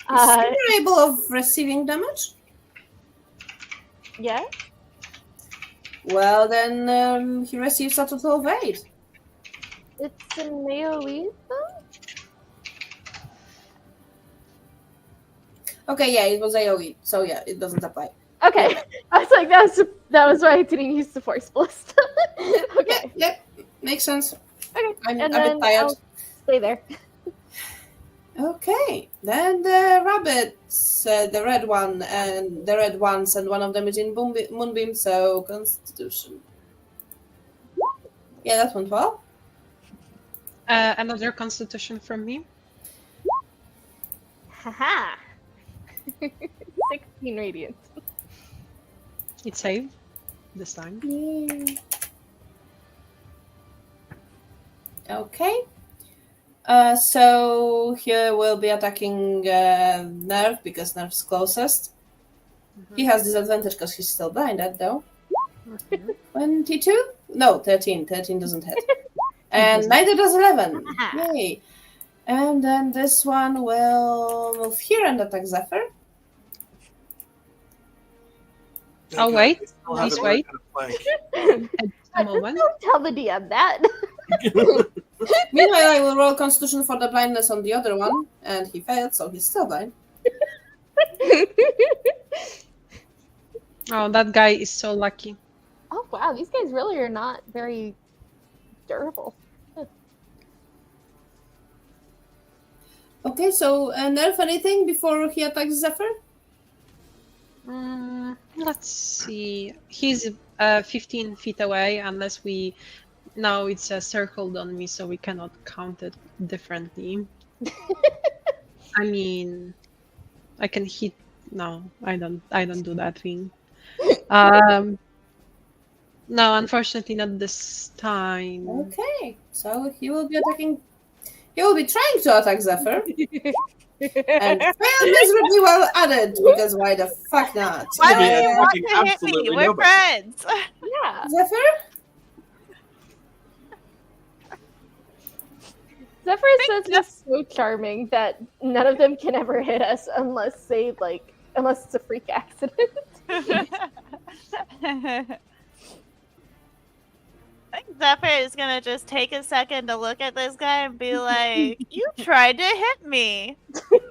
Speaker 4: Uh,
Speaker 1: Is he able of receiving damage?
Speaker 4: yeah.
Speaker 1: Well, then he receives a total of 8.
Speaker 4: It's a AoE though?
Speaker 1: Okay, yeah, it was AoE, so yeah, it doesn't apply.
Speaker 4: Okay. I was like, that was why I didn't use the Force Blast. Okay.
Speaker 1: Yep, makes sense.
Speaker 4: Okay.
Speaker 1: I'm
Speaker 4: And
Speaker 1: a bit
Speaker 4: then
Speaker 1: tired.
Speaker 4: I'll stay there.
Speaker 1: Okay, then the rabbits, the red one and the red ones, and one of them is in Moonbeam, so Constitution. Yeah, that went well.
Speaker 5: Another constitution from me.
Speaker 4: Haha. 16 radiant.
Speaker 5: It saved this time.
Speaker 1: Yay. Okay. So he will be attacking Nerv because Nerv's closest. He has disadvantage because he's still blinded, though. 22? No, 13. 13 doesn't hit. And neither does 11. Yay. And then this one will move here and attack Zephyr.
Speaker 5: Oh, wait.
Speaker 3: Please
Speaker 5: Please wait. A moment.
Speaker 4: Don't tell the DM that.
Speaker 1: Meanwhile, I will roll Constitution for the blindness on the other one, and he failed, so he's still blind.
Speaker 5: Oh, that guy is so lucky.
Speaker 4: Oh wow, these guys really are not very durable.
Speaker 1: Okay, so Nerf, anything before he attacks Zephyr?
Speaker 5: Let's see. He's 15 feet away, unless we... Now it's circled on me, so we cannot count it differently. I mean, I can hit... No, I don't do that thing. No, unfortunately not this time.
Speaker 1: Okay, so he will be attacking. He will be trying to attack Zephyr. And failed miserably well added, because why the fuck not?
Speaker 2: Why would
Speaker 3: Yeah,
Speaker 2: you want
Speaker 3: fucking
Speaker 2: to hit me?
Speaker 3: absolutely
Speaker 2: We're
Speaker 3: nobody.
Speaker 2: friends.
Speaker 4: Yeah.
Speaker 1: Zephyr?
Speaker 4: Zephyr says it's so charming that none of them can ever hit us unless it's a freak accident.
Speaker 2: I think Zephyr is gonna just take a second to look at this guy and be like, "You tried to hit me." Well,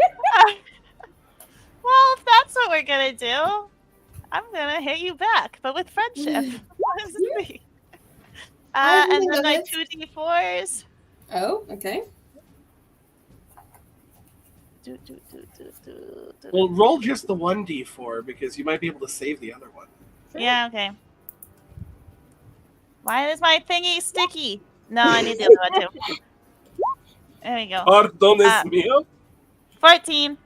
Speaker 2: if that's what we're gonna do, I'm gonna hit you back, but with friendship. What does it mean?
Speaker 1: I
Speaker 2: And
Speaker 1: think
Speaker 2: then
Speaker 1: that
Speaker 2: my
Speaker 1: is-
Speaker 2: 2d4s.
Speaker 1: Oh, okay.
Speaker 3: Well, roll just the 1d4 because you might be able to save the other one.
Speaker 2: Yeah, okay. Why is my thingy sticky? No, I need the other one too. There we go.
Speaker 3: Pardones mío.
Speaker 2: 14.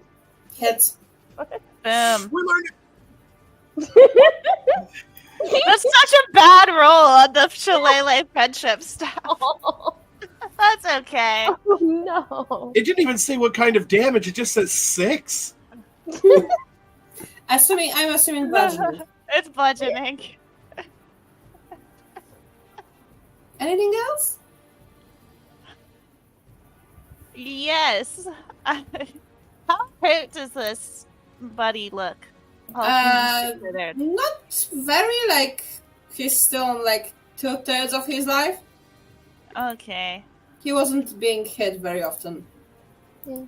Speaker 1: Hits.
Speaker 2: Boom.
Speaker 3: We learned it.
Speaker 2: That's such a bad roll on the Shillelagh friendship stuff. That's okay.
Speaker 4: Oh no.
Speaker 3: It didn't even say what kind of damage. It just says 6.
Speaker 1: I'm assuming bludgeoning.
Speaker 2: It's bludgeoning.
Speaker 1: Anything else?
Speaker 2: Yes. How hurt does this buddy look? Considered?
Speaker 1: Not very, like, he's still on, like, 2/3 of his life.
Speaker 2: Okay.
Speaker 1: He wasn't being hit very often.
Speaker 4: Yeah.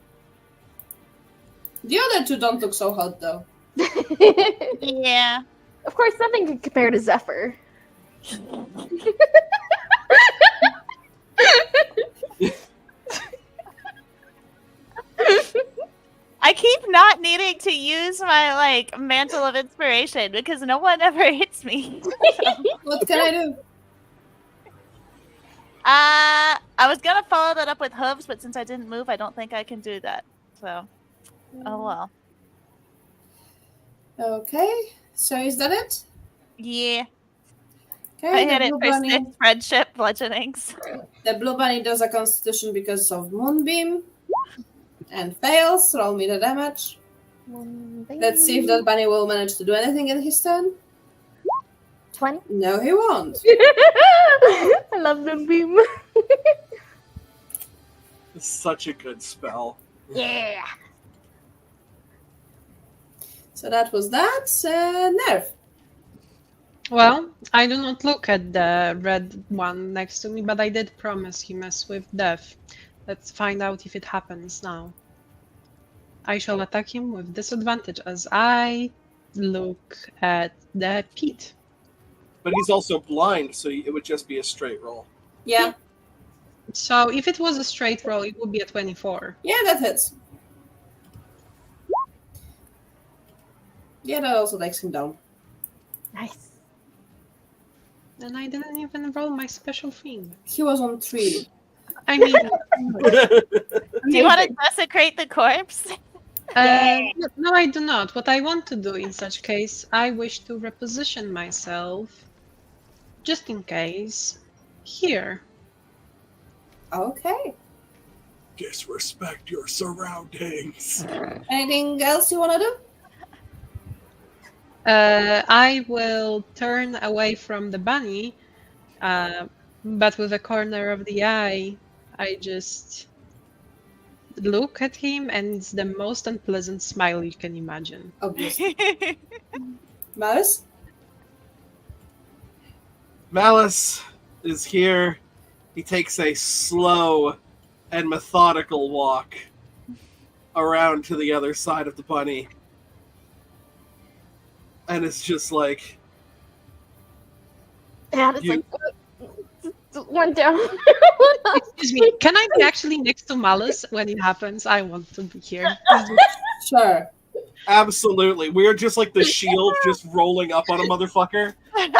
Speaker 1: The other two don't look so hot, though.
Speaker 2: Yeah.
Speaker 4: Of course, nothing can compare to Zephyr.
Speaker 2: I keep not needing to use my like mantle of inspiration because no one ever hits me.
Speaker 1: What can I do?
Speaker 2: I was gonna follow that up with hooves, but since I didn't move, I don't think I can do that. So, oh well.
Speaker 1: Okay, so is that it?
Speaker 2: Yeah,
Speaker 1: Okay,
Speaker 2: I
Speaker 1: the
Speaker 2: hit it
Speaker 1: blue
Speaker 2: for
Speaker 1: bunny.
Speaker 2: 6 friendship bludgeonings.
Speaker 1: The blue bunny does a constitution because of Moonbeam and fails. Roll me the damage. Let's see if that bunny will manage to do anything in his turn.
Speaker 4: 20.
Speaker 1: No, he won't.
Speaker 4: I love Moonbeam.
Speaker 3: It's such a good spell.
Speaker 4: Yeah.
Speaker 1: So that was that. Nerf.
Speaker 5: Well, I do not look at the red one next to me, but I did promise he mess with death. Let's find out if it happens now. I shall attack him with disadvantage as I look at the pit.
Speaker 3: But he's also blind, so it would just be a straight roll.
Speaker 1: Yeah,
Speaker 5: So if it was a straight roll, it would be a 24.
Speaker 1: yeah, that hits. Yeah, that also takes him down.
Speaker 4: Nice.
Speaker 5: And I didn't even roll my special thing.
Speaker 1: He was on 3.
Speaker 5: I mean,
Speaker 2: Do you want to desecrate the corpse?
Speaker 5: no, I do not. What I want to do in such case, I wish to reposition myself, just in case, here.
Speaker 1: Okay.
Speaker 3: Disrespect your surroundings.
Speaker 1: Anything else you want to do?
Speaker 5: I will turn away from the bunny, but with a corner of the eye, I just look at him, and it's the most unpleasant smile you can imagine.
Speaker 1: Obviously. Mallus?
Speaker 3: Mallus is here. He takes a slow and methodical walk around to the other side of the bunny. And it's just like...
Speaker 4: And it's
Speaker 3: You-
Speaker 4: like, one down.
Speaker 5: Excuse me, can I be actually next to Mallus when it happens? I want to be here.
Speaker 1: Sure.
Speaker 3: Absolutely. We're just like the shield just rolling up on a motherfucker. And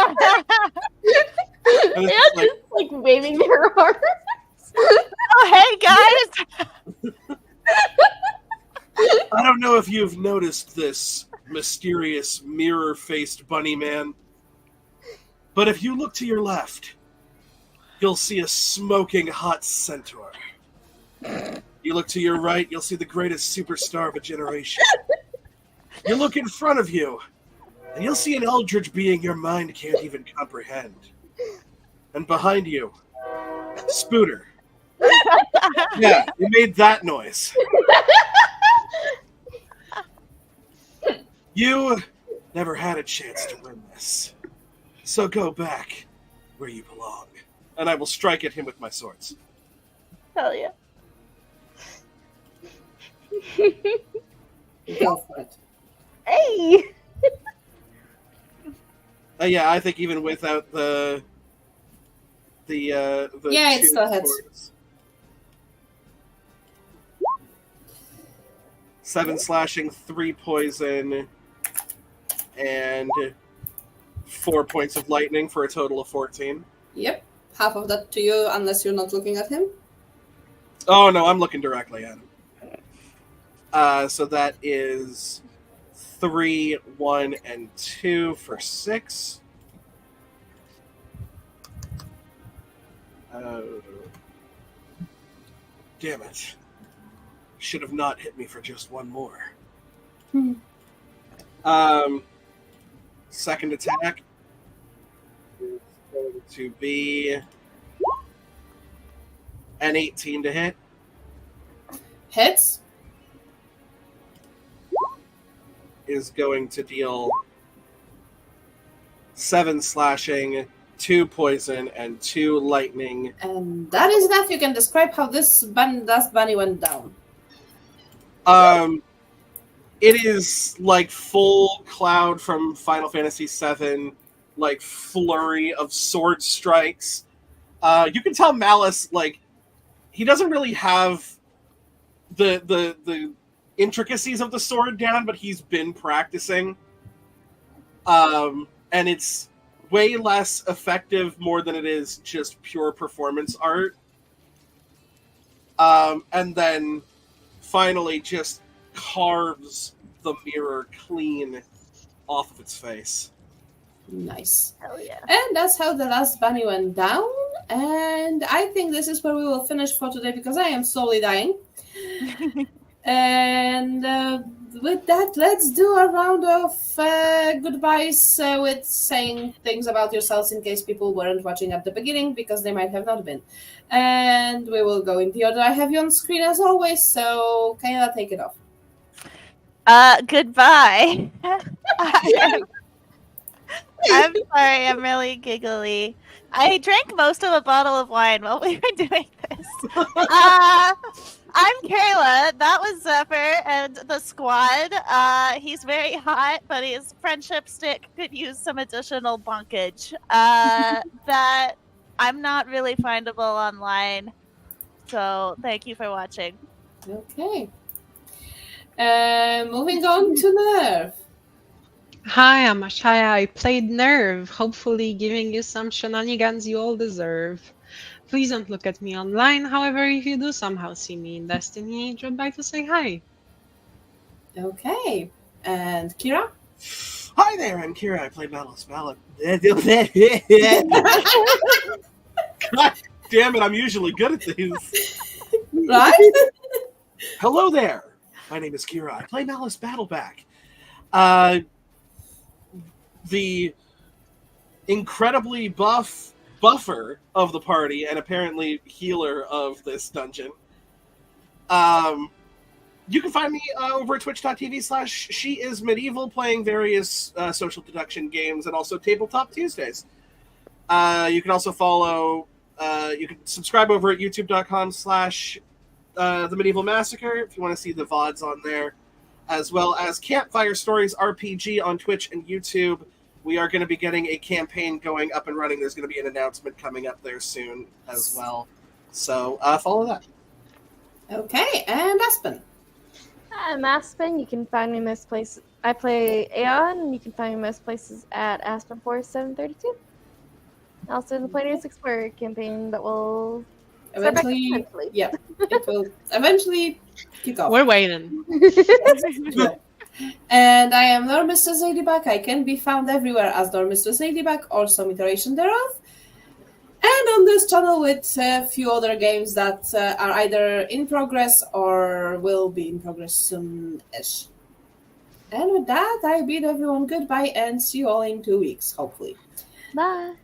Speaker 4: And
Speaker 3: it's like,
Speaker 4: just like waving their arms.
Speaker 2: Oh, hey guys!
Speaker 3: I don't know if you've noticed this mysterious mirror-faced bunny man, but if you look to your left, you'll see a smoking hot centaur. You look to your right, you'll see the greatest superstar of a generation. You look in front of you, and you'll see an eldritch being your mind can't even comprehend. And behind you, Spooter. Yeah, you made that noise. You never had a chance to win this. So go back where you belong. And I will strike at him with my swords.
Speaker 4: Hell yeah.
Speaker 1: Go for it.
Speaker 4: Hey!
Speaker 3: Yeah, I think even without the
Speaker 1: Yeah, it
Speaker 3: two
Speaker 1: still hits.
Speaker 3: swords. 7 slashing, 3 poison, and 4 points of lightning for a total of 14.
Speaker 1: Yep. Half of that to you, unless you're not looking at him.
Speaker 3: Oh no, I'm looking directly at him. So that is 3, 1, and 2 for 6. Damn it. Should have not hit me for just one more. Second attack is going to be an 18 to hit.
Speaker 1: Hits.
Speaker 3: Is going to deal 7 slashing, 2 poison, and 2 lightning.
Speaker 1: And that is enough. You can describe how this dust bunny went down.
Speaker 3: It is like full Cloud from Final Fantasy VII, like flurry of sword strikes. You can tell Mallus, like, he doesn't really have the intricacies of the sword down, but he's been practicing. And it's way less effective more than it is just pure performance art. And then finally just carves the mirror clean off of its face.
Speaker 1: Nice.
Speaker 2: Hell yeah.
Speaker 1: And that's how the last bunny went down. And I think this is where we will finish for today because I am slowly dying. And with that, let's do a round of goodbyes with saying things about yourselves in case people weren't watching at the beginning because they might have not been. And we will go in the order I have you on screen as always. So Kayla, take it off.
Speaker 2: Goodbye. I'm sorry, I'm really giggly. I drank most of a bottle of wine while we were doing this. I'm Kayla. That was Zephyr and the squad. He's very hot, but his friendship stick could use some additional bunkage. That I'm not really findable online. So thank you for watching.
Speaker 1: Okay. Moving on to Nerve.
Speaker 5: Hi, I'm Ashaya. I played Nerve, hopefully giving you some shenanigans you all deserve. Please don't look at me online. However, if you do somehow see me in Destiny, drop by to say hi.
Speaker 1: Okay. And Kira?
Speaker 3: Hi there, I'm Kira. I play Mallus. God damn it, I'm usually good at these.
Speaker 1: Right?
Speaker 3: Hello there. My name is Kira. I play Mallus Battleback. The incredibly buffer of the party and apparently healer of this dungeon. You can find me over at twitch.tv/sheismedieval playing various social deduction games and also Tabletop Tuesdays. You can also follow, you can subscribe over at youtube.com/The Medieval Massacre if you want to see the VODs on there, as well as Campfire Stories RPG on Twitch and YouTube. We are going to be getting a campaign going up and running. There's going to be an announcement coming up there soon as well. So follow that.
Speaker 1: Okay, and Aspen.
Speaker 4: I'm Aspen. You can find me most places. I play Aeon, and you can find me most places at Aspen4732. Also, the Players Explorer campaign that will start back
Speaker 1: Eventually,
Speaker 4: eventually.
Speaker 1: yeah, it will eventually kick off.
Speaker 5: We're waiting.
Speaker 1: And I am Loremistress LadyBug. I can be found everywhere as Loremistress LadyBug or some iteration thereof. And on this channel with a few other games that are either in progress or will be in progress soon-ish. And with that, I bid everyone goodbye and see you all in 2 weeks, hopefully.
Speaker 4: Bye.